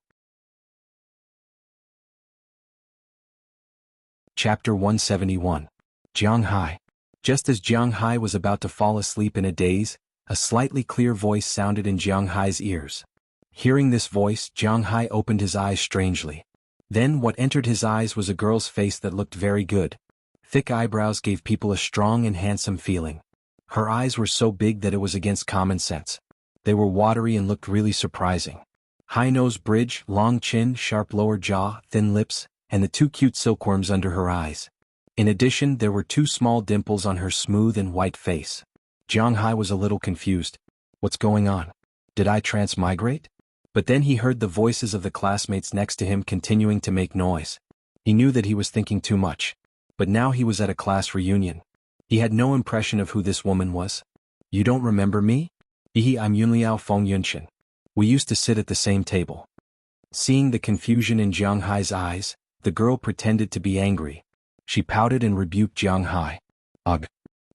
Chapter 171. Jiang Hai. Just as Jiang Hai was about to fall asleep in a daze, a slightly clear voice sounded in Jiang Hai's ears. Hearing this voice, Jiang Hai opened his eyes strangely. Then what entered his eyes was a girl's face that looked very good. Thick eyebrows gave people a strong and handsome feeling. Her eyes were so big that it was against common sense. They were watery and looked really surprising. High nose bridge, long chin, sharp lower jaw, thin lips, and the two cute silkworms under her eyes. In addition, there were two small dimples on her smooth and white face. Jiang Hai was a little confused. What's going on? Did I transmigrate? But then he heard the voices of the classmates next to him continuing to make noise. He knew that he was thinking too much. But now he was at a class reunion. He had no impression of who this woman was. You don't remember me? I'm Yunliao Feng Yunshan. We used to sit at the same table. Seeing the confusion in Jiang Hai's eyes, the girl pretended to be angry. She pouted and rebuked Jiang Hai. Ugh.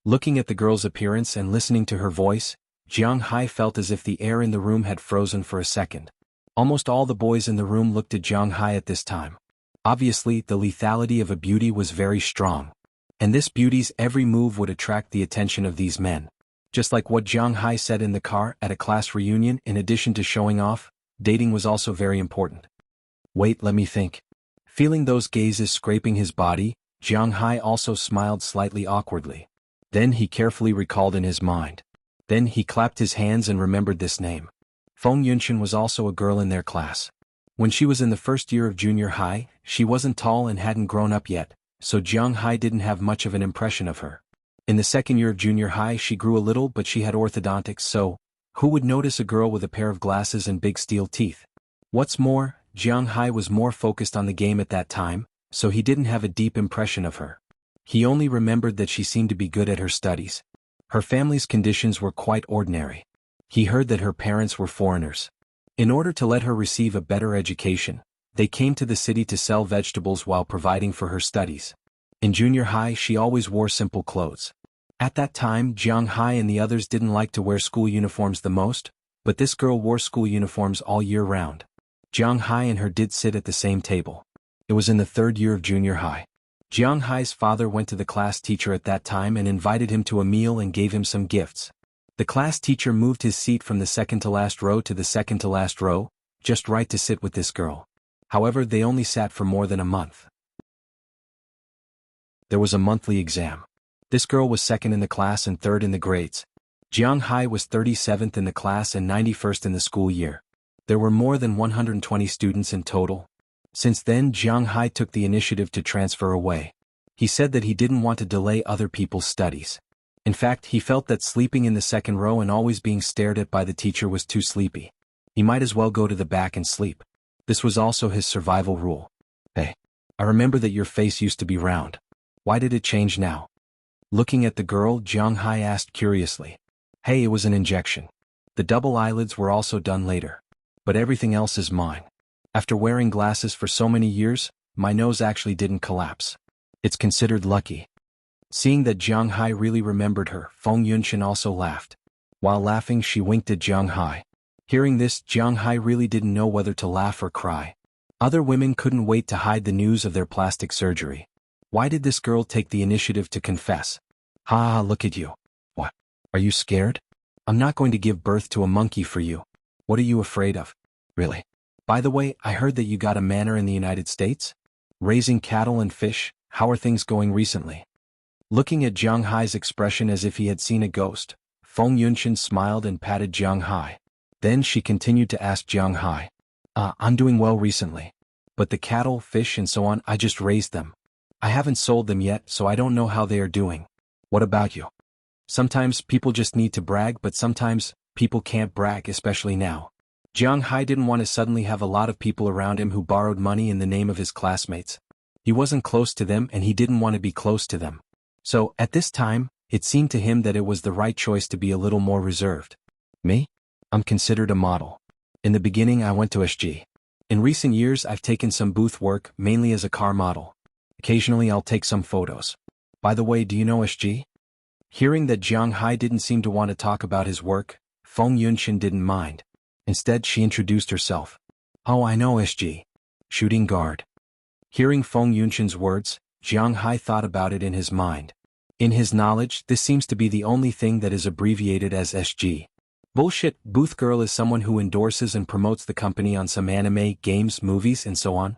Looking at the girl's appearance and listening to her voice, Jiang Hai felt as if the air in the room had frozen for a second. Almost all the boys in the room looked at Jiang Hai at this time. Obviously, the lethality of a beauty was very strong. And this beauty's every move would attract the attention of these men. Just like what Jiang Hai said in the car at a class reunion, in addition to showing off, dating was also very important. Wait, let me think. Feeling those gazes scraping his body, Jiang Hai also smiled slightly awkwardly. Then he carefully recalled in his mind. Then he clapped his hands and remembered this name. Feng Yunshan was also a girl in their class. When she was in the first year of junior high, she wasn't tall and hadn't grown up yet, so Jiang Hai didn't have much of an impression of her. In the second year of junior high she grew a little, but she had orthodontics, so who would notice a girl with a pair of glasses and big steel teeth? What's more, Jiang Hai was more focused on the game at that time, so he didn't have a deep impression of her. He only remembered that she seemed to be good at her studies. Her family's conditions were quite ordinary. He heard that her parents were foreigners. In order to let her receive a better education, they came to the city to sell vegetables while providing for her studies. In junior high she always wore simple clothes. At that time Jiang Hai and the others didn't like to wear school uniforms the most, but this girl wore school uniforms all year round. Jiang Hai and her did sit at the same table. It was in the third year of junior high. Jiang Hai's father went to the class teacher at that time and invited him to a meal and gave him some gifts. The class teacher moved his seat from the second to last row to the second to last row, just right to sit with this girl. However, they only sat for more than a month. There was a monthly exam. This girl was second in the class and third in the grades. Jiang Hai was 37th in the class and 91st in the school year. There were more than 120 students in total. Since then Jiang Hai took the initiative to transfer away. He said that he didn't want to delay other people's studies. In fact, he felt that sleeping in the second row and always being stared at by the teacher was too sleepy. He might as well go to the back and sleep. This was also his survival rule. Hey, I remember that your face used to be round. Why did it change now? Looking at the girl, Jiang Hai asked curiously. Hey, it was an injection. The double eyelids were also done later. But everything else is mine. After wearing glasses for so many years, my nose actually didn't collapse. It's considered lucky. Seeing that Jiang Hai really remembered her, Feng Yunshan also laughed. While laughing, she winked at Jiang Hai. Hearing this, Jiang Hai really didn't know whether to laugh or cry. Other women couldn't wait to hide the news of their plastic surgery. Why did this girl take the initiative to confess? Ha ha, look at you. What? Are you scared? I'm not going to give birth to a monkey for you. What are you afraid of? Really? By the way, I heard that you got a manor in the United States? Raising cattle and fish, how are things going recently? Looking at Jiang Hai's expression as if he had seen a ghost, Feng Yunshan smiled and patted Jiang Hai. Then she continued to ask Jiang Hai. I'm doing well recently. But the cattle, fish and so on, I just raised them. I haven't sold them yet, so I don't know how they are doing. What about you? Sometimes people just need to brag, but sometimes people can't brag, especially now. Jiang Hai didn't want to suddenly have a lot of people around him who borrowed money in the name of his classmates. He wasn't close to them and he didn't want to be close to them. So, at this time, it seemed to him that it was the right choice to be a little more reserved. Me? I'm considered a model. In the beginning I went to SG. In recent years I've taken some booth work, mainly as a car model. Occasionally I'll take some photos. By the way, do you know SG? Hearing that Jiang Hai didn't seem to want to talk about his work, Feng Yunshan didn't mind. Instead she introduced herself. Oh, I know SG. Shooting guard. Hearing Feng Yunshan's words, Jiang Hai thought about it in his mind. In his knowledge, this seems to be the only thing that is abbreviated as SG. Bullshit, booth girl is someone who endorses and promotes the company on some anime, games, movies, and so on.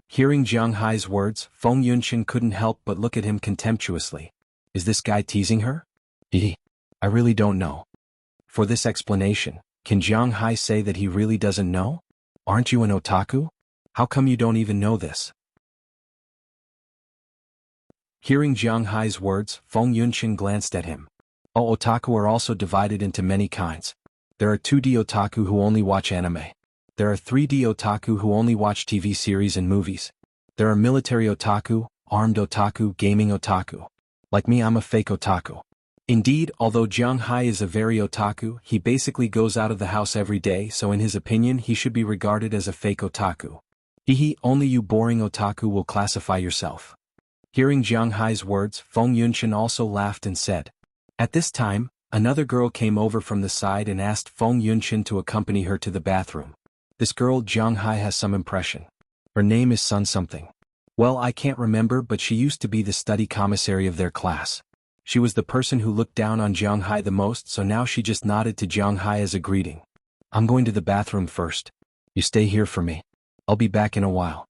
Hearing Jiang Hai's words, Feng Yunshan couldn't help but look at him contemptuously. Is this guy teasing her? I really don't know. For this explanation, can Jiang Hai say that he really doesn't know? Aren't you an otaku? How come you don't even know this? Hearing Jiang Hai's words, Feng Yunshan glanced at him. Oh, otaku are also divided into many kinds. There are 2D otaku who only watch anime. There are 3D otaku who only watch TV series and movies. There are military otaku, armed otaku, gaming otaku. Like me, I'm a fake otaku. Indeed, although Jiang Hai is a very otaku, he basically goes out of the house every day, so in his opinion he should be regarded as a fake otaku. Only you boring otaku will classify yourself. Hearing Jiang Hai's words, Feng Yunshan also laughed and said. At this time, another girl came over from the side and asked Feng Yunshan to accompany her to the bathroom. This girl Jiang Hai has some impression. Her name is Sun something. Well, I can't remember, but she used to be the study commissary of their class. She was the person who looked down on Jiang Hai the most, so now she just nodded to Jiang Hai as a greeting. I'm going to the bathroom first. You stay here for me. I'll be back in a while.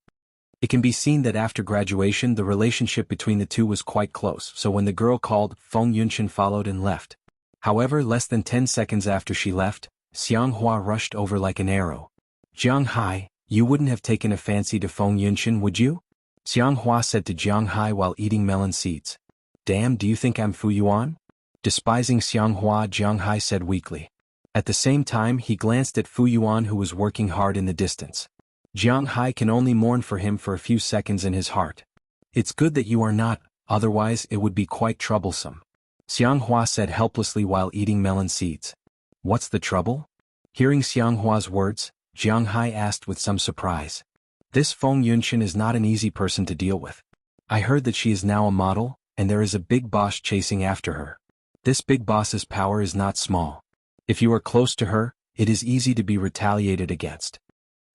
It can be seen that after graduation the relationship between the two was quite close, so when the girl called, Feng Yunshan followed and left. However, less than 10 seconds after she left, Xiang Hua rushed over like an arrow. Jiang Hai, you wouldn't have taken a fancy to Feng Yunshan, would you? Xiang Hua said to Jiang Hai while eating melon seeds. Damn, do you think I'm Fu Yuan? Despising Xiang Hua, Jiang Hai said weakly. At the same time he glanced at Fu Yuan who was working hard in the distance. Jiang Hai can only mourn for him for a few seconds in his heart. It's good that you are not, otherwise it would be quite troublesome. Xiang Hua said helplessly while eating melon seeds. What's the trouble? Hearing Xiang Hua's words, Jiang Hai asked with some surprise. This Feng Yunshan is not an easy person to deal with. I heard that she is now a model, and there is a big boss chasing after her. This big boss's power is not small. If you are close to her, it is easy to be retaliated against.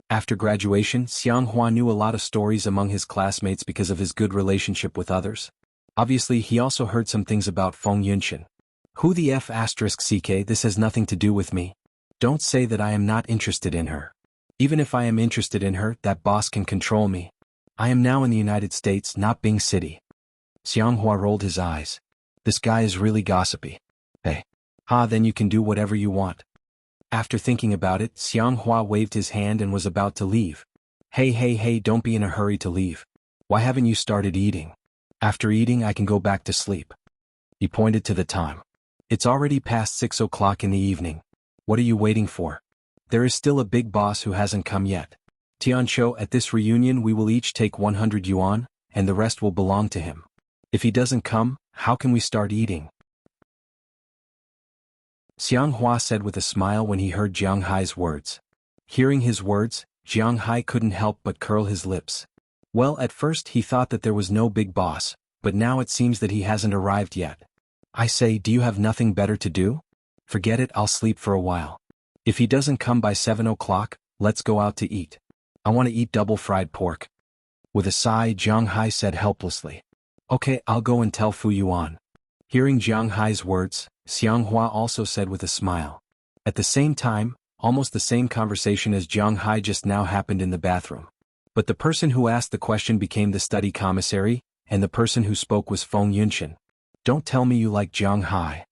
After graduation, Xiang Hua knew a lot of stories among his classmates because of his good relationship with others. Obviously, he also heard some things about Feng Yunshan. Who the F***, this has nothing to do with me. Don't say that I am not interested in her. Even if I am interested in her, that boss can control me. I am now in the United States, not Bing City. Xiang Hua rolled his eyes. This guy is really gossipy. Hey. Then you can do whatever you want. After thinking about it, Xiang Hua waved his hand and was about to leave. Hey, don't be in a hurry to leave. Why haven't you started eating? After eating I can go back to sleep. He pointed to the time. It's already past 6 o'clock in the evening. What are you waiting for? There is still a big boss who hasn't come yet. Tianqiu, at this reunion we will each take 100 yuan, and the rest will belong to him. If he doesn't come, how can we start eating? Xiang Hua said with a smile when he heard Jiang Hai's words. Hearing his words, Jiang Hai couldn't help but curl his lips. Well, at first he thought that there was no big boss, but now it seems that he hasn't arrived yet. I say, do you have nothing better to do? Forget it, I'll sleep for a while. If he doesn't come by 7 o'clock, let's go out to eat. I want to eat double fried pork. With a sigh, Jiang Hai said helplessly. Okay, I'll go and tell Fu Yuan. Hearing Jiang Hai's words, Xiang Hua also said with a smile. At the same time, almost the same conversation as Jiang Hai just now happened in the bathroom. But the person who asked the question became the study commissary, and the person who spoke was Feng Yunshan. Don't tell me you like Jiang Hai.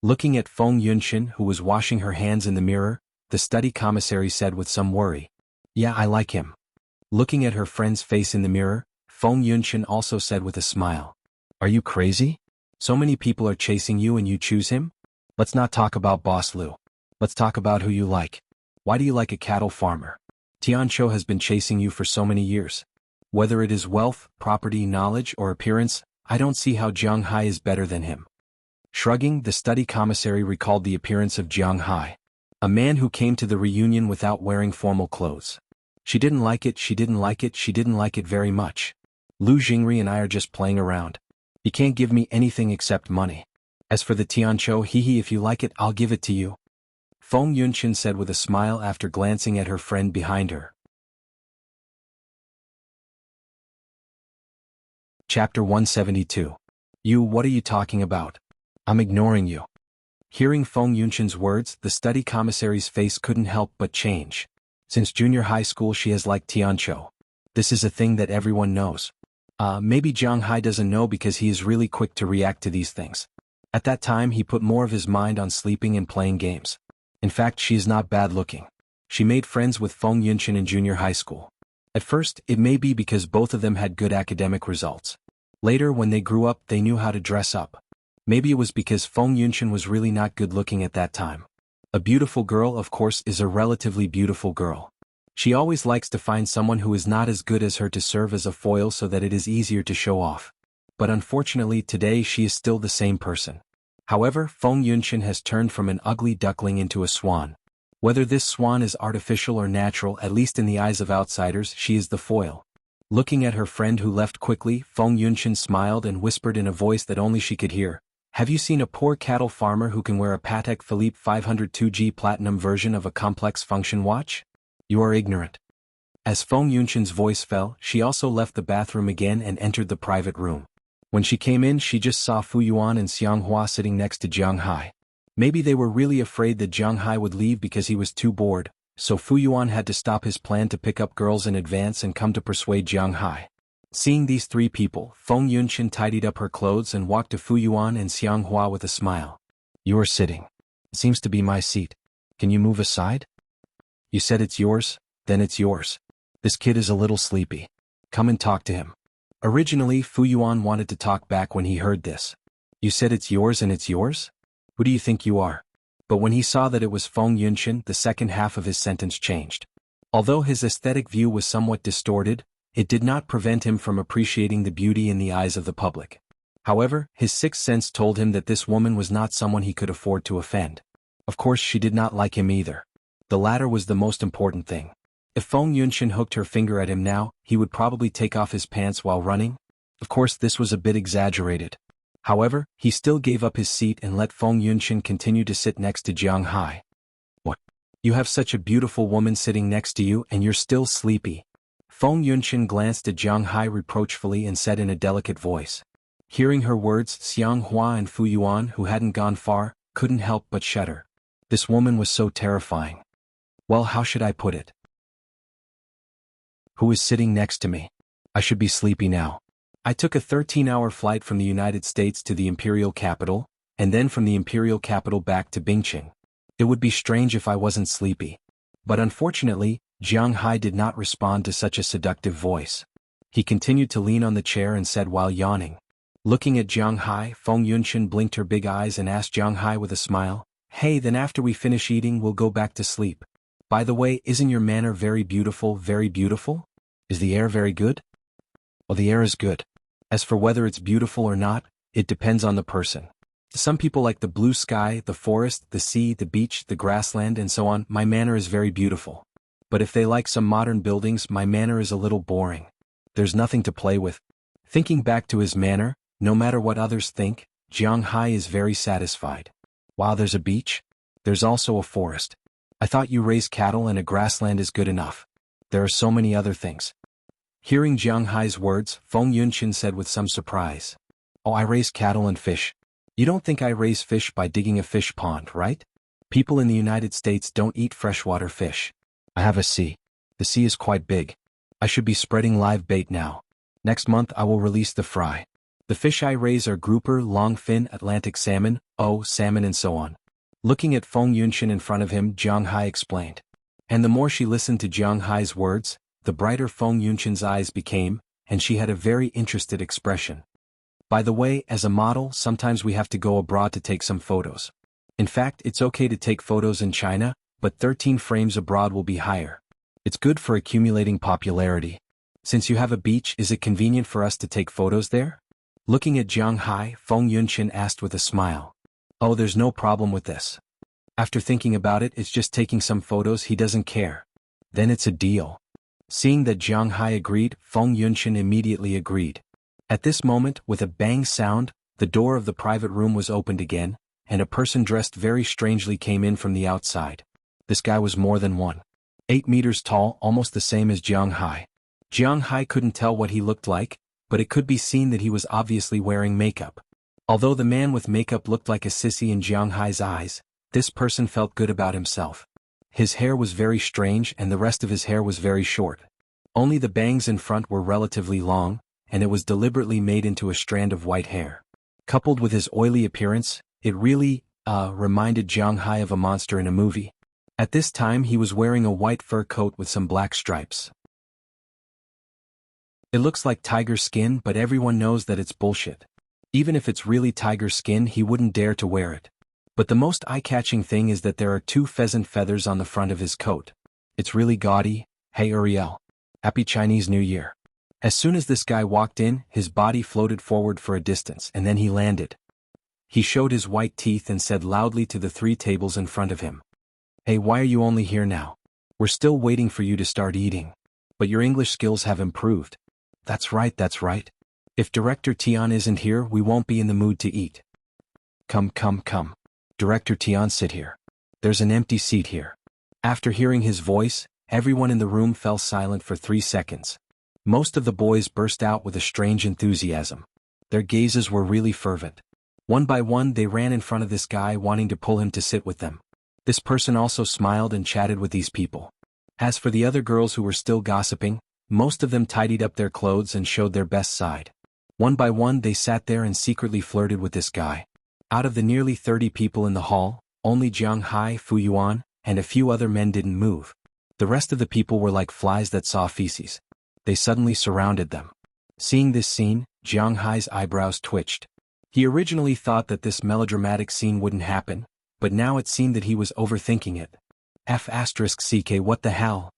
Looking at Feng Yunshan, who was washing her hands in the mirror, the study commissary said with some worry. Yeah, I like him. Looking at her friend's face in the mirror, Feng Yunshan also said with a smile. Are you crazy? So many people are chasing you and you choose him? Let's not talk about Boss Lu. Let's talk about who you like. Why do you like a cattle farmer? Tianqiu has been chasing you for so many years. Whether it is wealth, property, knowledge, or appearance, I don't see how Jiang Hai is better than him. Shrugging, the study commissary recalled the appearance of Jiang Hai. A man who came to the reunion without wearing formal clothes. She didn't like it, she didn't like it, she didn't like it very much. Lu Jingri and I are just playing around. You can't give me anything except money. As for the Tianqiu, hee if you like it, I'll give it to you. Feng Yunshan said with a smile after glancing at her friend behind her. Chapter 172. You, what are you talking about? I'm ignoring you. Hearing Feng Yunshan's words, the study commissary's face couldn't help but change. Since junior high school she has liked Tianqiu. This is a thing that everyone knows. Maybe Jiang Hai doesn't know because he is really quick to react to these things. At that time he put more of his mind on sleeping and playing games. In fact, she is not bad looking. She made friends with Feng Yunshan in junior high school. At first, it may be because both of them had good academic results. Later, when they grew up, they knew how to dress up. Maybe it was because Feng Yunshan was really not good looking at that time. A beautiful girl, of course, is a relatively beautiful girl. She always likes to find someone who is not as good as her to serve as a foil so that it is easier to show off. But unfortunately today she is still the same person. However, Feng Yunshan has turned from an ugly duckling into a swan. Whether this swan is artificial or natural, at least in the eyes of outsiders, she is the foil. Looking at her friend who left quickly, Feng Yunshan smiled and whispered in a voice that only she could hear. Have you seen a poor cattle farmer who can wear a Patek Philippe 502G platinum version of a complex function watch? You are ignorant. As Feng Yunshan's voice fell, she also left the bathroom again and entered the private room. When she came in, she just saw Fu Yuan and Xiang Hua sitting next to Jiang Hai. Maybe they were really afraid that Jiang Hai would leave because he was too bored, so Fu Yuan had to stop his plan to pick up girls in advance and come to persuade Jiang Hai. Seeing these three people, Feng Yunshan tidied up her clothes and walked to Fu Yuan and Xiang Hua with a smile. You are sitting. It seems to be my seat. Can you move aside? You said it's yours, then it's yours. This kid is a little sleepy. Come and talk to him. Originally, Fu Yuan wanted to talk back when he heard this. You said it's yours and it's yours? Who do you think you are? But when he saw that it was Feng Yunshan, the second half of his sentence changed. Although his aesthetic view was somewhat distorted, it did not prevent him from appreciating the beauty in the eyes of the public. However, his sixth sense told him that this woman was not someone he could afford to offend. Of course, she did not like him either. The latter was the most important thing. If Feng Yunshan hooked her finger at him now, he would probably take off his pants while running. Of course, this was a bit exaggerated. However, he still gave up his seat and let Feng Yunshan continue to sit next to Jiang Hai. What? You have such a beautiful woman sitting next to you and you're still sleepy. Feng Yunshan glanced at Jiang Hai reproachfully and said in a delicate voice. Hearing her words, Xiang Hua and Fu Yuan, who hadn't gone far, couldn't help but shudder. This woman was so terrifying. Well, how should I put it? Who is sitting next to me? I should be sleepy now. I took a 13-hour flight from the United States to the imperial capital, and then from the imperial capital back to Bingqing. It would be strange if I wasn't sleepy. But unfortunately, Jiang Hai did not respond to such a seductive voice. He continued to lean on the chair and said while yawning. Looking at Jiang Hai, Feng Yunshan blinked her big eyes and asked Jiang Hai with a smile, Hey, then after we finish eating we'll go back to sleep. By the way, isn't your manner very beautiful, very beautiful? Is the air very good? Well, the air is good. As for whether it's beautiful or not, it depends on the person. Some people like the blue sky, the forest, the sea, the beach, the grassland and so on. My manner is very beautiful. But if they like some modern buildings, my manor is a little boring. There's nothing to play with. Thinking back to his manor, no matter what others think, Jiang Hai is very satisfied. Wow, there's a beach? There's also a forest. I thought you raise cattle and a grassland is good enough. There are so many other things. Hearing Jiang Hai's words, Feng Yunqin said with some surprise. Oh, I raise cattle and fish. You don't think I raise fish by digging a fish pond, right? People in the United States don't eat freshwater fish. I have a sea. The sea is quite big. I should be spreading live bait now. Next month I will release the fry. The fish I raise are grouper, longfin, Atlantic salmon, salmon and so on. Looking at Feng Yunqin in front of him, Jiang Hai explained. And the more she listened to Jiang Hai's words, the brighter Feng Yunqin's eyes became, and she had a very interested expression. By the way, as a model, sometimes we have to go abroad to take some photos. In fact, it's okay to take photos in China, but 13 frames abroad will be higher. It's good for accumulating popularity. Since you have a beach, is it convenient for us to take photos there? Looking at Jiang Hai, Feng Yunqin asked with a smile. Oh, there's no problem with this. After thinking about it, it's just taking some photos, he doesn't care. Then it's a deal. Seeing that Jiang Hai agreed, Feng Yunqin immediately agreed. At this moment, with a bang sound, the door of the private room was opened again, and a person dressed very strangely came in from the outside. This guy was more than 1.8 meters tall, almost the same as Jiang Hai. Jiang Hai couldn't tell what he looked like, but it could be seen that he was obviously wearing makeup. Although the man with makeup looked like a sissy in Jiang Hai's eyes, this person felt good about himself. His hair was very strange and the rest of his hair was very short. Only the bangs in front were relatively long, and it was deliberately made into a strand of white hair. Coupled with his oily appearance, it really, reminded Jiang Hai of a monster in a movie. At this time he was wearing a white fur coat with some black stripes. It looks like tiger skin, but everyone knows that it's bullshit. Even if it's really tiger skin, he wouldn't dare to wear it. But the most eye-catching thing is that there are 2 pheasant feathers on the front of his coat. It's really gaudy. Hey Uriel. Happy Chinese New Year. As soon as this guy walked in, his body floated forward for a distance and then he landed. He showed his white teeth and said loudly to the 3 tables in front of him. Hey, why are you only here now? We're still waiting for you to start eating. But your English skills have improved. That's right, that's right. If Director Tian isn't here, we won't be in the mood to eat. Come. Director Tian, sit here. There's an empty seat here. After hearing his voice, everyone in the room fell silent for 3 seconds. Most of the boys burst out with a strange enthusiasm. Their gazes were really fervent. One by one they ran in front of this guy wanting to pull him to sit with them. This person also smiled and chatted with these people. As for the other girls who were still gossiping, most of them tidied up their clothes and showed their best side. One by one they sat there and secretly flirted with this guy. Out of the nearly 30 people in the hall, only Jiang Hai, Fu Yuan, and a few other men didn't move. The rest of the people were like flies that saw feces. They suddenly surrounded them. Seeing this scene, Jiang Hai's eyebrows twitched. He originally thought that this melodramatic scene wouldn't happen, but now it seemed that he was overthinking it. F***ck, what the hell?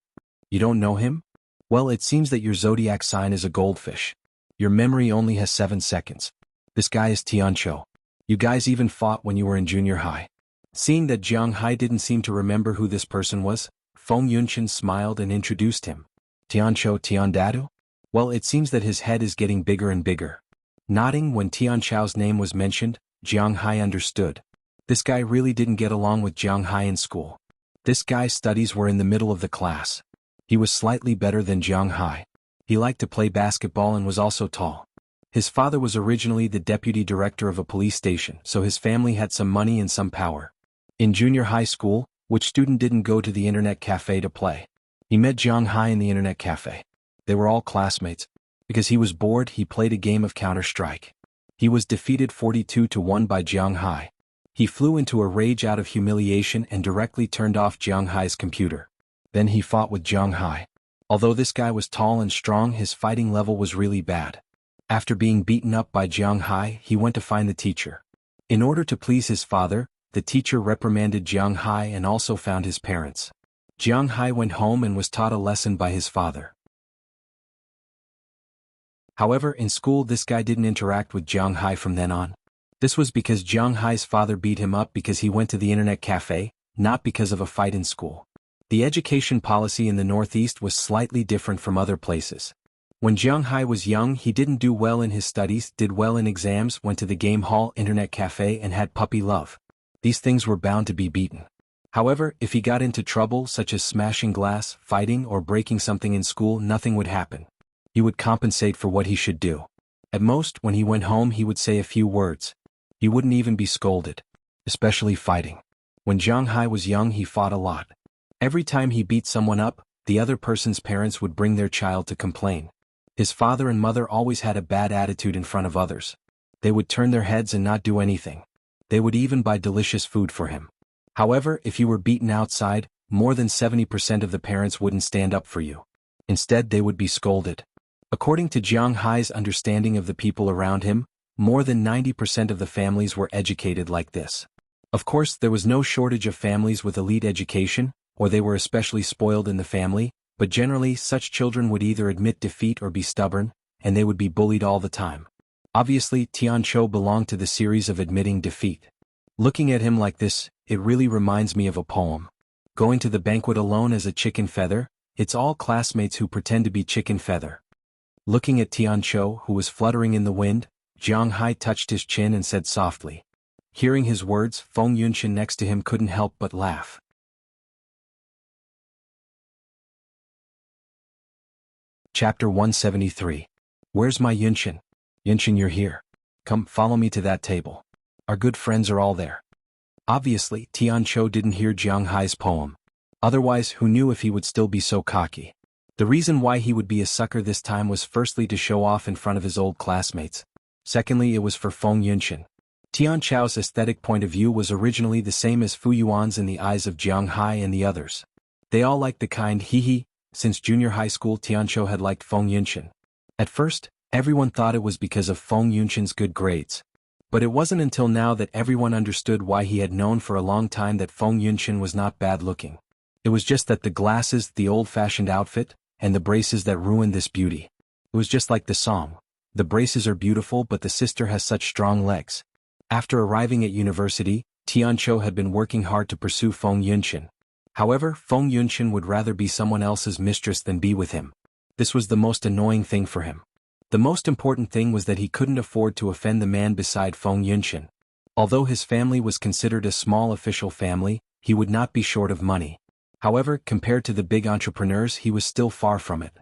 You don't know him? Well, it seems that your zodiac sign is a goldfish. Your memory only has 7 seconds. This guy is Tianqiu. You guys even fought when you were in junior high. Seeing that Jiang Hai didn't seem to remember who this person was, Feng Yunqin smiled and introduced him. Tianqiu Tiandadu? Well, it seems that his head is getting bigger and bigger. Nodding when Tianqiu's name was mentioned, Jiang Hai understood. This guy really didn't get along with Jiang Hai in school. This guy's studies were in the middle of the class. He was slightly better than Jiang Hai. He liked to play basketball and was also tall. His father was originally the deputy director of a police station, so his family had some money and some power. In junior high school, which student didn't go to the internet cafe to play? He met Jiang Hai in the internet cafe. They were all classmates. Because he was bored, he played a game of Counter-Strike. He was defeated 42-1 by Jiang Hai. He flew into a rage out of humiliation and directly turned off Jiang Hai's computer. Then he fought with Jiang Hai. Although this guy was tall and strong, his fighting level was really bad. After being beaten up by Jiang Hai, he went to find the teacher. In order to please his father, the teacher reprimanded Jiang Hai and also found his parents. Jiang Hai went home and was taught a lesson by his father. However, in school this guy didn't interact with Jiang Hai from then on. This was because Jiang Hai's father beat him up because he went to the internet cafe, not because of a fight in school. The education policy in the Northeast was slightly different from other places. When Jiang Hai was young, he didn't do well in his studies, did well in exams, went to the game hall, internet cafe, and had puppy love. These things were bound to be beaten. However, if he got into trouble such as smashing glass, fighting, or breaking something in school, nothing would happen. He would compensate for what he should do. At most, when he went home, he would say a few words. He wouldn't even be scolded. Especially fighting. When Jiang Hai was young, he fought a lot. Every time he beat someone up, the other person's parents would bring their child to complain. His father and mother always had a bad attitude in front of others. They would turn their heads and not do anything. They would even buy delicious food for him. However, if you were beaten outside, more than 70% of the parents wouldn't stand up for you. Instead, they would be scolded. According to Jiang Hai's understanding of the people around him, more than 90% of the families were educated like this. Of course, there was no shortage of families with elite education, or they were especially spoiled in the family, but generally such children would either admit defeat or be stubborn, and they would be bullied all the time. Obviously, Tianqiu belonged to the series of admitting defeat. Looking at him like this, it really reminds me of a poem. Going to the banquet alone as a chicken feather, it's all classmates who pretend to be chicken feather. Looking at Tianqiu, who was fluttering in the wind, Jiang Hai touched his chin and said softly. Hearing his words, Feng Yunshin next to him couldn't help but laugh. Chapter 173. Where's my Yunshin? Yunshin, you're here. Come, follow me to that table. Our good friends are all there. Obviously, Tianqiu didn't hear Jiang Hai's poem. Otherwise, who knew if he would still be so cocky? The reason why he would be a sucker this time was firstly to show off in front of his old classmates. Secondly, it was for Feng Yunshin. Tianqiu's aesthetic point of view was originally the same as Fu Yuan's in the eyes of Jiang Hai and the others. They all liked the kind hee-hee. Since junior high school, Tianqiu had liked Feng Yunshin. At first, everyone thought it was because of Feng Yunshin's good grades. But it wasn't until now that everyone understood why he had known for a long time that Feng Yunshin was not bad looking. It was just that the glasses, the old-fashioned outfit, and the braces that ruined this beauty. It was just like the song. The braces are beautiful, but the sister has such strong legs. After arriving at university, Tianqiu had been working hard to pursue Feng Yunshin. However, Feng Yunshin would rather be someone else's mistress than be with him. This was the most annoying thing for him. The most important thing was that he couldn't afford to offend the man beside Feng Yunshin. Although his family was considered a small official family, he would not be short of money. However, compared to the big entrepreneurs, he was still far from it.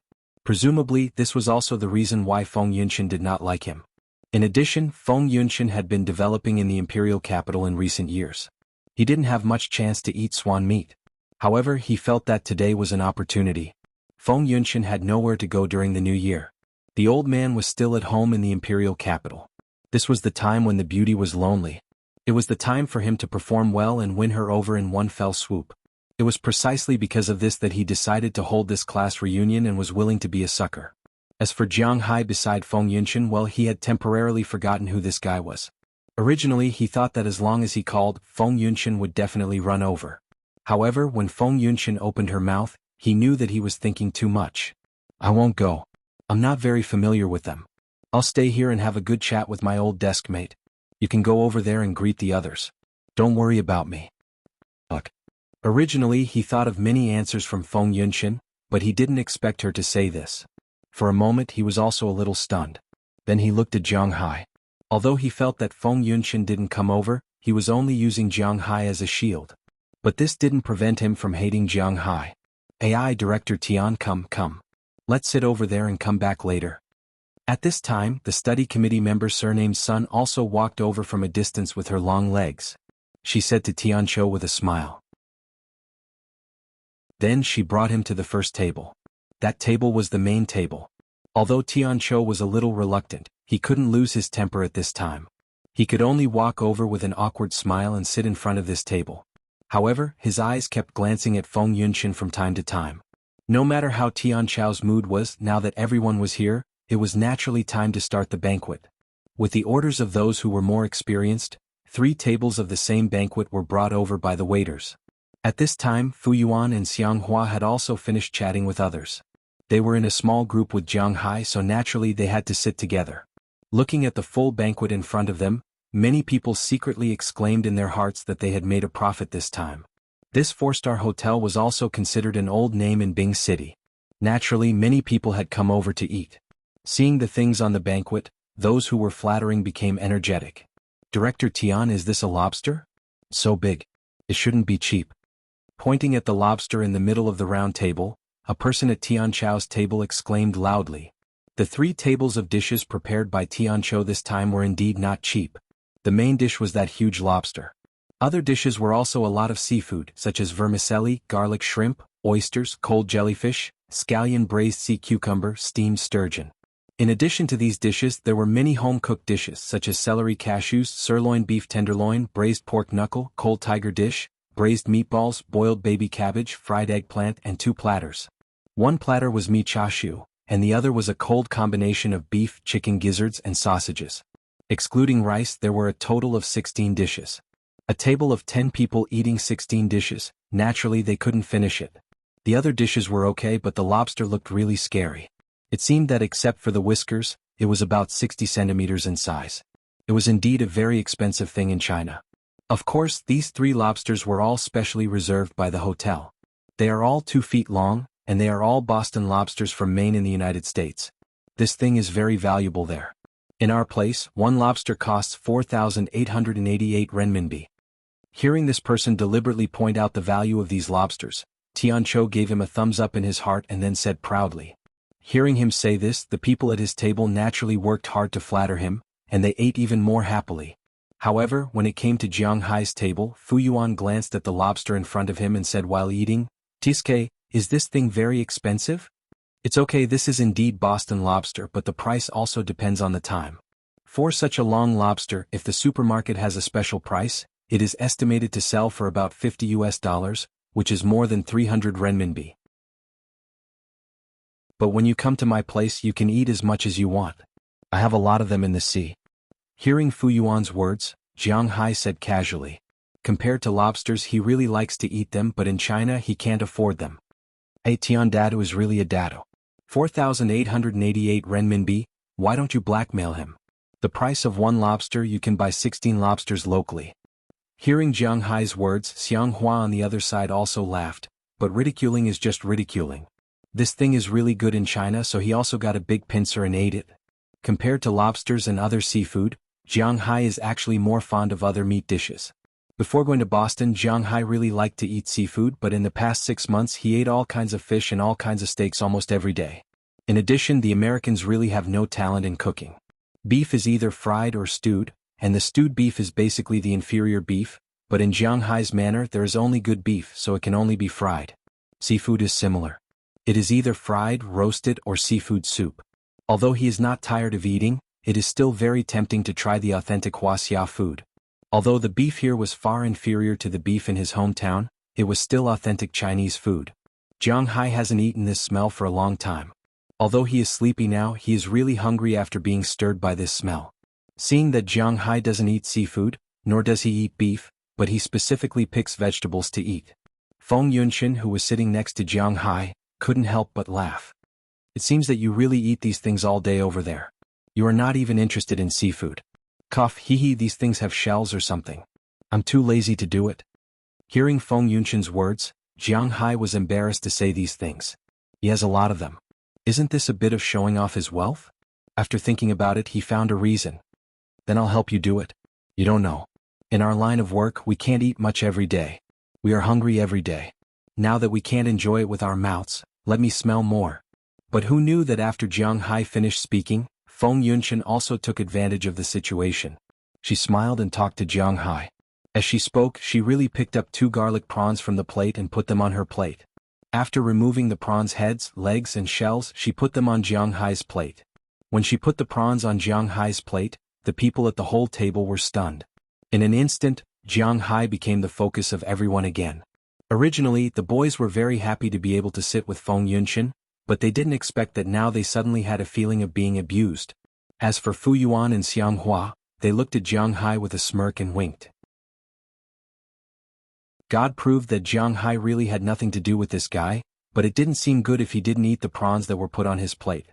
Presumably, this was also the reason why Feng Yunshin did not like him. In addition, Feng Yunshin had been developing in the imperial capital in recent years. He didn't have much chance to eat swan meat. However, he felt that today was an opportunity. Feng Yunshin had nowhere to go during the new year. The old man was still at home in the imperial capital. This was the time when the beauty was lonely. It was the time for him to perform well and win her over in one fell swoop. It was precisely because of this that he decided to hold this class reunion and was willing to be a sucker. As for Jiang Hai beside Feng Yunshin, well, he had temporarily forgotten who this guy was. Originally, he thought that as long as he called, Feng Yunshin would definitely run over. However, when Feng Yunshin opened her mouth, he knew that he was thinking too much. I won't go. I'm not very familiar with them. I'll stay here and have a good chat with my old desk mate. You can go over there and greet the others. Don't worry about me. Look. Originally, he thought of many answers from Feng Yunshin, but he didn't expect her to say this. For a moment, he was also a little stunned. Then he looked at Jiang Hai. Although he felt that Feng Yunshin didn't come over, he was only using Jiang Hai as a shield. But this didn't prevent him from hating Jiang Hai. AI Director Tian, come. Let's sit over there and come back later. At this time, the study committee member surnamed Sun also walked over from a distance with her long legs. She said to Tianqiu with a smile. Then she brought him to the first table. That table was the main table. Although Tianqiu was a little reluctant, he couldn't lose his temper at this time. He could only walk over with an awkward smile and sit in front of this table. However, his eyes kept glancing at Feng Yunshin from time to time. No matter how Tianqiu's mood was, now that everyone was here, it was naturally time to start the banquet. With the orders of those who were more experienced, 3 tables of the same banquet were brought over by the waiters. At this time, Fu Yuan and Xiang Hua had also finished chatting with others. They were in a small group with Jiang Hai, so naturally they had to sit together. Looking at the full banquet in front of them, many people secretly exclaimed in their hearts that they had made a profit this time. This four-star hotel was also considered an old name in Bing City. Naturally, many people had come over to eat. Seeing the things on the banquet, those who were flattering became energetic. Director Tian, is this a lobster? So big. It shouldn't be cheap. Pointing at the lobster in the middle of the round table, a person at Tian Chow's table exclaimed loudly. The 3 tables of dishes prepared by Tian Chow this time were indeed not cheap. The main dish was that huge lobster. Other dishes were also a lot of seafood, such as vermicelli, garlic shrimp, oysters, cold jellyfish, scallion, braised sea cucumber, steamed sturgeon. In addition to these dishes, there were many home-cooked dishes such as celery cashews, sirloin beef tenderloin, braised pork knuckle, cold tiger dish, braised meatballs, boiled baby cabbage, fried eggplant, and 2 platters. One platter was mi cha shu, and the other was a cold combination of beef, chicken gizzards, and sausages. Excluding rice, there were a total of 16 dishes. A table of 10 people eating 16 dishes, naturally they couldn't finish it. The other dishes were okay, but the lobster looked really scary. It seemed that except for the whiskers, it was about 60 centimeters in size. It was indeed a very expensive thing in China. Of course, these 3 lobsters were all specially reserved by the hotel. They are all 2 feet long, and they are all Boston lobsters from Maine in the United States. This thing is very valuable there. In our place, 1 lobster costs 4,888 renminbi. Hearing this person deliberately point out the value of these lobsters, Tian Chow gave him a thumbs up in his heart and then said proudly. Hearing him say this, the people at his table naturally worked hard to flatter him, and they ate even more happily. However, when it came to Jiang Hai's table, Fu Yuan glanced at the lobster in front of him and said while eating, "Tiske, is this thing very expensive?" "It's okay, this is indeed Boston lobster, but the price also depends on the time. For such a long lobster, if the supermarket has a special price, it is estimated to sell for about $50, which is more than 300 renminbi. But when you come to my place you can eat as much as you want. I have a lot of them in the sea." Hearing Fu Yuan's words, Jiang Hai said casually. Compared to lobsters, he really likes to eat them, but in China he can't afford them. "Hey, Tian Dado is really a dado. 4,888 renminbi, why don't you blackmail him? The price of 1 lobster, you can buy 16 lobsters locally." Hearing Jiang Hai's words, Xiang Hua on the other side also laughed, but ridiculing is just ridiculing. This thing is really good in China, so he also got a big pincer and ate it. Compared to lobsters and other seafood, Jiang Hai is actually more fond of other meat dishes. Before going to Boston, Jiang Hai really liked to eat seafood, but in the past 6 months he ate all kinds of fish and all kinds of steaks almost every day. In addition, the Americans really have no talent in cooking. Beef is either fried or stewed, and the stewed beef is basically the inferior beef, but in Jiang Hai's manner there is only good beef, so it can only be fried. Seafood is similar. It is either fried, roasted, or seafood soup. Although he is not tired of eating, it is still very tempting to try the authentic Wuxia food. Although the beef here was far inferior to the beef in his hometown, it was still authentic Chinese food. Jiang Hai hasn't eaten this smell for a long time. Although he is sleepy now, he is really hungry after being stirred by this smell. Seeing that Jiang Hai doesn't eat seafood, nor does he eat beef, but he specifically picks vegetables to eat. Feng Yunshin, who was sitting next to Jiang Hai, couldn't help but laugh. "It seems that you really eat these things all day over there. You are not even interested in seafood." Cough, hee, these things have shells or something. "I'm too lazy to do it." Hearing Feng Yunshin's words, Jiang Hai was embarrassed to say these things. He has a lot of them. Isn't this a bit of showing off his wealth? After thinking about it, he found a reason. "Then I'll help you do it. You don't know. In our line of work, we can't eat much every day. We are hungry every day. Now that we can't enjoy it with our mouths, let me smell more." But who knew that after Jiang Hai finished speaking, Feng Yunshin also took advantage of the situation. She smiled and talked to Jiang Hai. As she spoke, she really picked up 2 garlic prawns from the plate and put them on her plate. After removing the prawns' heads, legs, and shells, she put them on Jiang Hai's plate. When she put the prawns on Jiang Hai's plate, the people at the whole table were stunned. In an instant, Jiang Hai became the focus of everyone again. Originally, the boys were very happy to be able to sit with Feng Yunshin, but they didn't expect that now they suddenly had a feeling of being abused. As for Fu Yuan and Xiang Hua, they looked at Jiang Hai with a smirk and winked. God proved that Jiang Hai really had nothing to do with this guy, but it didn't seem good if he didn't eat the prawns that were put on his plate.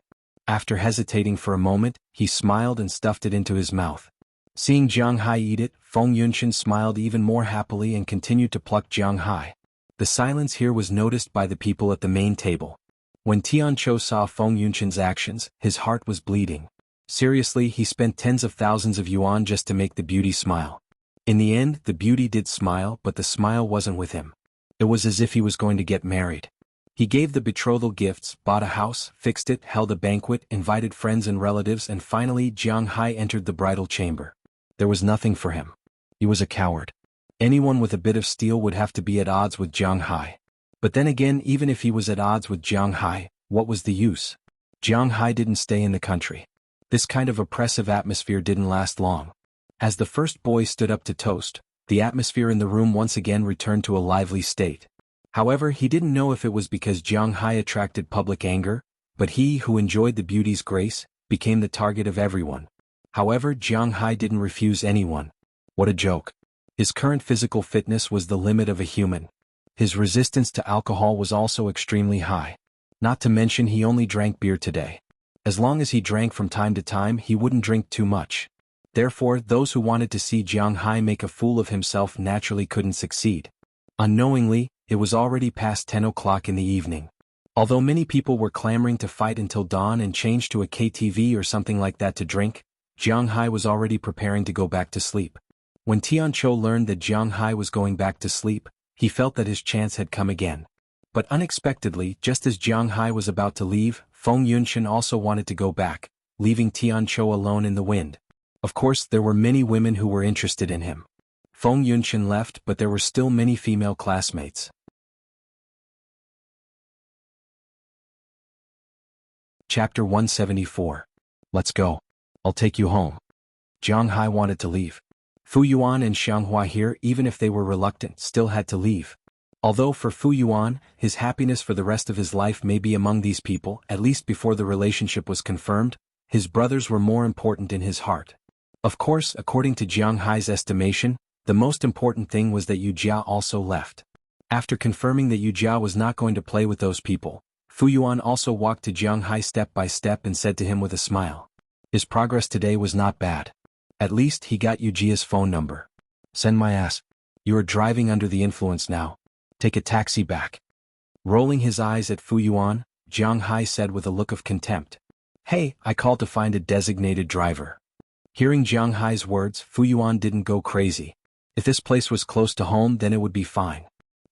After hesitating for a moment, he smiled and stuffed it into his mouth. Seeing Jiang Hai eat it, Feng Yunshin smiled even more happily and continued to pluck Jiang Hai. The silence here was noticed by the people at the main table. When Tianqiu saw Feng Yunshan's actions, his heart was bleeding. Seriously, he spent tens of thousands of yuan just to make the beauty smile. In the end, the beauty did smile, but the smile wasn't with him. It was as if he was going to get married. He gave the betrothal gifts, bought a house, fixed it, held a banquet, invited friends and relatives, and finally Jiang Hai entered the bridal chamber. There was nothing for him. He was a coward. Anyone with a bit of steel would have to be at odds with Jiang Hai. But then again, even if he was at odds with Jiang Hai, what was the use? Jiang Hai didn't stay in the country. This kind of oppressive atmosphere didn't last long. As the first boy stood up to toast, the atmosphere in the room once again returned to a lively state. However, he didn't know if it was because Jiang Hai attracted public anger, but he who enjoyed the beauty's grace became the target of everyone. However, Jiang Hai didn't refuse anyone. What a joke. His current physical fitness was the limit of a human. His resistance to alcohol was also extremely high. Not to mention he only drank beer today. As long as he drank from time to time, he wouldn't drink too much. Therefore, those who wanted to see Jiang Hai make a fool of himself naturally couldn't succeed. Unknowingly, it was already past 10 o'clock in the evening. Although many people were clamoring to fight until dawn and change to a KTV or something like that to drink, Jiang Hai was already preparing to go back to sleep. When Tianqiu learned that Jiang Hai was going back to sleep, he felt that his chance had come again. But unexpectedly, just as Jiang Hai was about to leave, Feng Yunshan also wanted to go back, leaving Tianqiu alone in the wind. Of course, there were many women who were interested in him. Feng Yunshan left, but there were still many female classmates. Chapter 174. Let's go. I'll take you home. Jiang Hai wanted to leave. Fu Yuan and Xianghua here, even if they were reluctant, still had to leave. Although for Fu Yuan, his happiness for the rest of his life may be among these people, at least before the relationship was confirmed, his brothers were more important in his heart. Of course, according to Jiang Hai's estimation, the most important thing was that Yu Jia also left. After confirming that Yu Jia was not going to play with those people, Fu Yuan also walked to Jiang Hai step by step and said to him with a smile. His progress today was not bad. At least he got Yu Jia's phone number. Send my ass. You are driving under the influence now. Take a taxi back. Rolling his eyes at Fu Yuan, Jiang Hai said with a look of contempt. Hey, I called to find a designated driver. Hearing Jiang Hai's words, Fu Yuan didn't go crazy. If this place was close to home, then it would be fine.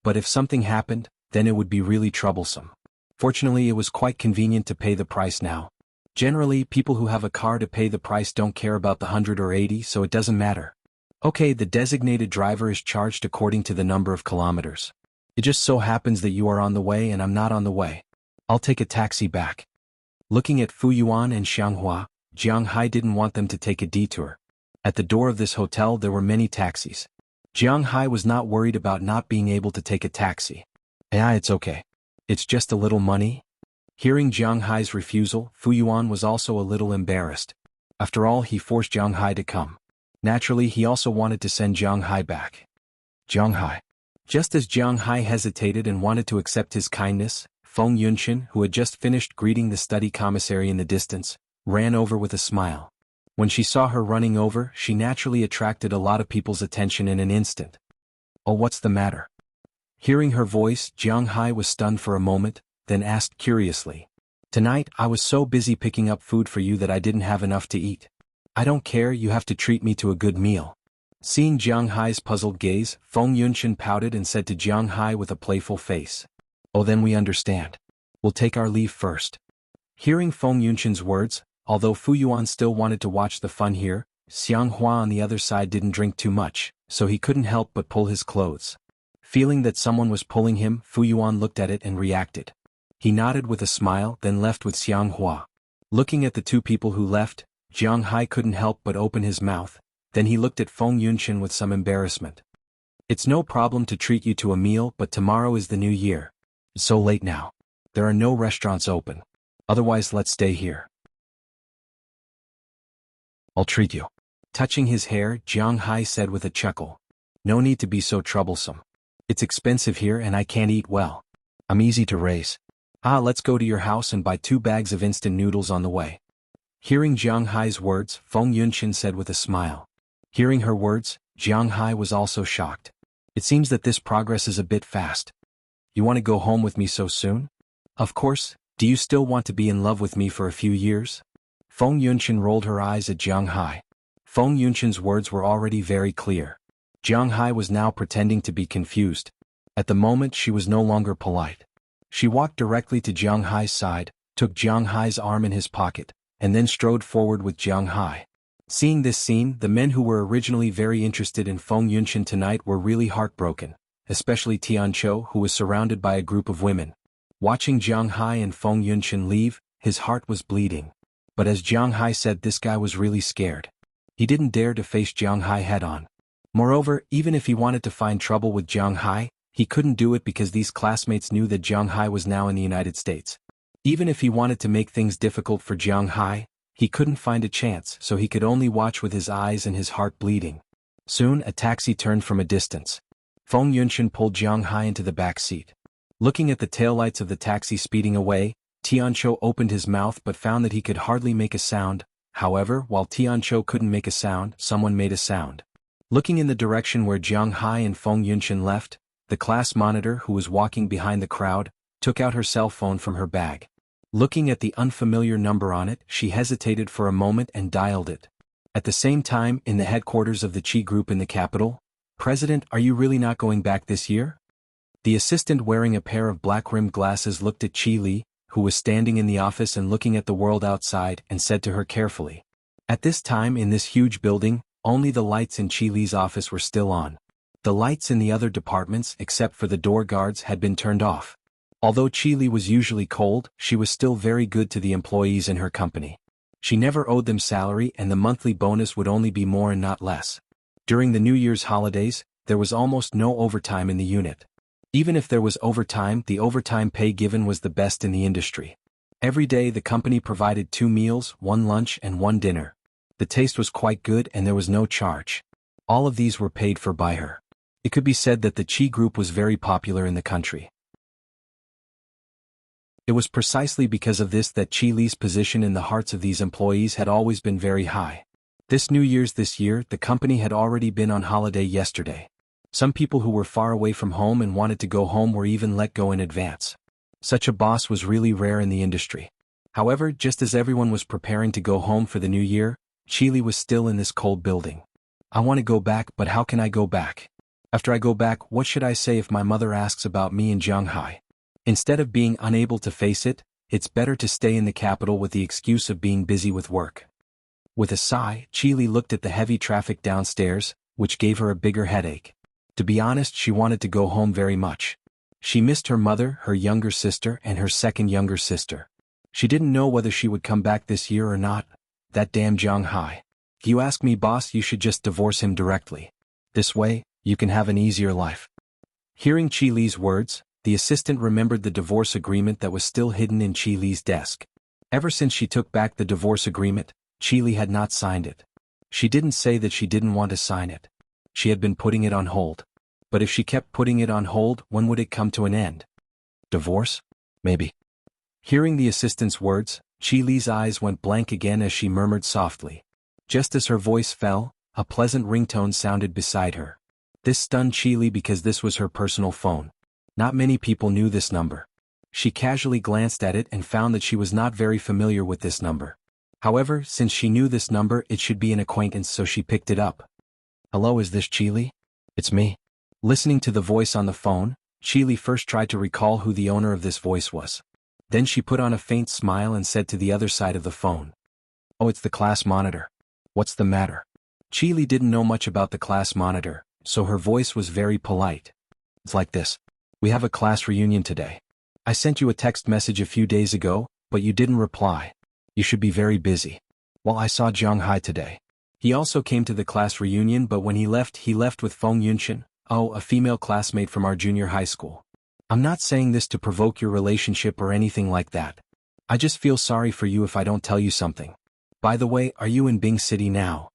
But if something happened, then it would be really troublesome. Fortunately, it was quite convenient to pay the price now. Generally, people who have a car to pay the price don't care about the 100 or 80, so it doesn't matter. Okay, the designated driver is charged according to the number of kilometers. It just so happens that you are on the way and I'm not on the way. I'll take a taxi back. Looking at Fu Yuan and Xianghua, Jiang Hai didn't want them to take a detour. At the door of this hotel there were many taxis. Jiang Hai was not worried about not being able to take a taxi. Yeah, it's okay. It's just a little money. Hearing Jiang Hai's refusal, Fu Yuan was also a little embarrassed. After all, he forced Jiang Hai to come. Naturally, he also wanted to send Jiang Hai back. Jiang Hai. Just as Jiang Hai hesitated and wanted to accept his kindness, Feng Yunshan, who had just finished greeting the study commissary in the distance, ran over with a smile. When she saw her running over, she naturally attracted a lot of people's attention in an instant. Oh, what's the matter? Hearing her voice, Jiang Hai was stunned for a moment, then asked curiously. Tonight, I was so busy picking up food for you that I didn't have enough to eat. I don't care, you have to treat me to a good meal. Seeing Jiang Hai's puzzled gaze, Feng Yunshan pouted and said to Jiang Hai with a playful face. Oh, then we understand. We'll take our leave first. Hearing Feng Yunshan's words, although Fu Yuan still wanted to watch the fun here, Xianghua on the other side didn't drink too much, so he couldn't help but pull his clothes. Feeling that someone was pulling him, Fu Yuan looked at it and reacted. He nodded with a smile, then left with Xianghua. Looking at the two people who left, Jiang Hai couldn't help but open his mouth, then he looked at Feng Yunshan with some embarrassment. It's no problem to treat you to a meal, but tomorrow is the new year. It's so late now. There are no restaurants open. Otherwise, let's stay here. I'll treat you. Touching his hair, Jiang Hai said with a chuckle. No need to be so troublesome. It's expensive here and I can't eat well. I'm easy to raise. Let's go to your house and buy 2 bags of instant noodles on the way. Hearing Jiang Hai's words, Feng Yunshan said with a smile. Hearing her words, Jiang Hai was also shocked. It seems that this progress is a bit fast. You want to go home with me so soon? Of course, do you still want to be in love with me for a few years? Feng Yunshan rolled her eyes at Jiang Hai. Feng Yunshan's words were already very clear. Jiang Hai was now pretending to be confused. At the moment she was no longer polite. She walked directly to Jiang Hai's side, took Jiang Hai's arm in his pocket, and then strode forward with Jiang Hai. Seeing this scene, the men who were originally very interested in Feng Yunshan tonight were really heartbroken, especially Tianqiu, who was surrounded by a group of women. Watching Jiang Hai and Feng Yunshan leave, his heart was bleeding. But as Jiang Hai said, this guy was really scared. He didn't dare to face Jiang Hai head-on. Moreover, even if he wanted to find trouble with Jiang Hai, he couldn't do it because these classmates knew that Jiang Hai was now in the United States. Even if he wanted to make things difficult for Jiang Hai, he couldn't find a chance, so he could only watch with his eyes and his heart bleeding. Soon, a taxi turned from a distance. Feng Yunshan pulled Jiang Hai into the back seat. Looking at the taillights of the taxi speeding away, Tianqiu opened his mouth but found that he could hardly make a sound. However, while Tianqiu couldn't make a sound, someone made a sound. Looking in the direction where Jiang Hai and Feng Yunshan left, the class monitor, who was walking behind the crowd, took out her cell phone from her bag. Looking at the unfamiliar number on it, she hesitated for a moment and dialed it. At the same time, in the headquarters of the Qi group in the capital, "President, are you really not going back this year?" The assistant wearing a pair of black-rimmed glasses looked at Qi Li, who was standing in the office and looking at the world outside, and said to her carefully. At this time in this huge building, only the lights in Qi Li's office were still on. The lights in the other departments, except for the door guards, had been turned off. Although Qi Li was usually cold, she was still very good to the employees in her company. She never owed them salary and the monthly bonus would only be more and not less. During the New Year's holidays, there was almost no overtime in the unit. Even if there was overtime, the overtime pay given was the best in the industry. Every day the company provided 2 meals, 1 lunch and 1 dinner. The taste was quite good and there was no charge. All of these were paid for by her. It could be said that the Qi group was very popular in the country. It was precisely because of this that Qi Li's position in the hearts of these employees had always been very high. This New Year's this year, the company had already been on holiday yesterday. Some people who were far away from home and wanted to go home were even let go in advance. Such a boss was really rare in the industry. However, just as everyone was preparing to go home for the new year, Qi Li was still in this cold building. I want to go back, but how can I go back? After I go back, what should I say if my mother asks about me and Jiang Hai? Instead of being unable to face it, it's better to stay in the capital with the excuse of being busy with work. With a sigh, Qi Li looked at the heavy traffic downstairs, which gave her a bigger headache. To be honest, she wanted to go home very much. She missed her mother, her younger sister, and her second younger sister. She didn't know whether she would come back this year or not. That damn Jiang Hai. If you ask me, boss, you should just divorce him directly. This way, you can have an easier life. Hearing Qi Li's words, the assistant remembered the divorce agreement that was still hidden in Qi Li's desk. Ever since she took back the divorce agreement, Qi Li had not signed it. She didn't say that she didn't want to sign it. She had been putting it on hold. But if she kept putting it on hold, when would it come to an end? Divorce? Maybe. Hearing the assistant's words, Qi Li's eyes went blank again as she murmured softly. Just as her voice fell, a pleasant ringtone sounded beside her. This stunned Qi Li because this was her personal phone. Not many people knew this number. She casually glanced at it and found that she was not very familiar with this number. However, since she knew this number, it should be an acquaintance, so she picked it up. Hello, is this Qi Li? It's me. Listening to the voice on the phone, Qi Li first tried to recall who the owner of this voice was. Then she put on a faint smile and said to the other side of the phone. Oh, it's the class monitor. What's the matter? Qi Li didn't know much about the class monitor, so her voice was very polite. It's like this. We have a class reunion today. I sent you a text message a few days ago, but you didn't reply. You should be very busy. Well, I saw Jiang Hai today. He also came to the class reunion, but when he left with Feng Yunshan, a female classmate from our junior high school. I'm not saying this to provoke your relationship or anything like that. I just feel sorry for you if I don't tell you something. By the way, are you in Bing City now?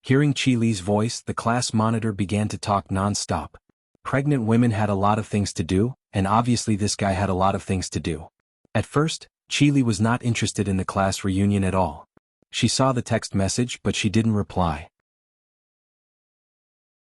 Hearing Qi Li's voice, the class monitor began to talk non-stop. Pregnant women had a lot of things to do, and obviously this guy had a lot of things to do. At first, Qi Li was not interested in the class reunion at all. She saw the text message, but she didn't reply.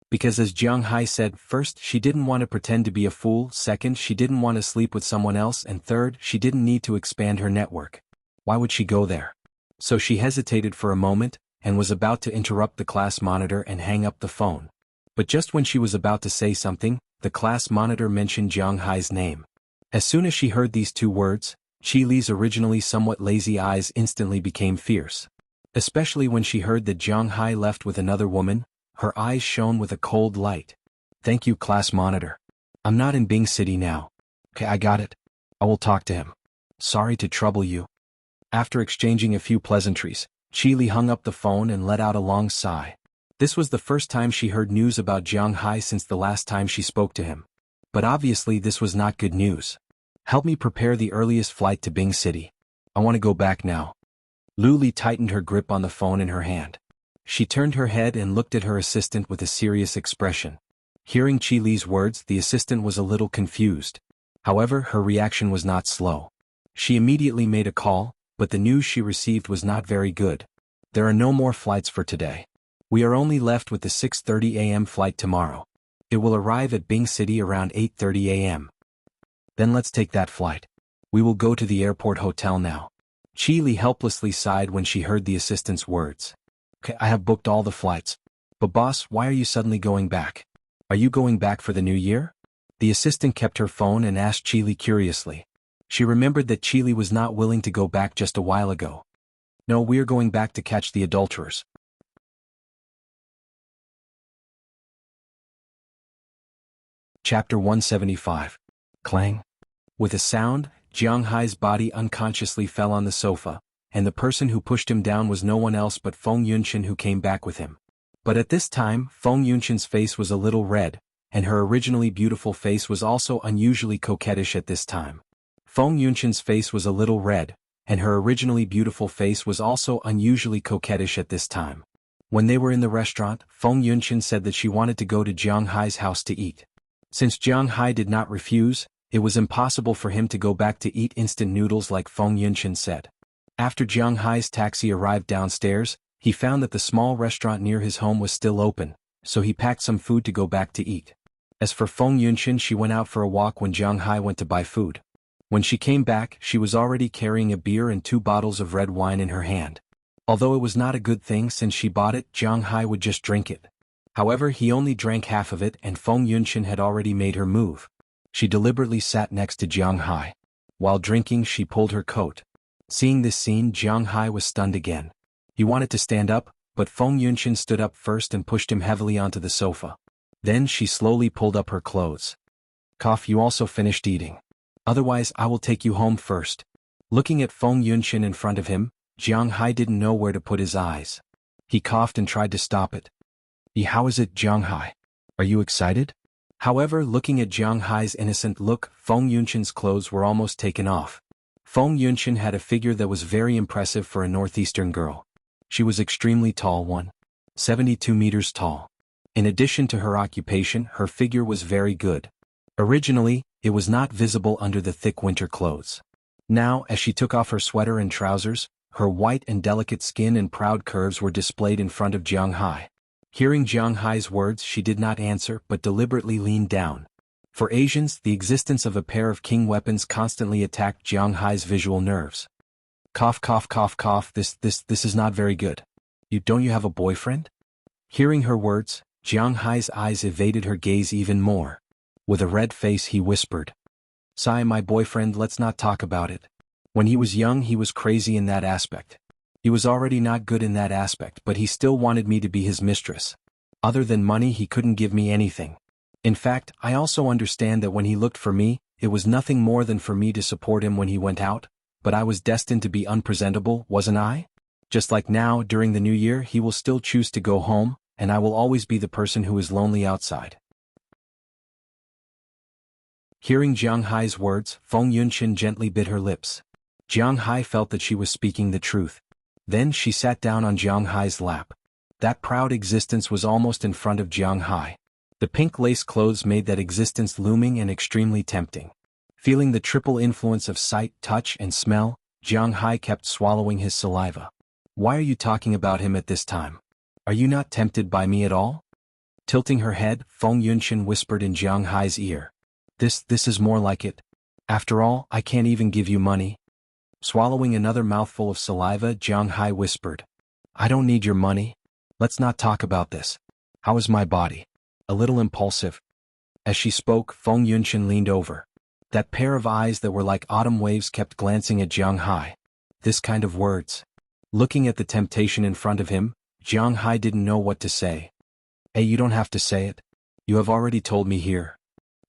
Because as Jiang Hai said, first, she didn't want to pretend to be a fool, second, she didn't want to sleep with someone else, and third, she didn't need to expand her network. Why would she go there? So she hesitated for a moment, and was about to interrupt the class monitor and hang up the phone. But just when she was about to say something, the class monitor mentioned Jiang Hai's name. As soon as she heard these two words, Chi Li's originally somewhat lazy eyes instantly became fierce. Especially when she heard that Jiang Hai left with another woman, her eyes shone with a cold light. Thank you, class monitor. I'm not in Bing City now. Okay, I got it. I will talk to him. Sorry to trouble you. After exchanging a few pleasantries, Chi Li hung up the phone and let out a long sigh. This was the first time she heard news about Jiang Hai since the last time she spoke to him. But obviously this was not good news. Help me prepare the earliest flight to Bing City. I want to go back now. Lu Li tightened her grip on the phone in her hand. She turned her head and looked at her assistant with a serious expression. Hearing Chi Li's words, the assistant was a little confused. However, her reaction was not slow. She immediately made a call, but the news she received was not very good. There are no more flights for today. We are only left with the 6:30 a.m. flight tomorrow. It will arrive at Bing City around 8:30 a.m. Then let's take that flight. We will go to the airport hotel now. Chi Li helplessly sighed when she heard the assistant's words. Okay, I have booked all the flights. But boss, why are you suddenly going back? Are you going back for the new year? The assistant kept her phone and asked Chi Li curiously. She remembered that Chi Li was not willing to go back just a while ago. No, we are going back to catch the adulterers. Chapter 175. Clang. With a sound, Jiang Hai's body unconsciously fell on the sofa, and the person who pushed him down was no one else but Feng Yunshan, who came back with him. But at this time, Feng Yunshan's face was a little red, and her originally beautiful face was also unusually coquettish at this time. Feng Yunshan's face was a little red, and her originally beautiful face was also unusually coquettish at this time. When they were in the restaurant, Feng Yunshan said that she wanted to go to Jiang Hai's house to eat. Since Jiang Hai did not refuse, it was impossible for him to go back to eat instant noodles like Feng Yunshan said. After Jiang Hai's taxi arrived downstairs, he found that the small restaurant near his home was still open, so he packed some food to go back to eat. As for Feng Yunshan, she went out for a walk when Jiang Hai went to buy food. When she came back, she was already carrying a beer and 2 bottles of red wine in her hand. Although it was not a good thing since she bought it, Jiang Hai would just drink it. However, he only drank half of it and Feng Yunshan had already made her move. She deliberately sat next to Jiang Hai. While drinking, she pulled her coat. Seeing this scene, Jiang Hai was stunned again. He wanted to stand up, but Feng Yunshan stood up first and pushed him heavily onto the sofa. Then she slowly pulled up her clothes. Cough, you also finished eating. Otherwise, I will take you home first. Looking at Feng Yunshan in front of him, Jiang Hai didn't know where to put his eyes. He coughed and tried to stop it. How is it, Jiang Hai? Are you excited? However, looking at Jiang Hai's innocent look, Feng Yunshan's clothes were almost taken off. Feng Yunshan had a figure that was very impressive for a northeastern girl. She was extremely tall, 172 meters tall. In addition to her occupation, her figure was very good. Originally, it was not visible under the thick winter clothes. Now, as she took off her sweater and trousers, her white and delicate skin and proud curves were displayed in front of Jiang Hai. Hearing Jiang Hai's words, she did not answer but deliberately leaned down. For Asians, the existence of a pair of king weapons constantly attacked Jiang Hai's visual nerves. Cough, cough, cough, cough, this is not very good. Don't you have a boyfriend? Hearing her words, Jiang Hai's eyes evaded her gaze even more. With a red face, he whispered. Sigh, my boyfriend, let's not talk about it. When he was young, he was crazy in that aspect. He was already not good in that aspect, but he still wanted me to be his mistress. Other than money, he couldn't give me anything. In fact, I also understand that when he looked for me, it was nothing more than for me to support him when he went out, but I was destined to be unpresentable, wasn't I? Just like now, during the new year, he will still choose to go home, and I will always be the person who is lonely outside. Hearing Jiang Hai's words, Feng Yunshan gently bit her lips. Jiang Hai felt that she was speaking the truth. Then she sat down on Jiang Hai's lap. That proud existence was almost in front of Jiang Hai. The pink lace clothes made that existence looming and extremely tempting. Feeling the triple influence of sight, touch, and smell, Jiang Hai kept swallowing his saliva. Why are you talking about him at this time? Are you not tempted by me at all? Tilting her head, Feng Yunshan whispered in Jiang Hai's ear. This is more like it. After all, I can't even give you money. Swallowing another mouthful of saliva, Jiang Hai whispered. I don't need your money. Let's not talk about this. How is my body? A little impulsive. As she spoke, Feng Yunshan leaned over. That pair of eyes that were like autumn waves kept glancing at Jiang Hai. This kind of words. Looking at the temptation in front of him, Jiang Hai didn't know what to say. Hey, you don't have to say it. You have already told me here.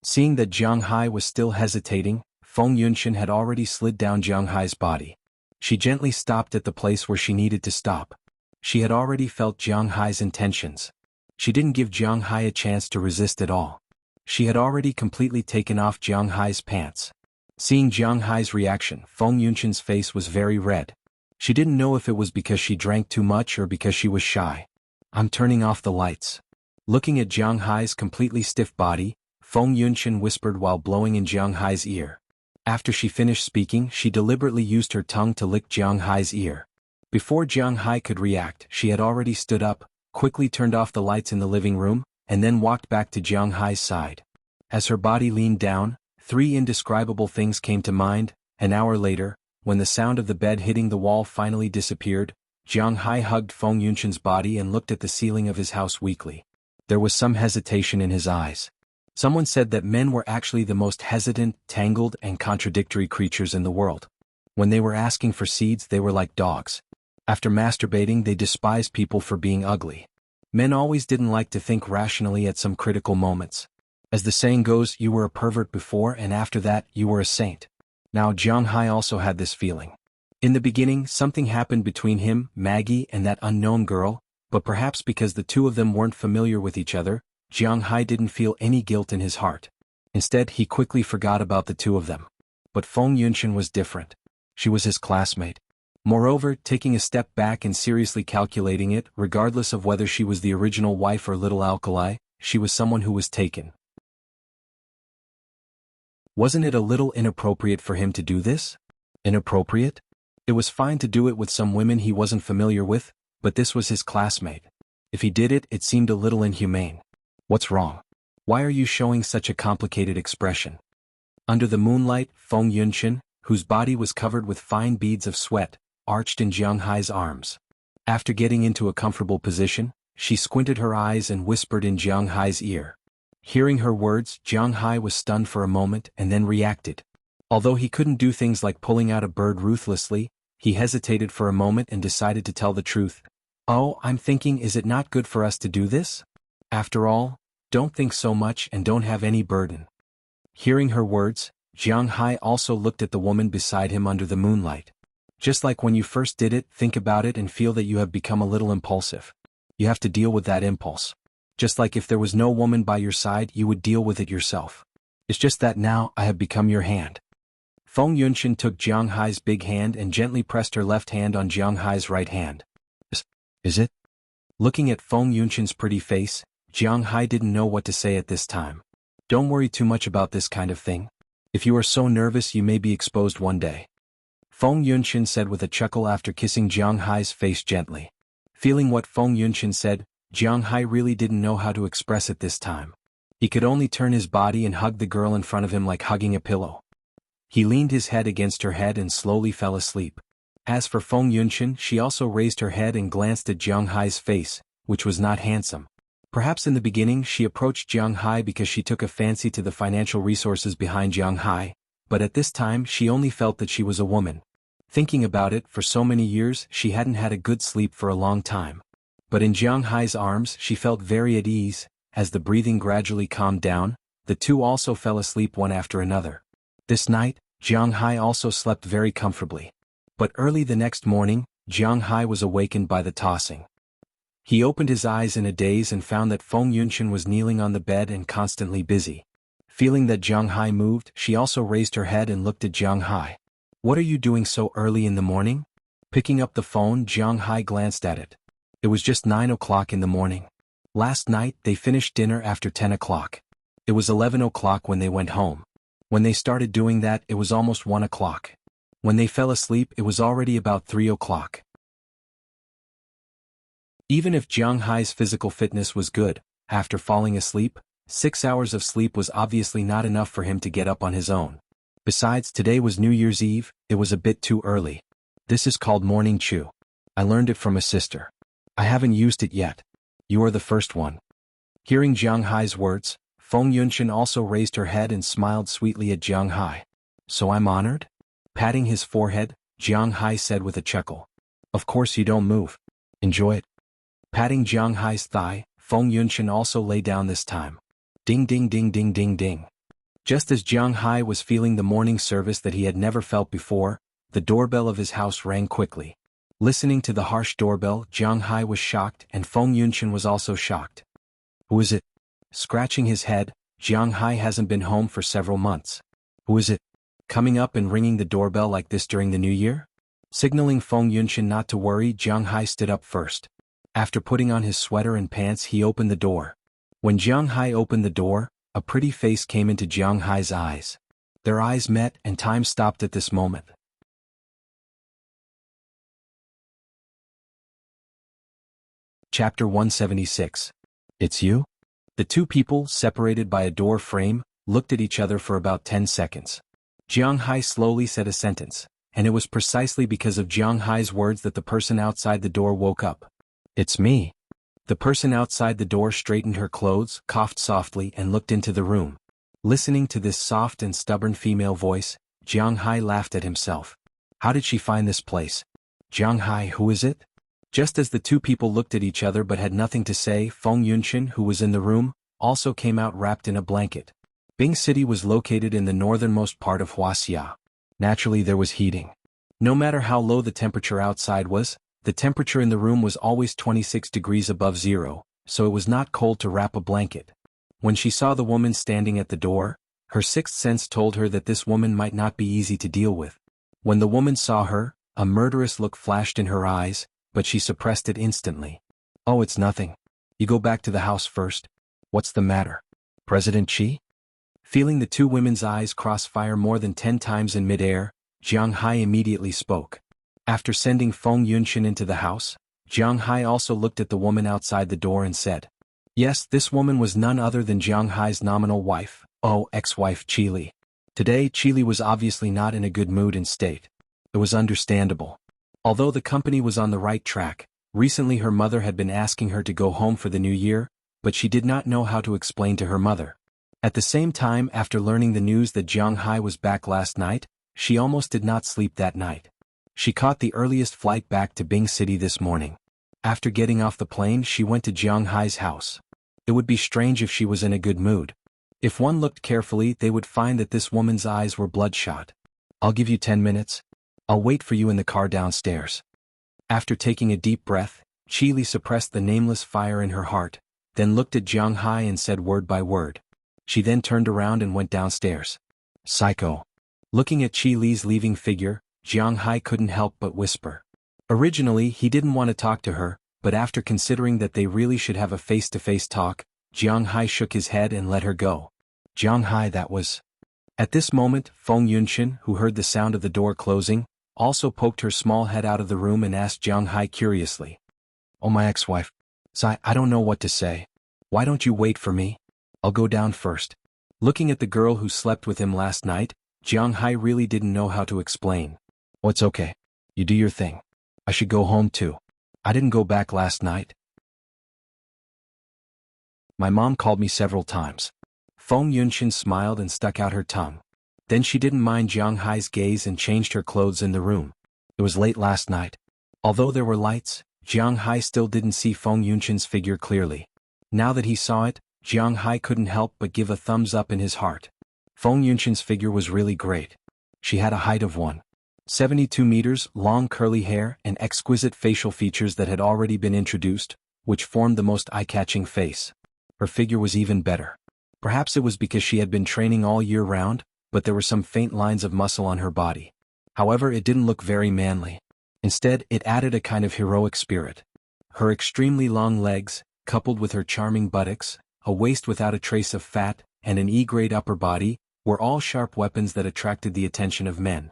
Seeing that Jiang Hai was still hesitating, Feng Yunshan had already slid down Jiang Hai's body. She gently stopped at the place where she needed to stop. She had already felt Jiang Hai's intentions. She didn't give Jiang Hai a chance to resist at all. She had already completely taken off Jiang Hai's pants. Seeing Jiang Hai's reaction, Feng Yunshan's face was very red. She didn't know if it was because she drank too much or because she was shy. I'm turning off the lights. Looking at Jiang Hai's completely stiff body, Feng Yunshan whispered while blowing in Jiang Hai's ear. After she finished speaking, she deliberately used her tongue to lick Jiang Hai's ear. Before Jiang Hai could react, she had already stood up, quickly turned off the lights in the living room, and then walked back to Jiang Hai's side. As her body leaned down, three indescribable things came to mind. An hour later, when the sound of the bed hitting the wall finally disappeared, Jiang Hai hugged Feng Yunshan's body and looked at the ceiling of his house weakly. There was some hesitation in his eyes. Someone said that men were actually the most hesitant, tangled, and contradictory creatures in the world. When they were asking for seeds, they were like dogs. After masturbating, they despised people for being ugly. Men always didn't like to think rationally at some critical moments. As the saying goes, you were a pervert before and after that, you were a saint. Now Jiang Hai also had this feeling. In the beginning, something happened between him, Maggie, and that unknown girl, but perhaps because the two of them weren't familiar with each other, Jiang Hai didn't feel any guilt in his heart. Instead, he quickly forgot about the two of them. But Feng Yunshan was different. She was his classmate. Moreover, taking a step back and seriously calculating it, regardless of whether she was the original wife or little alkali, she was someone who was taken. Wasn't it a little inappropriate for him to do this? Inappropriate? It was fine to do it with some women he wasn't familiar with, but this was his classmate. If he did it, it seemed a little inhumane. What's wrong? Why are you showing such a complicated expression? Under the moonlight, Feng Yunshan, whose body was covered with fine beads of sweat, arched in Jiang Hai's arms. After getting into a comfortable position, she squinted her eyes and whispered in Jiang Hai's ear. Hearing her words, Jiang Hai was stunned for a moment and then reacted. Although he couldn't do things like pulling out a bird ruthlessly, he hesitated for a moment and decided to tell the truth. Oh, I'm thinking, is it not good for us to do this? After all, don't think so much and don't have any burden. Hearing her words, Jiang Hai also looked at the woman beside him under the moonlight. Just like when you first did it, think about it and feel that you have become a little impulsive. You have to deal with that impulse. Just like if there was no woman by your side, you would deal with it yourself. It's just that now I have become your hand. Feng Yunshan took Jiang Hai's big hand and gently pressed her left hand on Jiang Hai's right hand. Is it? Looking at Feng Yunshan's pretty face, Jiang Hai didn't know what to say at this time. Don't worry too much about this kind of thing. If you are so nervous, you may be exposed one day. Feng Yunshan said with a chuckle after kissing Jiang Hai's face gently. Feeling what Feng Yunshan said, Jiang Hai really didn't know how to express it this time. He could only turn his body and hug the girl in front of him like hugging a pillow. He leaned his head against her head and slowly fell asleep. As for Feng Yunshan, she also raised her head and glanced at Jiang Hai's face, which was not handsome. Perhaps in the beginning she approached Jiang Hai because she took a fancy to the financial resources behind Jiang Hai, but at this time she only felt that she was a woman. Thinking about it, for so many years she hadn't had a good sleep for a long time. But in Jiang Hai's arms she felt very at ease. As the breathing gradually calmed down, the two also fell asleep one after another. This night, Jiang Hai also slept very comfortably. But early the next morning, Jiang Hai was awakened by the tossing. He opened his eyes in a daze and found that Feng Yunshan was kneeling on the bed and constantly busy. Feeling that Jiang Hai moved, she also raised her head and looked at Jiang Hai. What are you doing so early in the morning? Picking up the phone, Jiang Hai glanced at it. It was just 9 o'clock in the morning. Last night, they finished dinner after 10 o'clock. It was 11 o'clock when they went home. When they started doing that, it was almost 1 o'clock. When they fell asleep, it was already about 3 o'clock. Even if Jiang Hai's physical fitness was good, After falling asleep, 6 hours of sleep was obviously not enough for him to get up on his own. Besides, today was New Year's Eve, it was a bit too early. This is called morning chew. I learned it from a sister. I haven't used it yet. You are the first one. Hearing Jiang Hai's words, Feng Yunshan also raised her head and smiled sweetly at Jiang Hai. So I'm honored? Patting his forehead, Jiang Hai said with a chuckle. Of course you don't move. Enjoy it. Patting Jiang Hai's thigh, Feng Yunshan also lay down this time. Ding ding ding ding ding ding. Just as Jiang Hai was feeling the morning service that he had never felt before, the doorbell of his house rang quickly. Listening to the harsh doorbell, Jiang Hai was shocked and Feng Yunshan was also shocked. Who is it? Scratching his head, Jiang Hai hasn't been home for several months. Who is it? Coming up and ringing the doorbell like this during the new year? Signaling Feng Yunshan not to worry, Jiang Hai stood up first. After putting on his sweater and pants, he opened the door. When Jiang Hai opened the door, a pretty face came into Jiang Hai's eyes. Their eyes met and time stopped at this moment. Chapter 176. It's you? The two people, separated by a door frame, looked at each other for about 10 seconds. Jiang Hai slowly said a sentence, and it was precisely because of Jiang Hai's words that the person outside the door woke up. It's me. The person outside the door straightened her clothes, coughed softly, and looked into the room. Listening to this soft and stubborn female voice, Jiang Hai laughed at himself. How did she find this place? Jiang Hai, who is it? Just as the two people looked at each other but had nothing to say, Feng Yunshan, who was in the room, also came out wrapped in a blanket. Bing City was located in the northernmost part of Wuxia. Naturally there was heating. No matter how low the temperature outside was, the temperature in the room was always 26 degrees above zero, so it was not cold to wrap a blanket. When she saw the woman standing at the door, her sixth sense told her that this woman might not be easy to deal with. When the woman saw her, a murderous look flashed in her eyes, but she suppressed it instantly. Oh, it's nothing. You go back to the house first. What's the matter? President Qi? Feeling the two women's eyes cross-fire more than 10 times in midair, Jiang Hai immediately spoke. After sending Feng Yunshan into the house, Jiang Hai also looked at the woman outside the door and said, yes, this woman was none other than Jiang Hai's nominal wife, ex-wife Qili. Today Qili was obviously not in a good mood and state. It was understandable. Although the company was on the right track, recently her mother had been asking her to go home for the new year, but she did not know how to explain to her mother. At the same time, after learning the news that Jiang Hai was back last night, she almost did not sleep that night. She caught the earliest flight back to Bing City this morning. After getting off the plane, she went to Jiang Hai's house. It would be strange if she was in a good mood. If one looked carefully, they would find that this woman's eyes were bloodshot. I'll give you 10 minutes. I'll wait for you in the car downstairs. After taking a deep breath, Qili suppressed the nameless fire in her heart, then looked at Jiang Hai and said word by word. She then turned around and went downstairs. Psycho. Looking at Qili's leaving figure, Jiang Hai couldn't help but whisper. Originally, he didn't want to talk to her, but after considering that they really should have a face-to-face talk, Jiang Hai shook his head and let her go. Jiang Hai, that was... At this moment, Feng Yunshan, who heard the sound of the door closing, also poked her small head out of the room and asked Jiang Hai curiously. Oh, my ex-wife. I don't know what to say. Why don't you wait for me? I'll go down first. Looking at the girl who slept with him last night, Jiang Hai really didn't know how to explain. Oh, it's okay. You do your thing. I should go home too. I didn't go back last night. My mom called me several times. Feng Yunshan smiled and stuck out her tongue. Then she didn't mind Jiang Hai's gaze and changed her clothes in the room. It was late last night. Although there were lights, Jiang Hai still didn't see Feng Yunshan's figure clearly. Now that he saw it, Jiang Hai couldn't help but give a thumbs up in his heart. Feng Yunshan's figure was really great. She had a height of 1.72 meters, long curly hair, and exquisite facial features that had already been introduced, which formed the most eye-catching face. Her figure was even better. Perhaps it was because she had been training all year round, but there were some faint lines of muscle on her body. However, it didn't look very manly. Instead, it added a kind of heroic spirit. Her extremely long legs, coupled with her charming buttocks, a waist without a trace of fat, and an E-grade upper body, were all sharp weapons that attracted the attention of men.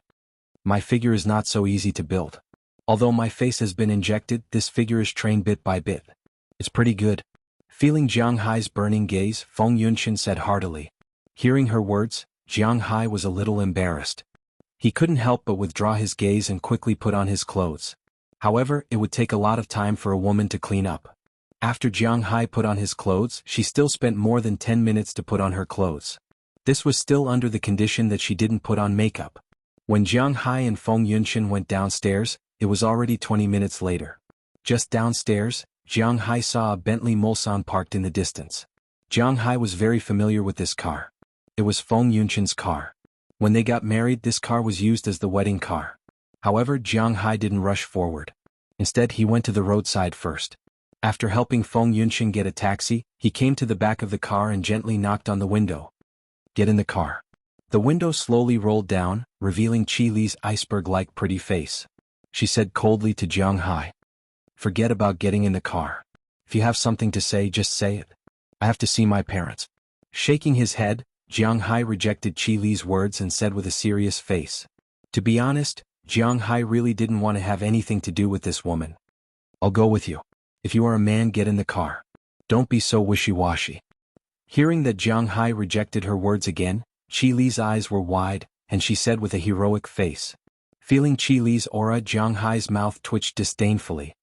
My figure is not so easy to build. Although my face has been injected, this figure is trained bit by bit. It's pretty good. Feeling Jiang Hai's burning gaze, Feng Yunshan said heartily. Hearing her words, Jiang Hai was a little embarrassed. He couldn't help but withdraw his gaze and quickly put on his clothes. However, it would take a lot of time for a woman to clean up. After Jiang Hai put on his clothes, she still spent more than 10 minutes to put on her clothes. This was still under the condition that she didn't put on makeup. When Jiang Hai and Feng Yunshan went downstairs, it was already 20 minutes later. Just downstairs, Jiang Hai saw a Bentley Mulsanne parked in the distance. Jiang Hai was very familiar with this car. It was Feng Yunshan's car. When they got married, this car was used as the wedding car. However, Jiang Hai didn't rush forward. Instead, he went to the roadside first. After helping Feng Yunshan get a taxi, he came to the back of the car and gently knocked on the window. "Get in the car." The window slowly rolled down, revealing Qi Li's iceberg-like pretty face. She said coldly to Jiang Hai, "Forget about getting in the car. If you have something to say, just say it. I have to see my parents." Shaking his head, Jiang Hai rejected Qi Li's words and said with a serious face. To be honest, Jiang Hai really didn't want to have anything to do with this woman. "I'll go with you. If you are a man, get in the car. Don't be so wishy-washy." Hearing that Jiang Hai rejected her words again, Qi Li's eyes were wide, and she said with a heroic face. Feeling Qi Li's aura, Jiang Hai's mouth twitched disdainfully.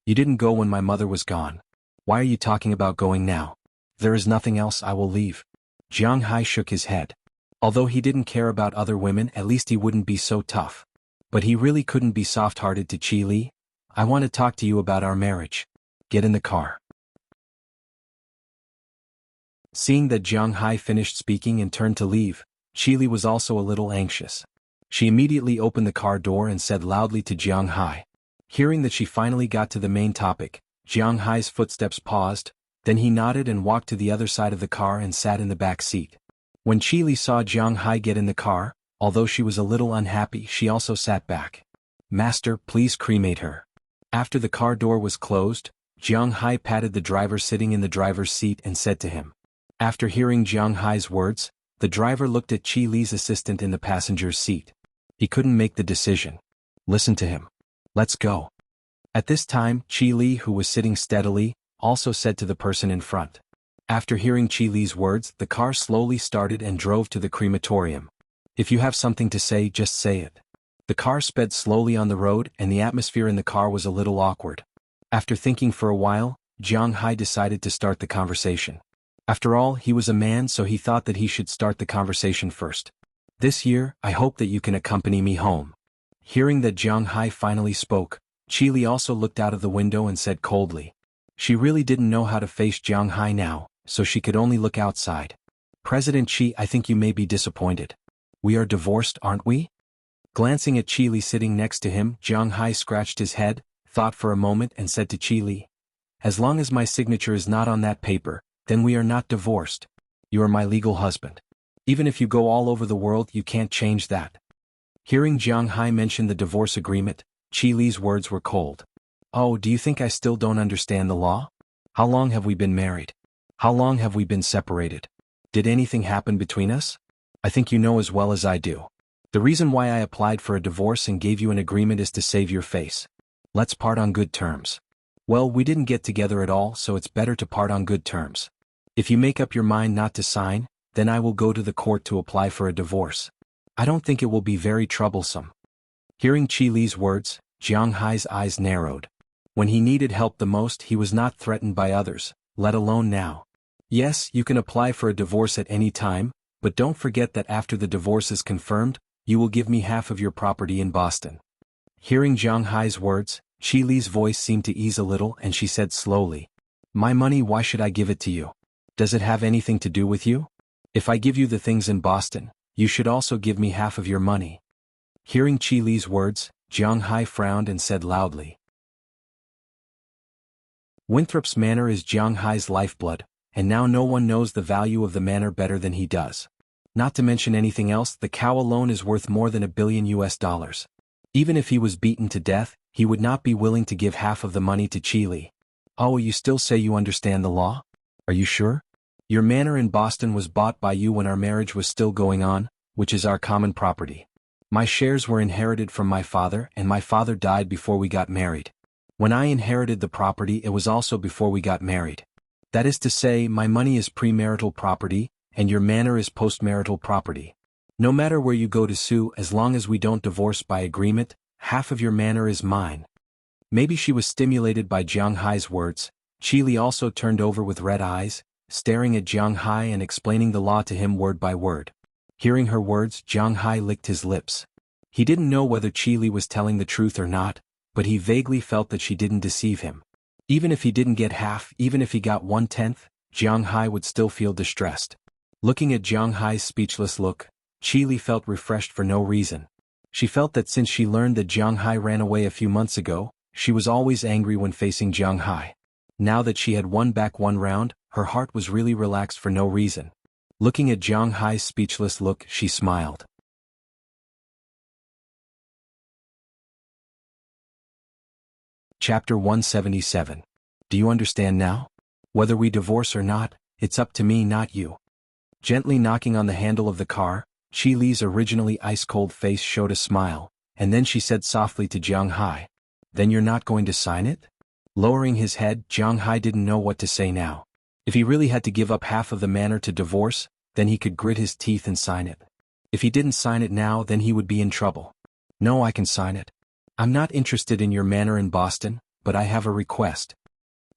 "You didn't go when my mother was gone. Why are you talking about going now? If there is nothing else, I will leave." Jiang Hai shook his head. Although he didn't care about other women, at least he wouldn't be so tough. But he really couldn't be soft-hearted to Qi Li. "I want to talk to you about our marriage. Get in the car." Seeing that Jiang Hai finished speaking and turned to leave, Qi Li was also a little anxious. She immediately opened the car door and said loudly to Jiang Hai. Hearing that she finally got to the main topic, Jiang Hai's footsteps paused, then he nodded and walked to the other side of the car and sat in the back seat. When Qi Li saw Jiang Hai get in the car, although she was a little unhappy, she also sat back. "Master, please cremate her." After the car door was closed, Jiang Hai patted the driver sitting in the driver's seat and said to him. After hearing Jiang Hai's words, the driver looked at Qi Li's assistant in the passenger's seat. He couldn't make the decision. "Listen to him. Let's go." At this time, Qi Li, who was sitting steadily, also said to the person in front. After hearing Qi Li's words, the car slowly started and drove to the crematorium. "If you have something to say, just say it." The car sped slowly on the road, and the atmosphere in the car was a little awkward. After thinking for a while, Jiang Hai decided to start the conversation. After all, he was a man, so he thought that he should start the conversation first. "This year, I hope that you can accompany me home." Hearing that Jiang Hai finally spoke, Qi Li also looked out of the window and said coldly. She really didn't know how to face Jiang Hai now, so she could only look outside. "President Qi, I think you may be disappointed. We are divorced, aren't we?" Glancing at Qi Li sitting next to him, Jiang Hai scratched his head, thought for a moment and said to Qi Li, "As long as my signature is not on that paper, then we are not divorced. You are my legal husband. Even if you go all over the world, you can't change that." Hearing Jiang Hai mention the divorce agreement, Qi Li's words were cold. "Oh, do you think I still don't understand the law? How long have we been married? How long have we been separated? Did anything happen between us? I think you know as well as I do. The reason why I applied for a divorce and gave you an agreement is to save your face. Let's part on good terms." "Well, we didn't get together at all, so it's better to part on good terms. If you make up your mind not to sign, then I will go to the court to apply for a divorce. I don't think it will be very troublesome." Hearing Qi Li's words, Jiang Hai's eyes narrowed. When he needed help the most, he was not threatened by others, let alone now. "Yes, you can apply for a divorce at any time, but don't forget that after the divorce is confirmed, you will give me half of your property in Boston." Hearing Jiang Hai's words, Qi Li's voice seemed to ease a little and she said slowly, "My money, why should I give it to you? Does it have anything to do with you? If I give you the things in Boston, you should also give me half of your money." Hearing Qi Li's words, Jiang Hai frowned and said loudly. Winthrop's manor is Jiang Hai's lifeblood, and now no one knows the value of the manor better than he does. Not to mention anything else, the cow alone is worth more than $1 billion. Even if he was beaten to death, he would not be willing to give half of the money to Qi Li. "Oh, you still say you understand the law? Are you sure? Your manor in Boston was bought by you when our marriage was still going on, which is our common property. My shares were inherited from my father, and my father died before we got married. When I inherited the property, it was also before we got married. That is to say, my money is premarital property, and your manor is postmarital property. No matter where you go to sue, as long as we don't divorce by agreement, half of your manor is mine. Maybe she was stimulated by Jiang Hai's words. Qi Li also turned over with red eyes, staring at Jiang Hai and explaining the law to him word by word. Hearing her words, Jiang Hai licked his lips. He didn't know whether Qi Li was telling the truth or not, but he vaguely felt that she didn't deceive him. Even if he didn't get half, even if he got 1/10, Jiang Hai would still feel distressed. Looking at Jiang Hai's speechless look, Qi Li felt refreshed for no reason. She felt that since she learned that Jiang Hai ran away a few months ago, she was always angry when facing Jiang Hai. Now that she had won back one round, her heart was really relaxed for no reason. Looking at Jiang Hai's speechless look, she smiled. Chapter 177. Do you understand now? Whether we divorce or not, it's up to me, not you. Gently knocking on the handle of the car, Qi Li's originally ice-cold face showed a smile, and then she said softly to Jiang Hai, "Then you're not going to sign it?" Lowering his head, Jiang Hai didn't know what to say now. If he really had to give up half of the manor to divorce, then he could grit his teeth and sign it. If he didn't sign it now, then he would be in trouble. "No, I can sign it. I'm not interested in your manor in Boston, but I have a request."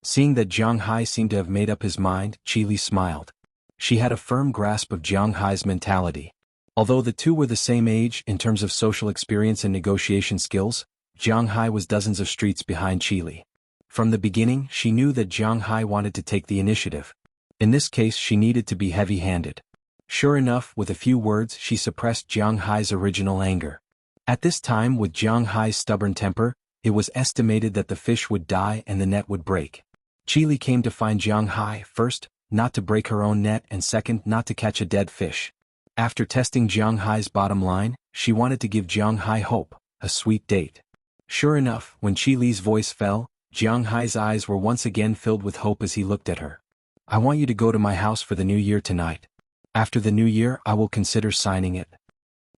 Seeing that Jiang Hai seemed to have made up his mind, Qi Li smiled. She had a firm grasp of Jiang Hai's mentality. Although the two were the same age in terms of social experience and negotiation skills, Jiang Hai was dozens of streets behind Qi Li. From the beginning, she knew that Jiang Hai wanted to take the initiative. In this case, she needed to be heavy-handed. Sure enough, with a few words, she suppressed Jiang Hai's original anger. At this time, with Jiang Hai's stubborn temper, it was estimated that the fish would die and the net would break. Qi Li came to find Jiang Hai, first, not to break her own net, and second, not to catch a dead fish. After testing Jiang Hai's bottom line, she wanted to give Jiang Hai hope, a sweet date. Sure enough, when Qi Li's voice fell, Jiang Hai's eyes were once again filled with hope as he looked at her. "I want you to go to my house for the new year tonight. After the new year, I will consider signing it."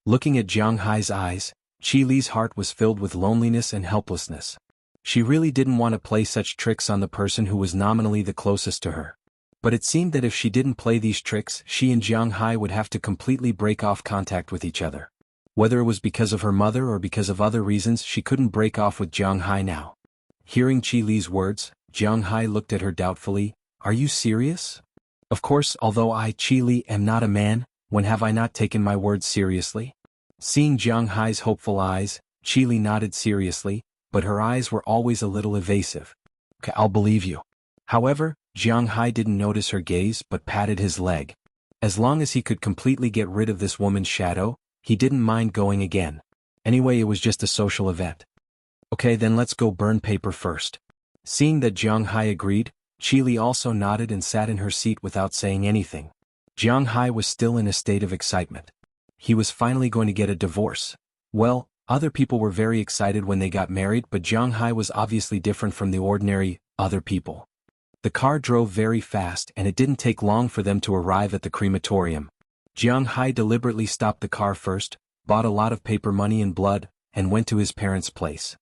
Looking at Jiang Hai's eyes, Qi Li's heart was filled with loneliness and helplessness. She really didn't want to play such tricks on the person who was nominally the closest to her. But it seemed that if she didn't play these tricks, she and Jiang Hai would have to completely break off contact with each other. Whether it was because of her mother or because of other reasons, she couldn't break off with Jiang Hai now. Hearing Qi Li's words, Jiang Hai looked at her doubtfully. "Are you serious?" "Of course, although I, Qi Li, am not a man, when have I not taken my words seriously?" Seeing Jiang Hai's hopeful eyes, Qi Li nodded seriously, but her eyes were always a little evasive. "Okay, I'll believe you." However, Jiang Hai didn't notice her gaze but patted his leg. As long as he could completely get rid of this woman's shadow, he didn't mind going again. Anyway, it was just a social event. "Okay, then let's go burn paper first." Seeing that Jiang Hai agreed, Qi Li also nodded and sat in her seat without saying anything. Jiang Hai was still in a state of excitement. He was finally going to get a divorce. Well, other people were very excited when they got married, but Jiang Hai was obviously different from the ordinary, other people. The car drove very fast and it didn't take long for them to arrive at the crematorium. Jiang Hai deliberately stopped the car first, bought a lot of paper money and blood, and went to his parents' place.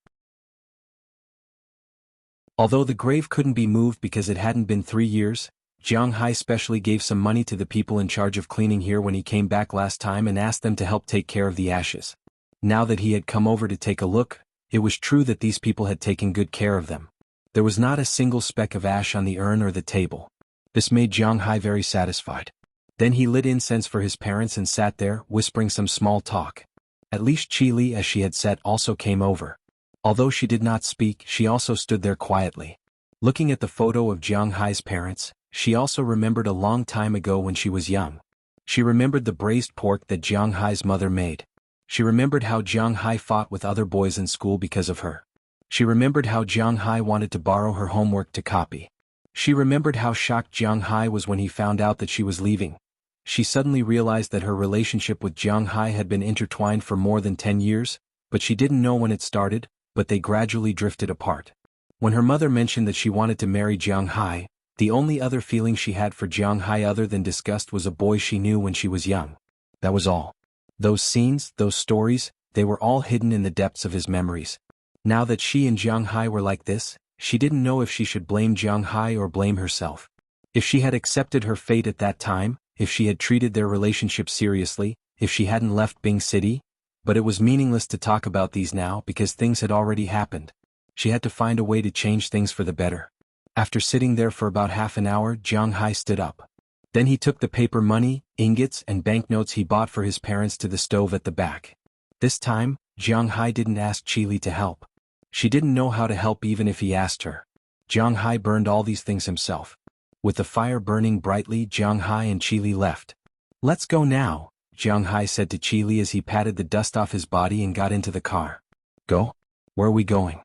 Although the grave couldn't be moved because it hadn't been 3 years, Jiang Hai specially gave some money to the people in charge of cleaning here when he came back last time and asked them to help take care of the ashes. Now that he had come over to take a look, it was true that these people had taken good care of them. There was not a single speck of ash on the urn or the table. This made Jiang Hai very satisfied. Then he lit incense for his parents and sat there, whispering some small talk. At least Qi Li, as she had said, also came over. Although she did not speak, she also stood there quietly. Looking at the photo of Jiang Hai's parents, she also remembered a long time ago when she was young. She remembered the braised pork that Jiang Hai's mother made. She remembered how Jiang Hai fought with other boys in school because of her. She remembered how Jiang Hai wanted to borrow her homework to copy. She remembered how shocked Jiang Hai was when he found out that she was leaving. She suddenly realized that her relationship with Jiang Hai had been intertwined for more than 10 years, but she didn't know when it started, but they gradually drifted apart. When her mother mentioned that she wanted to marry Jiang Hai, the only other feeling she had for Jiang Hai other than disgust was a boy she knew when she was young. That was all. Those scenes, those stories, they were all hidden in the depths of his memories. Now that she and Jiang Hai were like this, she didn't know if she should blame Jiang Hai or blame herself. If she had accepted her fate at that time, if she had treated their relationship seriously, if she hadn't left Bing City, but it was meaningless to talk about these now because things had already happened. She had to find a way to change things for the better. After sitting there for about half an hour, Jiang Hai stood up. Then he took the paper money, ingots and banknotes he bought for his parents to the stove at the back. This time, Jiang Hai didn't ask Qili to help. She didn't know how to help even if he asked her. Jiang Hai burned all these things himself. With the fire burning brightly, Jiang Hai and Qili left. "Let's go now," Jiang Hai said to Qili as he patted the dust off his body and got into the car. "Go? Where are we going?"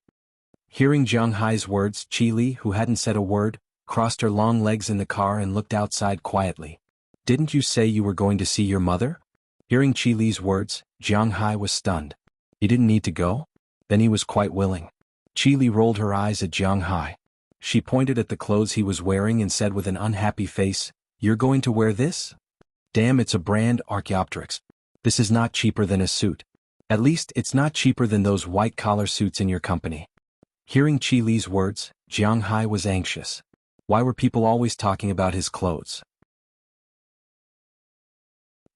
Hearing Jiang Hai's words, Qili, who hadn't said a word, crossed her long legs in the car and looked outside quietly. "Didn't you say you were going to see your mother?" Hearing Qili's words, Jiang Hai was stunned. He didn't need to go? Then he was quite willing. Qili rolled her eyes at Jiang Hai. She pointed at the clothes he was wearing and said with an unhappy face, "You're going to wear this? Damn, it's a brand Archaeopteryx. This is not cheaper than a suit. At least it's not cheaper than those white-collar suits in your company." Hearing Qili's words, Jiang Hai was anxious. Why were people always talking about his clothes?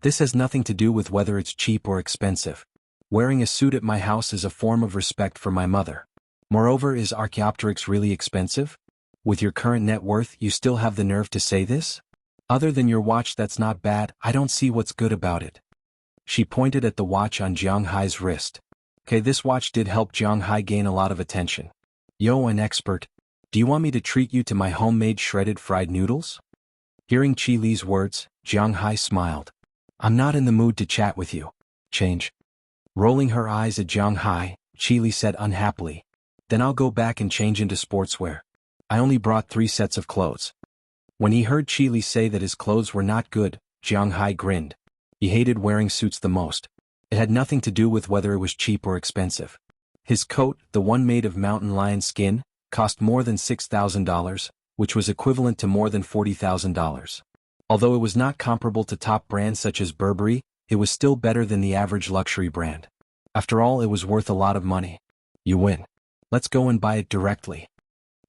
This has nothing to do with whether it's cheap or expensive. Wearing a suit at my house is a form of respect for my mother. Moreover, is Archaeopteryx really expensive? With your current net worth, you still have the nerve to say this? Other than your watch that's not bad, I don't see what's good about it. She pointed at the watch on Jiang Hai's wrist. Okay, this watch did help Jiang Hai gain a lot of attention. "Yo, an expert. Do you want me to treat you to my homemade shredded fried noodles?" Hearing Qili's words, Jiang Hai smiled. "I'm not in the mood to chat with you. Change." Rolling her eyes at Jiang Hai, Qili said unhappily. "Then I'll go back and change into sportswear. I only brought 3 sets of clothes." When he heard Qili say that his clothes were not good, Jiang Hai grinned. He hated wearing suits the most. It had nothing to do with whether it was cheap or expensive. His coat, the one made of mountain lion skin, cost more than $6,000, which was equivalent to more than $40,000. Although it was not comparable to top brands such as Burberry, it was still better than the average luxury brand. After all, it was worth a lot of money. "You win. Let's go and buy it directly."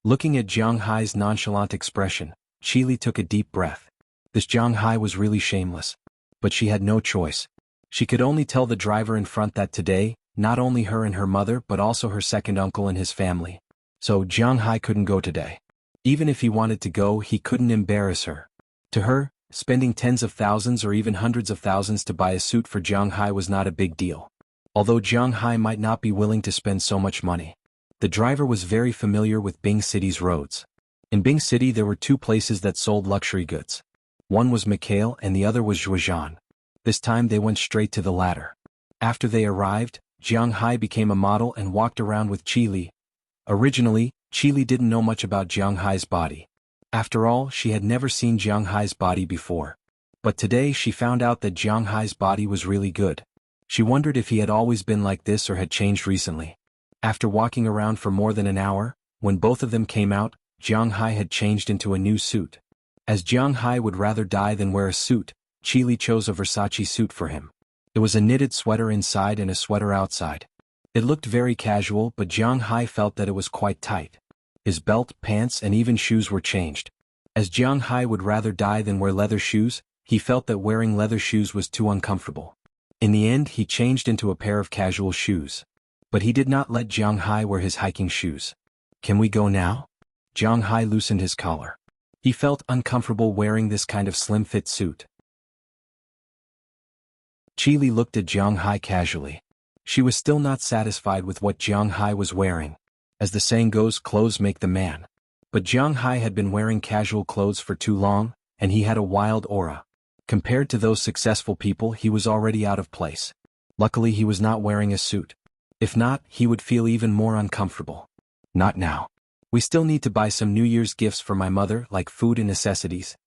Looking at Jiang Hai's nonchalant expression, Qili took a deep breath. This Jiang Hai was really shameless. But she had no choice. She could only tell the driver in front that today, not only her and her mother but also her second uncle and his family. So Jiang Hai couldn't go today. Even if he wanted to go, he couldn't embarrass her. To her, spending tens of thousands or even hundreds of thousands to buy a suit for Jiang Hai was not a big deal. Although Jiang Hai might not be willing to spend so much money. The driver was very familiar with Bing City's roads. In Bing City there were 2 places that sold luxury goods. One was Mikhail and the other was Zhuozhan. This time they went straight to the latter. After they arrived, Jiang Hai became a model and walked around with Qili. Originally, Qili didn't know much about Jiang Hai's body. After all, she had never seen Jiang Hai's body before. But today she found out that Jiang Hai's body was really good. She wondered if he had always been like this or had changed recently. After walking around for more than an hour, when both of them came out, Jiang Hai had changed into a new suit. As Jiang Hai would rather die than wear a suit, Qili chose a Versace suit for him. It was a knitted sweater inside and a sweater outside. It looked very casual, but Jiang Hai felt that it was quite tight. His belt, pants and even shoes were changed. As Jiang Hai would rather die than wear leather shoes, he felt that wearing leather shoes was too uncomfortable. In the end, he changed into a pair of casual shoes. But he did not let Jiang Hai wear his hiking shoes. "Can we go now?" Jiang Hai loosened his collar. He felt uncomfortable wearing this kind of slim-fit suit. Qili looked at Jiang Hai casually. She was still not satisfied with what Jiang Hai was wearing. As the saying goes, clothes make the man. But Jiang Hai had been wearing casual clothes for too long, and he had a wild aura. Compared to those successful people, he was already out of place. Luckily, he was not wearing a suit. If not, he would feel even more uncomfortable. "Not now. We still need to buy some New Year's gifts for my mother, like food and necessities."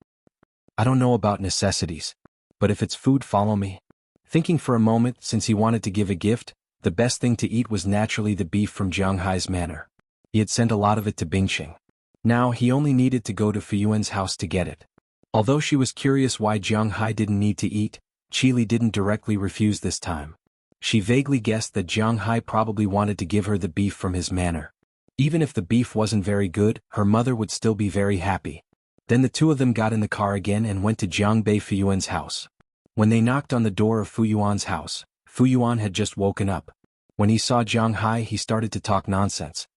"I don't know about necessities. But if it's food, follow me." Thinking for a moment, since he wanted to give a gift, the best thing to eat was naturally the beef from Jiang Hai's manor. He had sent a lot of it to Bingqing. Now he only needed to go to Fuyuan's house to get it. Although she was curious why Jiang Hai didn't need to eat, Qili didn't directly refuse this time. She vaguely guessed that Jiang Hai probably wanted to give her the beef from his manor. Even if the beef wasn't very good, her mother would still be very happy. Then the two of them got in the car again and went to Jiang Bei Fuyuan's house. When they knocked on the door of Fuyuan's house, Fuyuan had just woken up. When he saw Jiang Hai, he started to talk nonsense.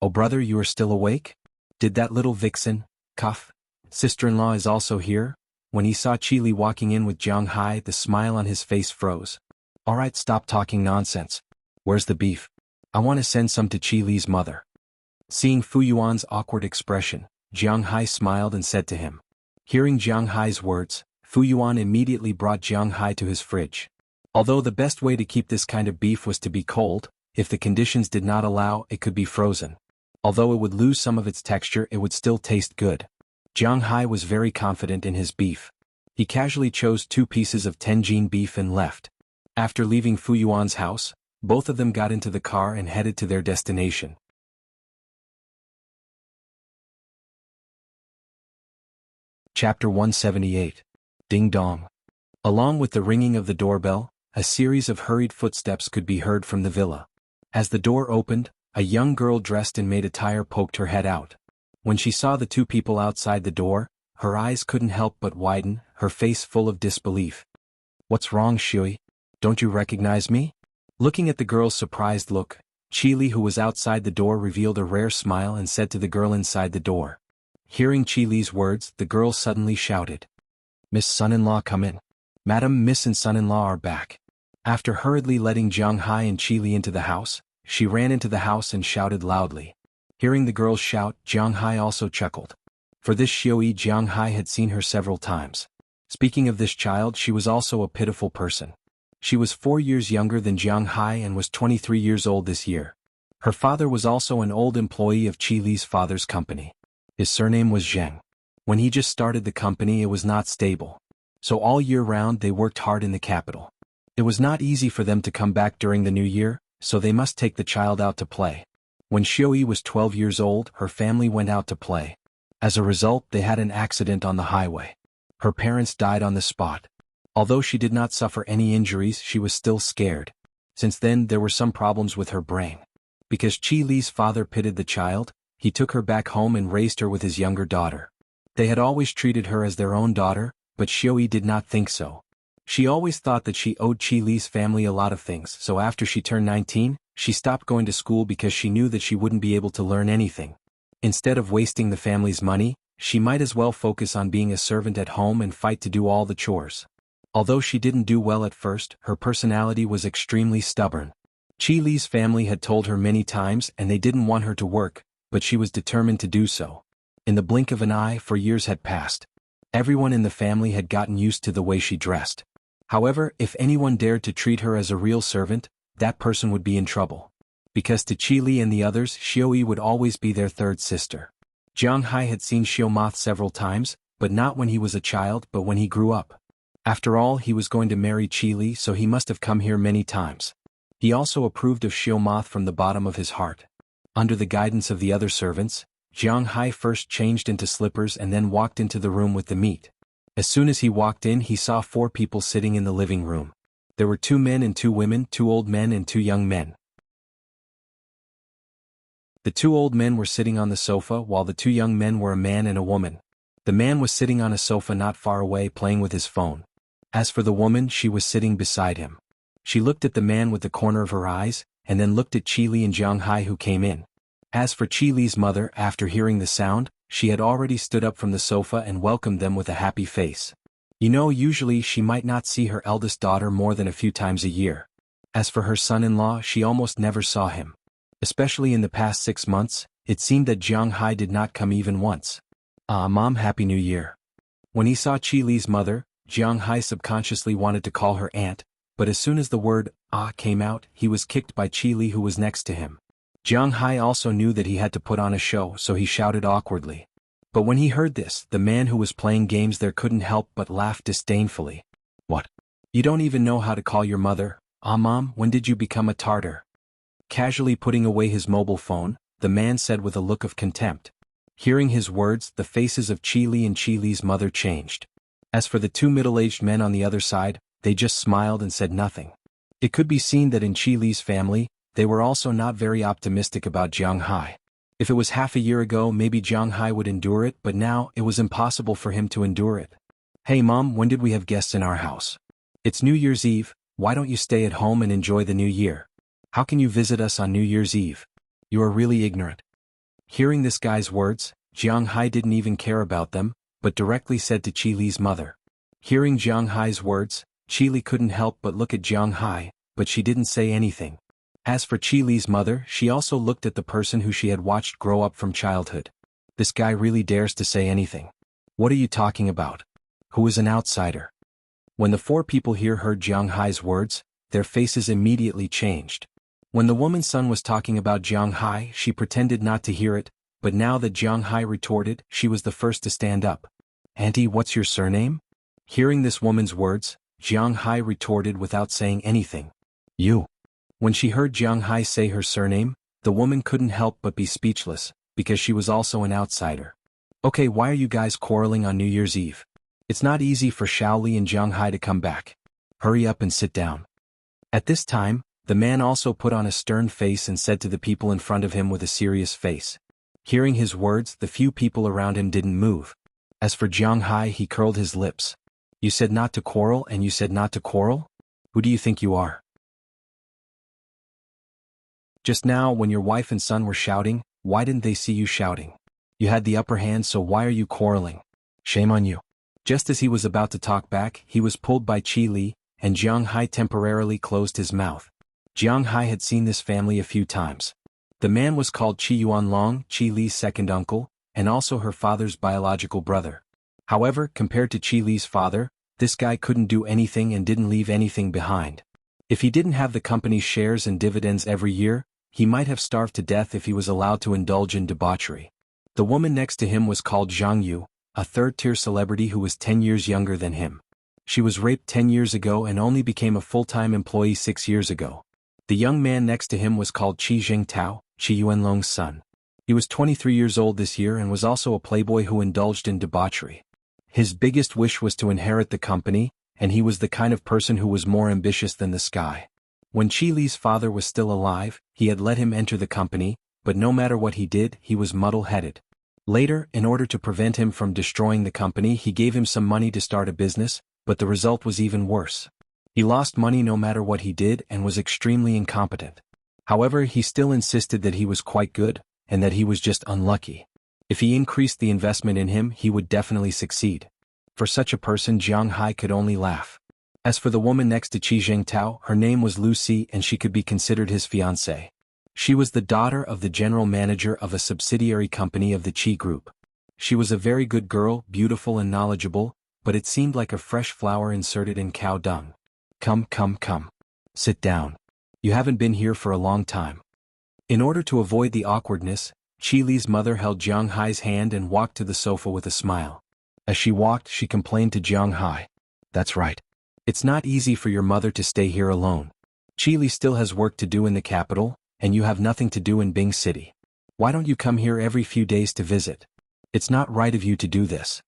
"Oh brother, you are still awake? Did that little vixen, Cuff, sister-in-law is also here?" When he saw Qi Li walking in with Jiang Hai, the smile on his face froze. "Alright, stop talking nonsense. Where's the beef? I want to send some to Qi Li's mother." Seeing Fuyuan's awkward expression, Jiang Hai smiled and said to him. Hearing Jiang Hai's words, Fuyuan immediately brought Jiang Hai to his fridge. Although the best way to keep this kind of beef was to be cold, if the conditions did not allow, it could be frozen. Although it would lose some of its texture, it would still taste good. Jiang Hai was very confident in his beef. He casually chose 2 pieces of Tianjin beef and left. After leaving Fuyuan's house, both of them got into the car and headed to their destination. Chapter 178. Ding Dong. Along with the ringing of the doorbell, a series of hurried footsteps could be heard from the villa. As the door opened, a young girl dressed in maid attire poked her head out. When she saw the 2 people outside the door, her eyes couldn't help but widen, her face full of disbelief. "What's wrong, Shui? Don't you recognize me?" Looking at the girl's surprised look, Qi Li, who was outside the door, revealed a rare smile and said to the girl inside the door. Hearing Qi Li's words, the girl suddenly shouted, "Miss Son-in-law, come in. Madam, Miss and Son-in-law are back." After hurriedly letting Jiang Hai and Qi Li into the house, she ran into the house and shouted loudly. Hearing the girl's shout, Jiang Hai also chuckled. For this Xiui, Jiang Hai had seen her several times. Speaking of this child, she was also a pitiful person. She was 4 years younger than Jiang Hai and was 23 years old this year. Her father was also an old employee of Qi Li's father's company. His surname was Zheng. When he just started the company, it was not stable. So all year round they worked hard in the capital. It was not easy for them to come back during the new year, so they must take the child out to play. When Xiui was 12 years old, her family went out to play. As a result, they had an accident on the highway. Her parents died on the spot. Although she did not suffer any injuries, she was still scared. Since then, there were some problems with her brain. Because Qi Li's father pitied the child, he took her back home and raised her with his younger daughter. They had always treated her as their own daughter, but Xiui did not think so. She always thought that she owed Qi Li's family a lot of things, so after she turned 19, she stopped going to school because she knew that she wouldn't be able to learn anything. Instead of wasting the family's money, she might as well focus on being a servant at home and fight to do all the chores. Although she didn't do well at first, her personality was extremely stubborn. Qi Li's family had told her many times and they didn't want her to work, but she was determined to do so. In the blink of an eye, 4 years had passed. Everyone in the family had gotten used to the way she dressed. However, if anyone dared to treat her as a real servant, that person would be in trouble. Because to Qi Li and the others, Xiui would always be their third sister. Jiang Hai had seen Xiumoth several times, but not when he was a child but when he grew up. After all, he was going to marry Qi Li, so he must have come here many times. He also approved of Xiumoth from the bottom of his heart. Under the guidance of the other servants, Jiang Hai first changed into slippers and then walked into the room with the meat. As soon as he walked in, he saw 4 people sitting in the living room. There were 2 men and 2 women, 2 old men and 2 young men. The 2 old men were sitting on the sofa while the 2 young men were a man and a woman. The man was sitting on a sofa not far away playing with his phone. As for the woman, she was sitting beside him. She looked at the man with the corner of her eyes, and then looked at Qi Li and Jiang Hai who came in. As for Qi Li's mother, after hearing the sound, she had already stood up from the sofa and welcomed them with a happy face. You know, usually she might not see her eldest daughter more than a few times a year. As for her son-in-law, she almost never saw him. Especially in the past 6 months, it seemed that Jiang Hai did not come even once. Mom, Happy New Year. When he saw Qi Li's mother, Jiang Hai subconsciously wanted to call her aunt, but as soon as the word came out, he was kicked by Qi Li who was next to him. Jiang Hai also knew that he had to put on a show, so he shouted awkwardly. But when he heard this, the man who was playing games there couldn't help but laugh disdainfully. What? You don't even know how to call your mother? Mom, when did you become a Tartar? Casually putting away his mobile phone, the man said with a look of contempt. Hearing his words, the faces of Qi Li and Qi Li's mother changed. As for the 2 middle-aged men on the other side, they just smiled and said nothing. It could be seen that in Qi Li's family, they were also not very optimistic about Jiang Hai. If it was half a year ago, maybe Jiang Hai would endure it, but now it was impossible for him to endure it. Hey Mom, when did we have guests in our house? It's New Year's Eve, why don't you stay at home and enjoy the new year? How can you visit us on New Year's Eve? You are really ignorant. Hearing this guy's words, Jiang Hai didn't even care about them, but directly said to Qi Li's mother. Hearing Jiang Hai's words, Qi Li couldn't help but look at Jiang Hai, but she didn't say anything. As for Qi Li's mother, she also looked at the person who she had watched grow up from childhood. This guy really dares to say anything. What are you talking about? Who is an outsider? When the four people here heard Jiang Hai's words, their faces immediately changed. When the woman's son was talking about Jiang Hai, she pretended not to hear it, but now that Jiang Hai retorted, she was the first to stand up. Auntie, what's your surname? Hearing this woman's words, Jiang Hai retorted without saying anything. You. When she heard Jiang Hai say her surname, the woman couldn't help but be speechless, because she was also an outsider. Okay, why are you guys quarreling on New Year's Eve? It's not easy for Xiaoli and Jiang Hai to come back. Hurry up and sit down. At this time, the man also put on a stern face and said to the people in front of him with a serious face. Hearing his words, the few people around him didn't move. As for Jiang Hai, he curled his lips. You said not to quarrel and you said not to quarrel? Who do you think you are? Just now, when your wife and son were shouting, why didn't they see you shouting? You had the upper hand, so why are you quarreling? Shame on you. Just as he was about to talk back, he was pulled by Qi Li, and Jiang Hai temporarily closed his mouth. Jiang Hai had seen this family a few times. The man was called Qi Yuanlong, Qi Li's second uncle, and also her father's biological brother. However, compared to Qi Li's father, this guy couldn't do anything and didn't leave anything behind. If he didn't have the company's shares and dividends every year, he might have starved to death if he was allowed to indulge in debauchery. The woman next to him was called Zhang Yu, a third-tier celebrity who was 10 years younger than him. She was raped 10 years ago and only became a full-time employee 6 years ago. The young man next to him was called Qi Zhengtao, Qi Yuanlong's son. He was 23 years old this year and was also a playboy who indulged in debauchery. His biggest wish was to inherit the company, and he was the kind of person who was more ambitious than the sky. When Qi Li's father was still alive, he had let him enter the company, but no matter what he did, he was muddle-headed. Later, in order to prevent him from destroying the company, he gave him some money to start a business, but the result was even worse. He lost money no matter what he did and was extremely incompetent. However, he still insisted that he was quite good, and that he was just unlucky. If he increased the investment in him, he would definitely succeed. For such a person, Jiang Hai could only laugh. As for the woman next to Qi Zhengtao, her name was Lucy and she could be considered his fiancée. She was the daughter of the general manager of a subsidiary company of the Qi Group. She was a very good girl, beautiful and knowledgeable, but it seemed like a fresh flower inserted in cow dung. Come. Sit down. You haven't been here for a long time. In order to avoid the awkwardness, Qi Li's mother held Jiang Hai's hand and walked to the sofa with a smile. As she walked, she complained to Jiang Hai. That's right. It's not easy for your mother to stay here alone. Qi Li still has work to do in the capital, and you have nothing to do in Bing City. Why don't you come here every few days to visit? It's not right of you to do this.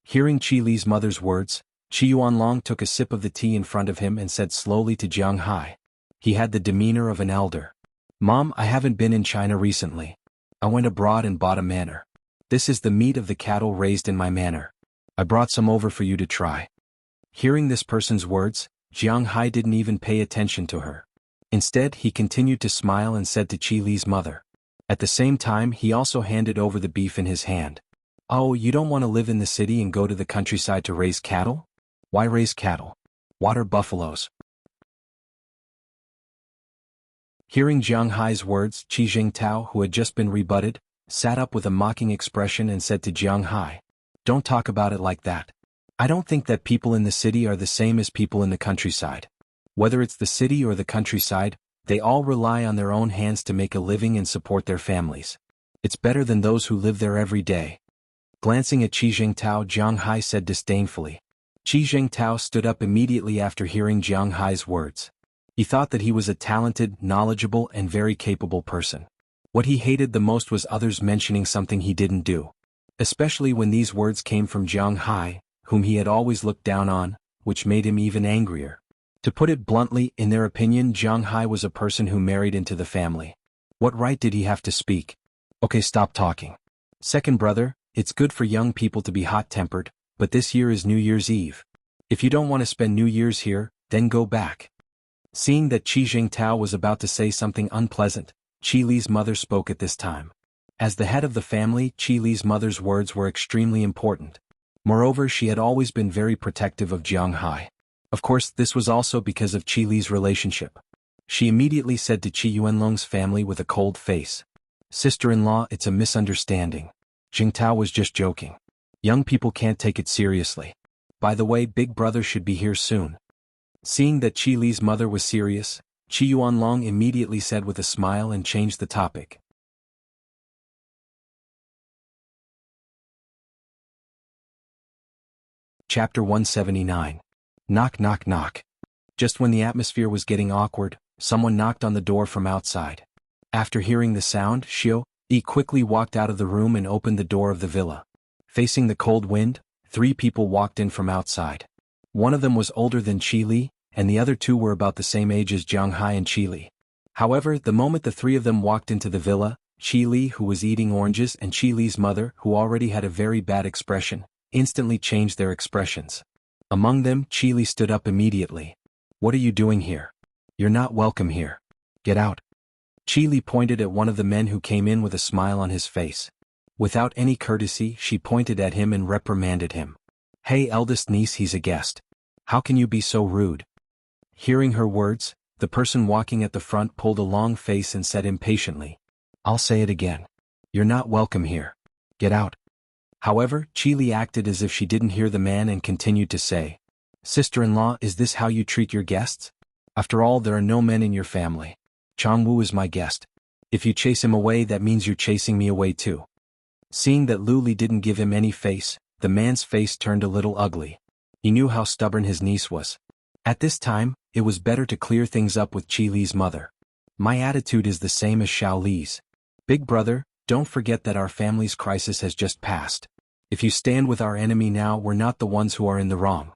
Hearing Qi Li's mother's words, Qi Yuanlong took a sip of the tea in front of him and said slowly to Jiang Hai. He had the demeanor of an elder. Mom, I haven't been in China recently. I went abroad and bought a manor. This is the meat of the cattle raised in my manor. I brought some over for you to try. Hearing this person's words, Jiang Hai didn't even pay attention to her. Instead, he continued to smile and said to Qi Li's mother. At the same time, he also handed over the beef in his hand. Oh, you don't want to live in the city and go to the countryside to raise cattle? Why raise cattle? Water buffaloes. Hearing Jiang Hai's words, Qi Zhengtao, who had just been rebutted, sat up with a mocking expression and said to Jiang Hai. Don't talk about it like that. I don't think that people in the city are the same as people in the countryside. Whether it's the city or the countryside, they all rely on their own hands to make a living and support their families. It's better than those who live there every day. Glancing at Qi Zhengtao, Jiang Hai said disdainfully. Qi Zhengtao stood up immediately after hearing Jiang Hai's words. He thought that he was a talented, knowledgeable and very capable person. What he hated the most was others mentioning something he didn't do. Especially when these words came from Jiang Hai, whom he had always looked down on, which made him even angrier. To put it bluntly, in their opinion, Jiang Hai was a person who married into the family. What right did he have to speak? Okay, stop talking. Second brother, it's good for young people to be hot-tempered, but this year is New Year's Eve. If you don't want to spend New Year's here, then go back. Seeing that Qi Jingtao was about to say something unpleasant, Qi Li's mother spoke at this time. As the head of the family, Qi Li's mother's words were extremely important. Moreover, she had always been very protective of Jiang Hai. Of course, this was also because of Qi Li's relationship. She immediately said to Qi Yuanlong's family with a cold face, "Sister-in-law, it's a misunderstanding. Jingtao was just joking. Young people can't take it seriously. By the way, big brother should be here soon." Seeing that Qi Li's mother was serious, Qi Yuanlong immediately said with a smile and changed the topic. Chapter 179. Knock knock knock. Just when the atmosphere was getting awkward, someone knocked on the door from outside. After hearing the sound, Xiao Yi quickly walked out of the room and opened the door of the villa. Facing the cold wind, 3 people walked in from outside. One of them was older than Qi Li, and the other 2 were about the same age as Jiang Hai and Qi Li. However, the moment the 3 of them walked into the villa, Qi Li, who was eating oranges, and Qi Li's mother, who already had a very bad expression, instantly changed their expressions. Among them, Qi Li stood up immediately. "What are you doing here? You're not welcome here. Get out." Qi Li pointed at one of the men who came in with a smile on his face. Without any courtesy, she pointed at him and reprimanded him. "Hey, eldest niece, he's a guest. How can you be so rude?" Hearing her words, the person walking at the front pulled a long face and said impatiently, "I'll say it again. You're not welcome here. Get out." However, Qi Li acted as if she didn't hear the man and continued to say, "Sister-in-law, is this how you treat your guests? After all, there are no men in your family. Changwu is my guest. If you chase him away, that means you're chasing me away too." Seeing that Lu Li didn't give him any face, the man's face turned a little ugly. He knew how stubborn his niece was. At this time, it was better to clear things up with Qi Li's mother. "My attitude is the same as Xiao Li's. Big brother, don't forget that our family's crisis has just passed. If you stand with our enemy now, we're not the ones who are in the wrong."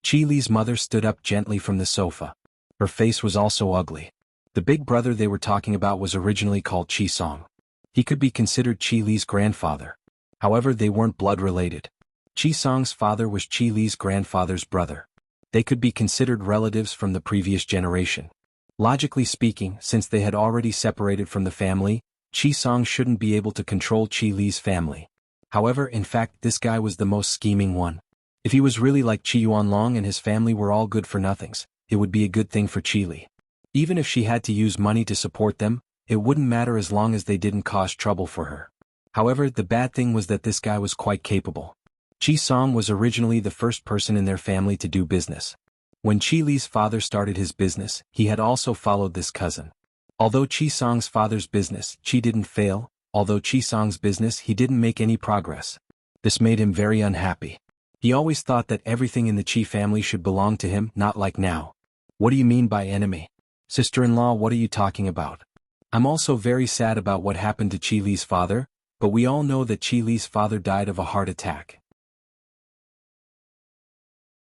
Qi Li's mother stood up gently from the sofa. Her face was also ugly. The big brother they were talking about was originally called Qi Song. He could be considered Qi Li's grandfather. However, they weren't blood-related. Qi Song's father was Qi Li's grandfather's brother. They could be considered relatives from the previous generation. Logically speaking, since they had already separated from the family, Qi Song shouldn't be able to control Qi Li's family. However, in fact, this guy was the most scheming one. If he was really like Qi Yuanlong and his family were all good-for-nothings, it would be a good thing for Qi Li. Even if she had to use money to support them, it wouldn't matter as long as they didn't cause trouble for her. However, the bad thing was that this guy was quite capable. Qi Song was originally the first person in their family to do business. When Qi Li's father started his business, he had also followed this cousin. Although Qi Song's father's business, Qi didn't fail, although Qi Song's business, he didn't make any progress. This made him very unhappy. He always thought that everything in the Qi family should belong to him, not like now. "What do you mean by enemy? Sister-in-law, what are you talking about? I'm also very sad about what happened to Qi Li's father, but we all know that Qi Li's father died of a heart attack.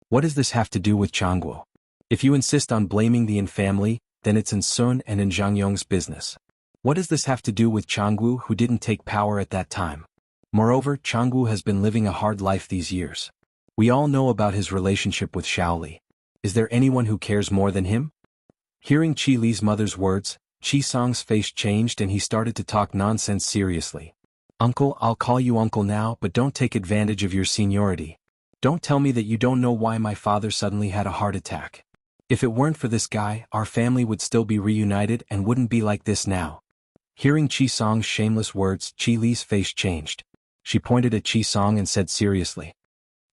What does this have to do with Changguo? If you insist on blaming the Yin family, then it's in Sun and in Zhang Yong's business. What does this have to do with Changguo, who didn't take power at that time? Moreover, Changguo has been living a hard life these years. We all know about his relationship with Shaoli. Is there anyone who cares more than him?" Hearing Qi Li's mother's words, Qi Song's face changed and he started to talk nonsense seriously. "Uncle, I'll call you uncle now, but don't take advantage of your seniority. Don't tell me that you don't know why my father suddenly had a heart attack. If it weren't for this guy, our family would still be reunited and wouldn't be like this now." Hearing Qi Song's shameless words, Qi Li's face changed. She pointed at Qi Song and said seriously,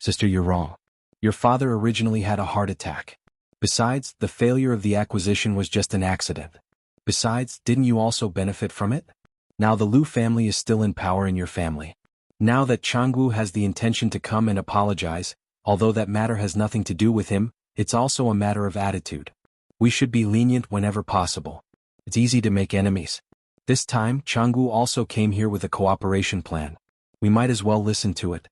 "Sister, you're wrong. Your father originally had a heart attack. Besides, the failure of the acquisition was just an accident. Besides, didn't you also benefit from it? Now the Lu family is still in power in your family. Now that Changwu has the intention to come and apologize, although that matter has nothing to do with him, it's also a matter of attitude. We should be lenient whenever possible. It's easy to make enemies. This time, Changwu also came here with a cooperation plan. We might as well listen to it."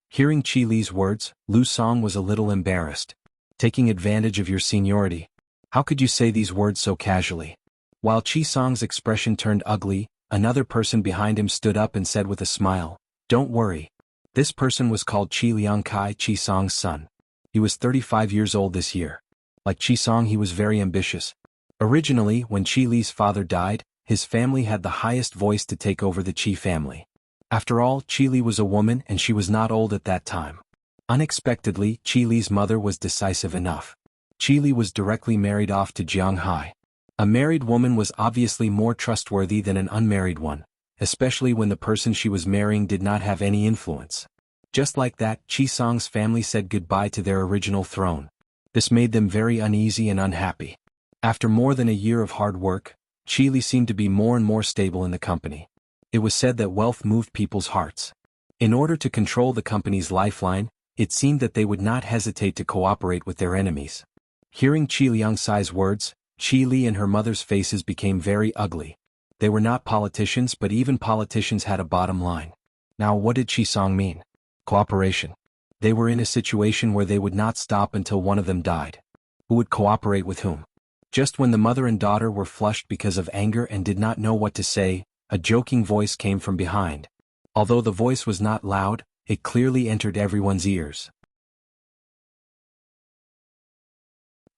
Hearing Qi Li's words, Lu Song was a little embarrassed. "Taking advantage of your seniority. How could you say these words so casually?" While Qi Song's expression turned ugly, another person behind him stood up and said with a smile, "Don't worry." This person was called Qi Liangkai, Qi Song's son. He was 35 years old this year. Like Qi Song, he was very ambitious. Originally, when Qi Li's father died, his family had the highest voice to take over the Qi family. After all, Qi Li was a woman and she was not old at that time. Unexpectedly, Qi Li's mother was decisive enough. Qi Li was directly married off to Jiang Hai. A married woman was obviously more trustworthy than an unmarried one, especially when the person she was marrying did not have any influence. Just like that, Qi Song's family said goodbye to their original throne. This made them very uneasy and unhappy. After more than a year of hard work, Qi Li seemed to be more and more stable in the company. It was said that wealth moved people's hearts. In order to control the company's lifeline, it seemed that they would not hesitate to cooperate with their enemies. Hearing Qi Liangsai's words, Qi Li and her mother's faces became very ugly. They were not politicians, but even politicians had a bottom line. Now what did Qi Song mean? Cooperation. They were in a situation where they would not stop until one of them died. Who would cooperate with whom? Just when the mother and daughter were flushed because of anger and did not know what to say, a joking voice came from behind. Although the voice was not loud, it clearly entered everyone's ears.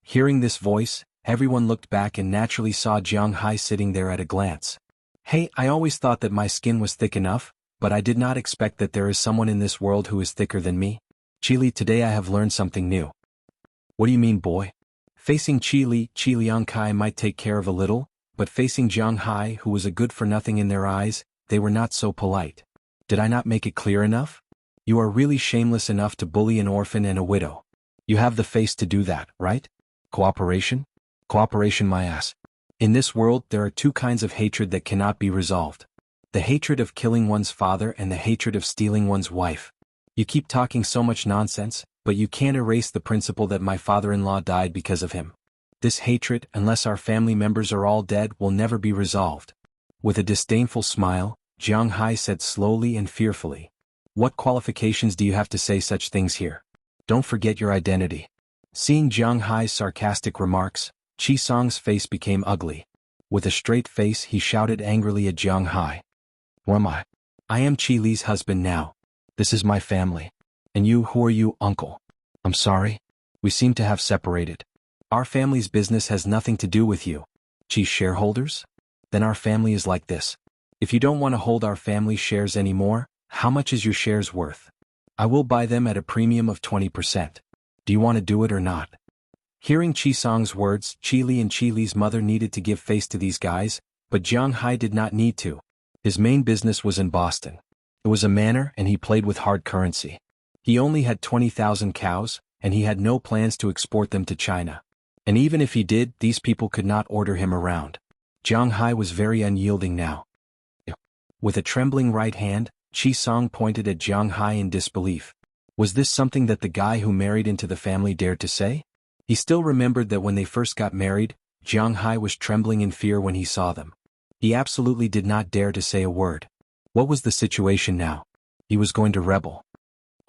Hearing this voice, everyone looked back and naturally saw Jiang Hai sitting there at a glance. "Hey, I always thought that my skin was thick enough, but I did not expect that there is someone in this world who is thicker than me. Qi Li, today I have learned something new." "What do you mean, boy?" Facing Qi Li, Qi Liangkai might take care of a little, but facing Jiang Hai, who was a good-for-nothing in their eyes, they were not so polite. Did I not make it clear enough? You are really shameless enough to bully an orphan and a widow. You have the face to do that, right? Cooperation? Cooperation, my ass. In this world there are two kinds of hatred that cannot be resolved. The hatred of killing one's father and the hatred of stealing one's wife. You keep talking so much nonsense, but you can't erase the principle that my father-in-law died because of him. This hatred, unless our family members are all dead, will never be resolved. With a disdainful smile, Jiang Hai said slowly and fearfully, "What qualifications do you have to say such things here? Don't forget your identity." Seeing Jiang Hai's sarcastic remarks, Qi Song's face became ugly. With a straight face he shouted angrily at Jiang Hai. "Who am I? I am Qi Li's husband now. This is my family. And you, who are you, uncle? I'm sorry. We seem to have separated. Our family's business has nothing to do with you. Qi's shareholders? Then our family is like this. If you don't want to hold our family shares anymore, how much is your shares worth? I will buy them at a premium of 20%. Do you want to do it or not?" Hearing Qi Song's words, Qi Li and Qi Li's mother needed to give face to these guys, but Jiang Hai did not need to. His main business was in Boston. It was a manor and he played with hard currency. He only had 20,000 cows, and he had no plans to export them to China. And even if he did, these people could not order him around. Jiang Hai was very unyielding now. With a trembling right hand, Qi Song pointed at Jiang Hai in disbelief. Was this something that the guy who married into the family dared to say? He still remembered that when they first got married, Jiang Hai was trembling in fear when he saw them. He absolutely did not dare to say a word. What was the situation now? He was going to rebel.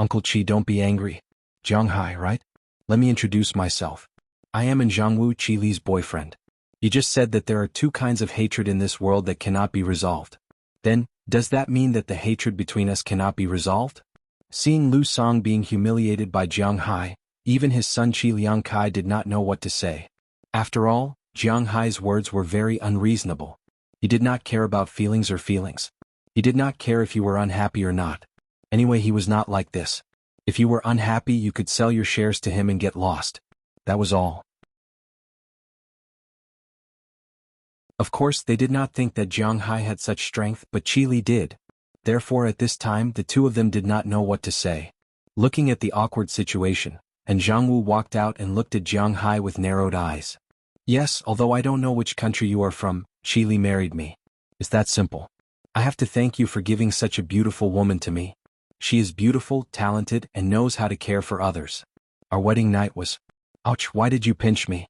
"Uncle Qi, don't be angry. Jiang Hai, right? Let me introduce myself. I am Zhangwu, Qi Li's boyfriend. You just said that there are two kinds of hatred in this world that cannot be resolved. Then, does that mean that the hatred between us cannot be resolved?" Seeing Lu Song being humiliated by Jiang Hai, even his son Qi Liangkai did not know what to say. After all, Jiang Hai's words were very unreasonable. He did not care about feelings or feelings. He did not care if you were unhappy or not. Anyway, he was not like this. If you were unhappy, you could sell your shares to him and get lost. That was all. Of course, they did not think that Jiang Hai had such strength, but Qi Li did. Therefore, at this time, the two of them did not know what to say. Looking at the awkward situation, and Zhangwu walked out and looked at Jiang Hai with narrowed eyes. "Yes, although I don't know which country you are from, Qi Li married me. It's that simple. I have to thank you for giving such a beautiful woman to me. She is beautiful, talented, and knows how to care for others. Our wedding night was... Ouch, why did you pinch me?"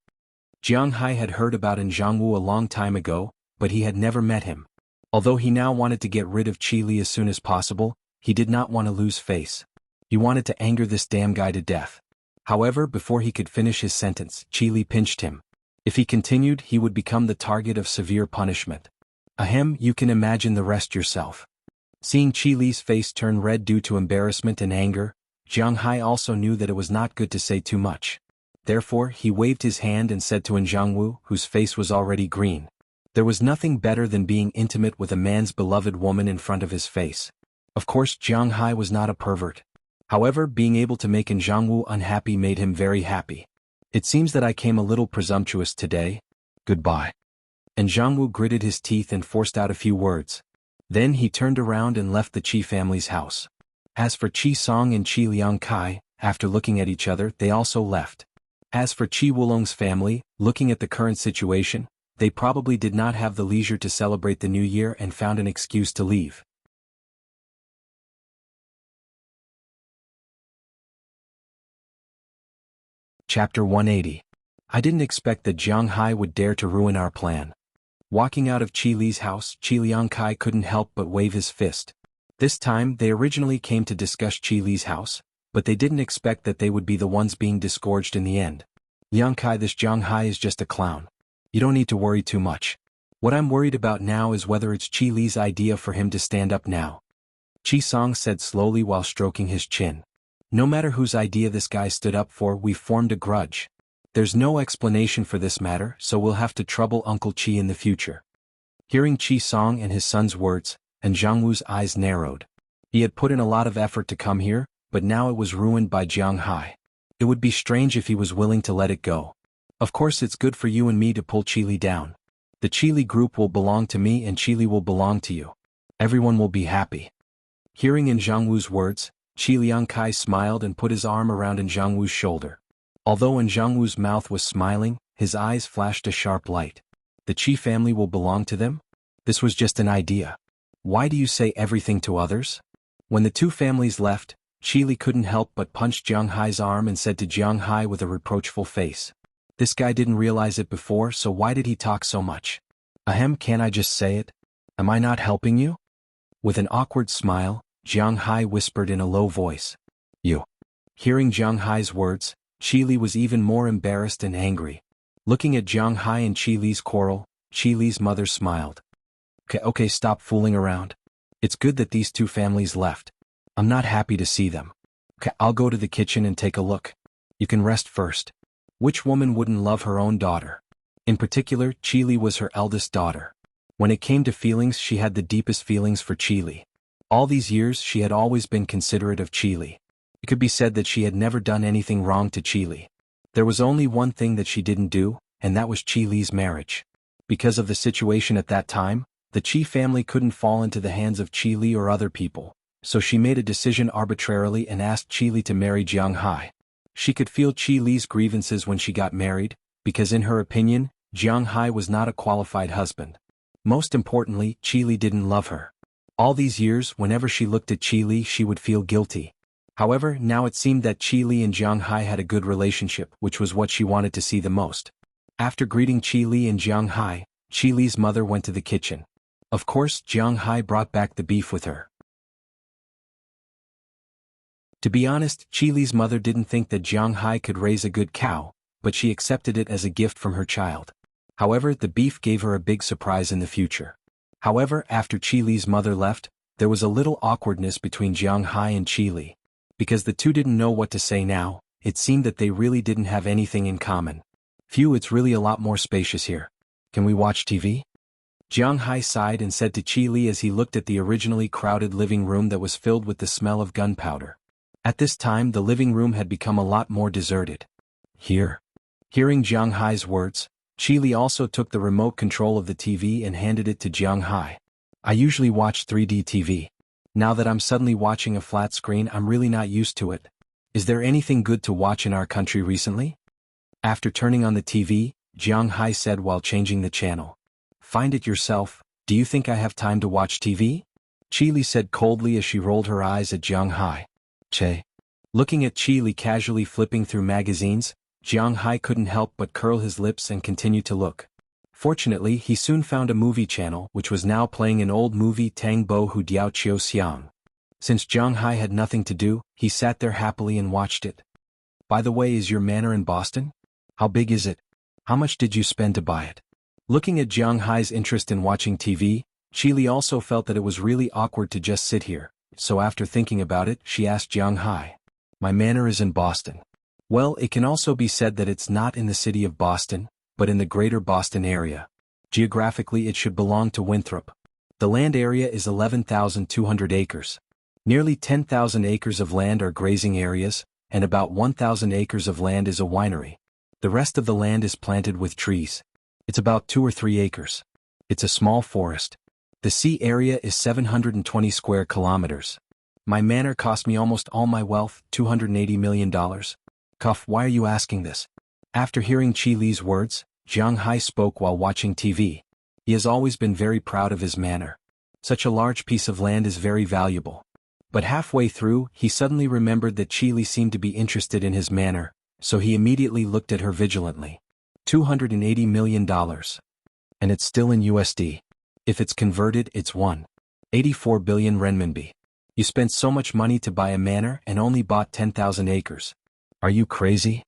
Jiang Hai had heard about Zhangwu a long time ago, but he had never met him. Although he now wanted to get rid of Qi Li as soon as possible, he did not want to lose face. He wanted to anger this damn guy to death. However, before he could finish his sentence, Qi Li pinched him. If he continued, he would become the target of severe punishment. Ahem, you can imagine the rest yourself. Seeing Qi Li's face turn red due to embarrassment and anger, Jiang Hai also knew that it was not good to say too much. Therefore, he waved his hand and said to Jiangwu, whose face was already green. There was nothing better than being intimate with a man's beloved woman in front of his face. Of course, Jiang Hai was not a pervert. However, being able to make Jiangwu unhappy made him very happy. It seems that I came a little presumptuous today. Goodbye. And Jiangwu gritted his teeth and forced out a few words. Then he turned around and left the Qi family's house. As for Qi Song and Qi Liangkai, after looking at each other, they also left. As for Qi Wulong's family, looking at the current situation, they probably did not have the leisure to celebrate the new year and found an excuse to leave. Chapter 180. I didn't expect that Jiang Hai would dare to ruin our plan. Walking out of Qi Li's house, Qi Liangkai couldn't help but wave his fist. This time, they originally came to discuss Qi Li's house, but they didn't expect that they would be the ones being disgorged in the end. Liangkai, this Jiang Hai is just a clown. You don't need to worry too much. What I'm worried about now is whether it's Qi Li's idea for him to stand up now. Qi Song said slowly while stroking his chin. No matter whose idea this guy stood up for, we formed a grudge. There's no explanation for this matter, so we'll have to trouble Uncle Qi in the future. Hearing Qi Song and his son's words, and Jiangwu's eyes narrowed. He had put in a lot of effort to come here, but now it was ruined by Jiang Hai. It would be strange if he was willing to let it go. Of course it's good for you and me to pull Qi Li down. The Qi Li group will belong to me and Qi Li will belong to you. Everyone will be happy. Hearing in Jiangwu's words, Qi Liangkai smiled and put his arm around Jiangwu's shoulder. Although Jiangwu's mouth was smiling, his eyes flashed a sharp light. The Qi family will belong to them? This was just an idea. Why do you say everything to others? When the two families left, Qi Li couldn't help but punch Jiang Hai's arm and said to Jiang Hai with a reproachful face. This guy didn't realize it before, so why did he talk so much? Ahem, can't I just say it? Am I not helping you? With an awkward smile, Jiang Hai whispered in a low voice. You. Hearing Jiang Hai's words, Qi Li was even more embarrassed and angry. Looking at Jiang Hai and Qi Li's quarrel, Qi Li's mother smiled. Okay, stop fooling around. It's good that these two families left. I'm not happy to see them. Okay, I'll go to the kitchen and take a look. You can rest first. Which woman wouldn't love her own daughter? In particular, Qi Li was her eldest daughter. When it came to feelings, she had the deepest feelings for Qi Li. All these years she had always been considerate of Qi Li. It could be said that she had never done anything wrong to Qi Li. There was only one thing that she didn't do, and that was Qi Li's marriage. Because of the situation at that time, the Qi family couldn't fall into the hands of Qi Li or other people, so she made a decision arbitrarily and asked Qi Li to marry Jiang Hai. She could feel Qi Li's grievances when she got married, because in her opinion, Jiang Hai was not a qualified husband. Most importantly, Qi Li didn't love her. All these years, whenever she looked at Qi Li, she would feel guilty. However, now it seemed that Qi Li and Jiang Hai had a good relationship, which was what she wanted to see the most. After greeting Qi Li and Jiang Hai, Qi Li's mother went to the kitchen. Of course, Jiang Hai brought back the beef with her. To be honest, Qi Li's mother didn't think that Jiang Hai could raise a good cow, but she accepted it as a gift from her child. However, the beef gave her a big surprise in the future. However, after Qi Li's mother left, there was a little awkwardness between Jiang Hai and Qi Li. Because the two didn't know what to say now, it seemed that they really didn't have anything in common. Phew, it's really a lot more spacious here. Can we watch TV? Jiang Hai sighed and said to Qi Li as he looked at the originally crowded living room that was filled with the smell of gunpowder. At this time, the living room had become a lot more deserted. Here. Hearing Jiang Hai's words, Qi Li also took the remote control of the TV and handed it to Jiang Hai. I usually watch 3D TV. Now that I'm suddenly watching a flat screen, I'm really not used to it. Is there anything good to watch in our country recently? After turning on the TV, Jiang Hai said while changing the channel. Find it yourself. Do you think I have time to watch TV? Qi Li said coldly as she rolled her eyes at Jiang Hai. Che. Looking at Qi Li casually flipping through magazines, Jiang Hai couldn't help but curl his lips and continue to look. Fortunately, he soon found a movie channel which was now playing an old movie Tang Bo Hu Diao Qiu Xiang. Since Jiang Hai had nothing to do, he sat there happily and watched it. By the way, is your manor in Boston? How big is it? How much did you spend to buy it? Looking at Jiang Hai's interest in watching TV, Li also felt that it was really awkward to just sit here, so after thinking about it, she asked Jiang Hai. My manor is in Boston. Well, it can also be said that it's not in the city of Boston, but in the greater Boston area. Geographically it should belong to Winthrop. The land area is 11,200 acres. Nearly 10,000 acres of land are grazing areas, and about 1,000 acres of land is a winery. The rest of the land is planted with trees. It's about 2 or 3 acres. It's a small forest. The sea area is 720 square kilometers. My manor cost me almost all my wealth, $280 million. Cuff, why are you asking this? After hearing Li's words, Jiang Hai spoke while watching TV. He has always been very proud of his manor. Such a large piece of land is very valuable. But halfway through, he suddenly remembered that Li seemed to be interested in his manor, so he immediately looked at her vigilantly. $280 million. And it's still in USD. If it's converted, it's 1.84 billion renminbi. You spent so much money to buy a manor and only bought 10,000 acres. Are you crazy?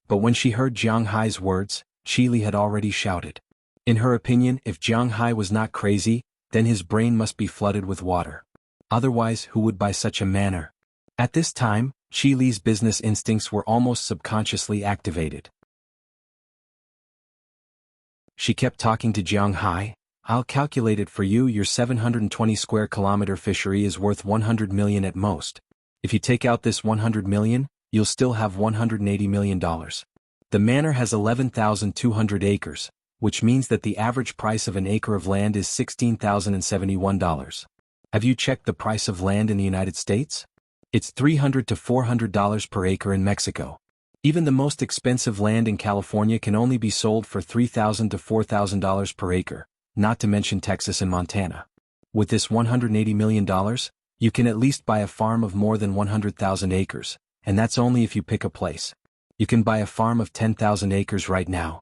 But when she heard Jiang Hai's words, Li had already shouted. In her opinion, if Jiang Hai was not crazy, then his brain must be flooded with water. Otherwise, who would buy such a manor? At this time, Li's business instincts were almost subconsciously activated. She kept talking to Jiang Hai. I'll calculate it for you. Your 720 square kilometer fishery is worth 100 million at most. If you take out this 100 million, you'll still have $180 million. The manor has 11,200 acres, which means that the average price of an acre of land is $16,071. Have you checked the price of land in the United States? It's $300 to $400 per acre in Mexico. Even the most expensive land in California can only be sold for $3,000 to $4,000 per acre, not to mention Texas and Montana. With this $180 million, you can at least buy a farm of more than 100,000 acres, and that's only if you pick a place. You can buy a farm of 10,000 acres right now.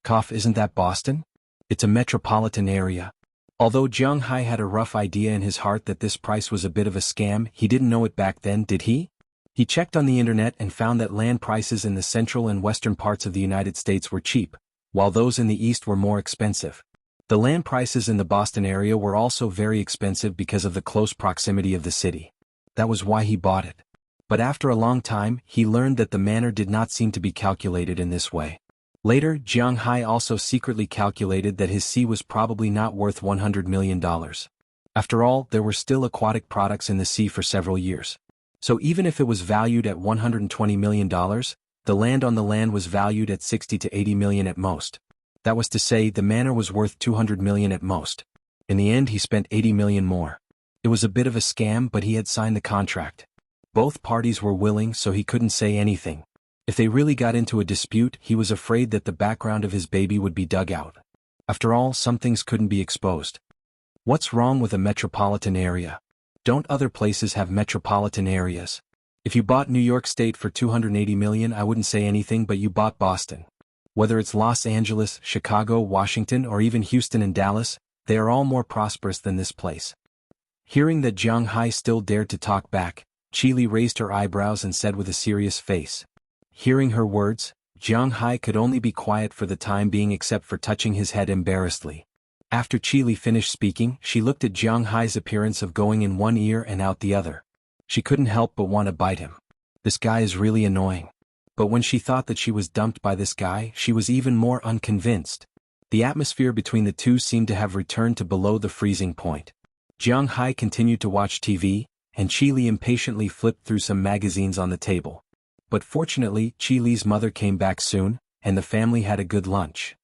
Cough, isn't that Boston? It's a metropolitan area. Although Jiang Hai had a rough idea in his heart that this price was a bit of a scam, he didn't know it back then, did he? He checked on the internet and found that land prices in the central and western parts of the United States were cheap, while those in the east were more expensive. The land prices in the Boston area were also very expensive because of the close proximity of the city. That was why he bought it. But after a long time, he learned that the manor did not seem to be calculated in this way. Later, Jiang Hai also secretly calculated that his sea was probably not worth $100 million. After all, there were still aquatic products in the sea for several years. So even if it was valued at $120 million, the land on the land was valued at 60 to 80 million at most. That was to say, the manor was worth 200 million at most. In the end, he spent 80 million more. It was a bit of a scam, but he had signed the contract. Both parties were willing, so he couldn't say anything. If they really got into a dispute, he was afraid that the background of his baby would be dug out. After all, some things couldn't be exposed. What's wrong with a metropolitan area? Don't other places have metropolitan areas? If you bought New York State for 280 million, I wouldn't say anything, but you bought Boston. Whether it's Los Angeles, Chicago, Washington, or even Houston and Dallas, they are all more prosperous than this place. Hearing that Jiang Hai still dared to talk back, Li raised her eyebrows and said with a serious face. Hearing her words, Jiang Hai could only be quiet for the time being except for touching his head embarrassedly. After Li finished speaking, she looked at Jiang Hai's appearance of going in one ear and out the other. She couldn't help but want to bite him. This guy is really annoying. But when she thought that she was dumped by this guy, she was even more unconvinced. The atmosphere between the two seemed to have returned to below the freezing point. Jiang Hai continued to watch TV, and Li impatiently flipped through some magazines on the table. But fortunately, Li's mother came back soon, and the family had a good lunch.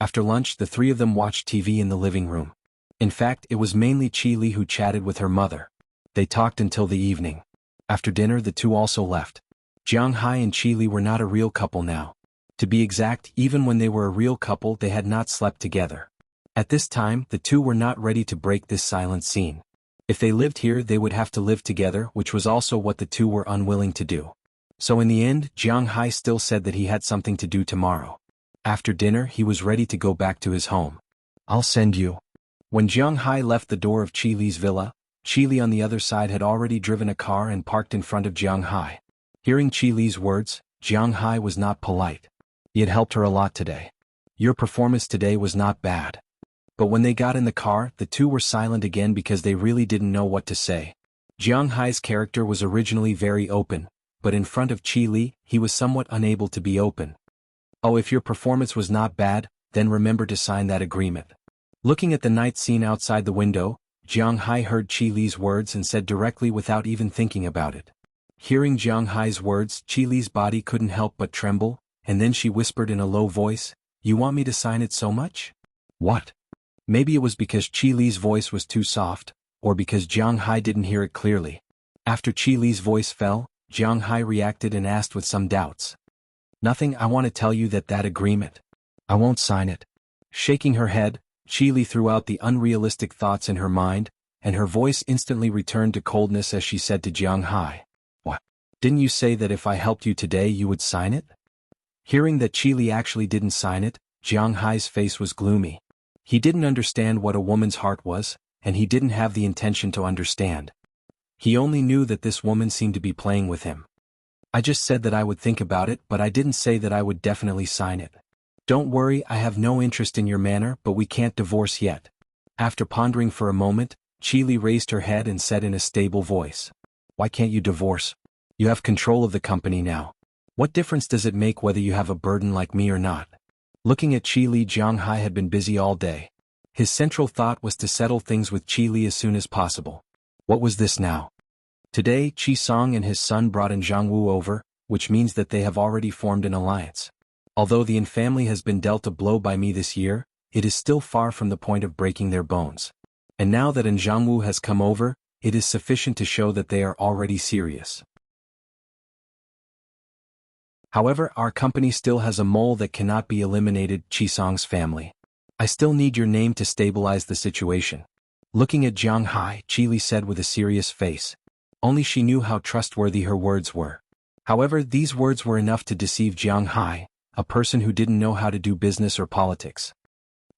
After lunch, the three of them watched TV in the living room. In fact, it was mainly Li who chatted with her mother. They talked until the evening. After dinner, the two also left. Jiang Hai and Li were not a real couple now. To be exact, even when they were a real couple, they had not slept together. At this time, the two were not ready to break this silent scene. If they lived here, they would have to live together, which was also what the two were unwilling to do. So in the end, Jiang Hai still said that he had something to do tomorrow. After dinner, he was ready to go back to his home. I'll send you. When Jiang Hai left the door of Li's villa, Li on the other side had already driven a car and parked in front of Jiang Hai. Hearing Li's words, Jiang Hai was not polite. He had helped her a lot today. Your performance today was not bad. But when they got in the car, the two were silent again because they really didn't know what to say. Jiang Hai's character was originally very open, but in front of Qi Li, he was somewhat unable to be open. Oh, if your performance was not bad, then remember to sign that agreement. Looking at the night scene outside the window, Jiang Hai heard Qi Li's words and said directly without even thinking about it. Hearing Jiang Hai's words, Qi Li's body couldn't help but tremble, and then she whispered in a low voice, "You want me to sign it so much?" What? Maybe it was because Qi Li's voice was too soft, or because Jiang Hai didn't hear it clearly. After Qi Li's voice fell, Jiang Hai reacted and asked with some doubts. "Nothing, I want to tell you that agreement. I won't sign it." Shaking her head, Qi Li threw out the unrealistic thoughts in her mind, and her voice instantly returned to coldness as she said to Jiang Hai, "What? Didn't you say that if I helped you today you would sign it?" Hearing that Qi Li actually didn't sign it, Jiang Hai's face was gloomy. He didn't understand what a woman's heart was, and he didn't have the intention to understand. He only knew that this woman seemed to be playing with him. "I just said that I would think about it, but I didn't say that I would definitely sign it. Don't worry, I have no interest in your manner, but we can't divorce yet." After pondering for a moment, Qi Li raised her head and said in a stable voice, "Why can't you divorce? You have control of the company now. What difference does it make whether you have a burden like me or not?" Looking at Qi Li, Jiang Hai had been busy all day. His central thought was to settle things with Qi Li as soon as possible. What was this now? Today, Qi Song and his son brought in Zhang Wu over, which means that they have already formed an alliance. Although the Yin family has been dealt a blow by me this year, it is still far from the point of breaking their bones. And now that Zhang Wu has come over, it is sufficient to show that they are already serious. However, our company still has a mole that cannot be eliminated, Qi Song's family. I still need your name to stabilize the situation. Looking at Jiang Hai, Qi Li said with a serious face. Only she knew how trustworthy her words were. However, these words were enough to deceive Jiang Hai, a person who didn't know how to do business or politics.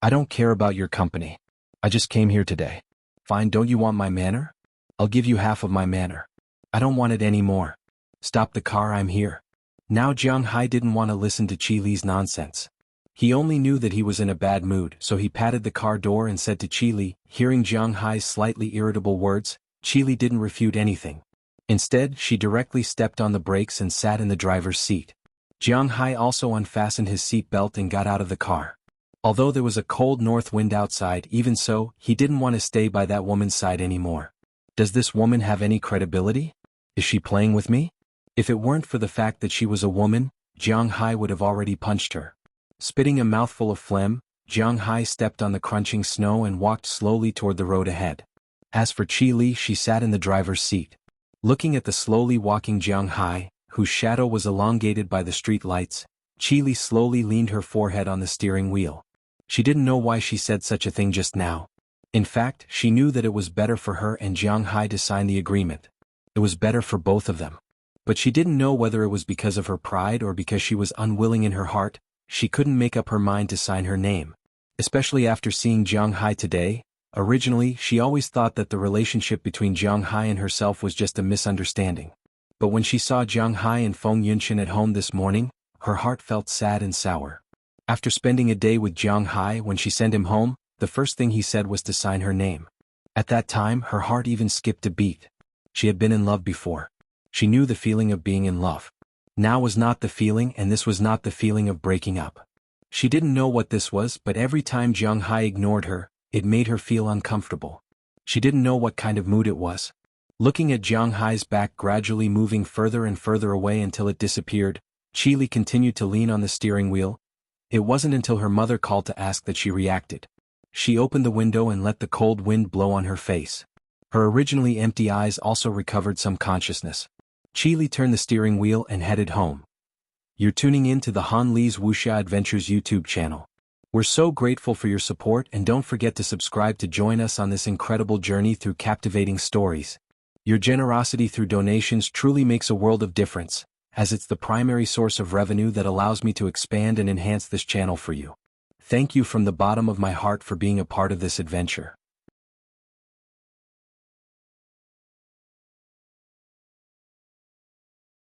"I don't care about your company. I just came here today." "Fine, don't you want my manor? I'll give you half of my manor." "I don't want it anymore." "Stop the car, I'm here." Now Jiang Hai didn't want to listen to Qi Li's nonsense. He only knew that he was in a bad mood, so he patted the car door and said to Qi Li. Hearing Jiang Hai's slightly irritable words, Qi Li didn't refute anything. Instead, she directly stepped on the brakes and sat in the driver's seat. Jiang Hai also unfastened his seat belt and got out of the car. Although there was a cold north wind outside, even so, he didn't want to stay by that woman's side anymore. Does this woman have any credibility? Is she playing with me? If it weren't for the fact that she was a woman, Jiang Hai would have already punched her. Spitting a mouthful of phlegm, Jiang Hai stepped on the crunching snow and walked slowly toward the road ahead. As for Qi Li, she sat in the driver's seat. Looking at the slowly walking Jiang Hai, whose shadow was elongated by the street lights, Qi Li slowly leaned her forehead on the steering wheel. She didn't know why she said such a thing just now. In fact, she knew that it was better for her and Jiang Hai to sign the agreement. It was better for both of them. But she didn't know whether it was because of her pride or because she was unwilling in her heart. She couldn't make up her mind to sign her name. Especially after seeing Jiang Hai today. Originally, she always thought that the relationship between Jiang Hai and herself was just a misunderstanding. But when she saw Jiang Hai and Feng Yunshan at home this morning, her heart felt sad and sour. After spending a day with Jiang Hai, when she sent him home, the first thing he said was to sign her name. At that time, her heart even skipped a beat. She had been in love before. She knew the feeling of being in love. Now was not the feeling, and this was not the feeling of breaking up. She didn't know what this was, but every time Jiang Hai ignored her, it made her feel uncomfortable. She didn't know what kind of mood it was. Looking at Jiang Hai's back gradually moving further and further away until it disappeared, Qi Li continued to lean on the steering wheel. It wasn't until her mother called to ask that she reacted. She opened the window and let the cold wind blow on her face. Her originally empty eyes also recovered some consciousness. Qi Li turned the steering wheel and headed home. You're tuning in to the Han Li's Wuxia Adventures YouTube channel. We're so grateful for your support, and don't forget to subscribe to join us on this incredible journey through captivating stories. Your generosity through donations truly makes a world of difference, as it's the primary source of revenue that allows me to expand and enhance this channel for you. Thank you from the bottom of my heart for being a part of this adventure.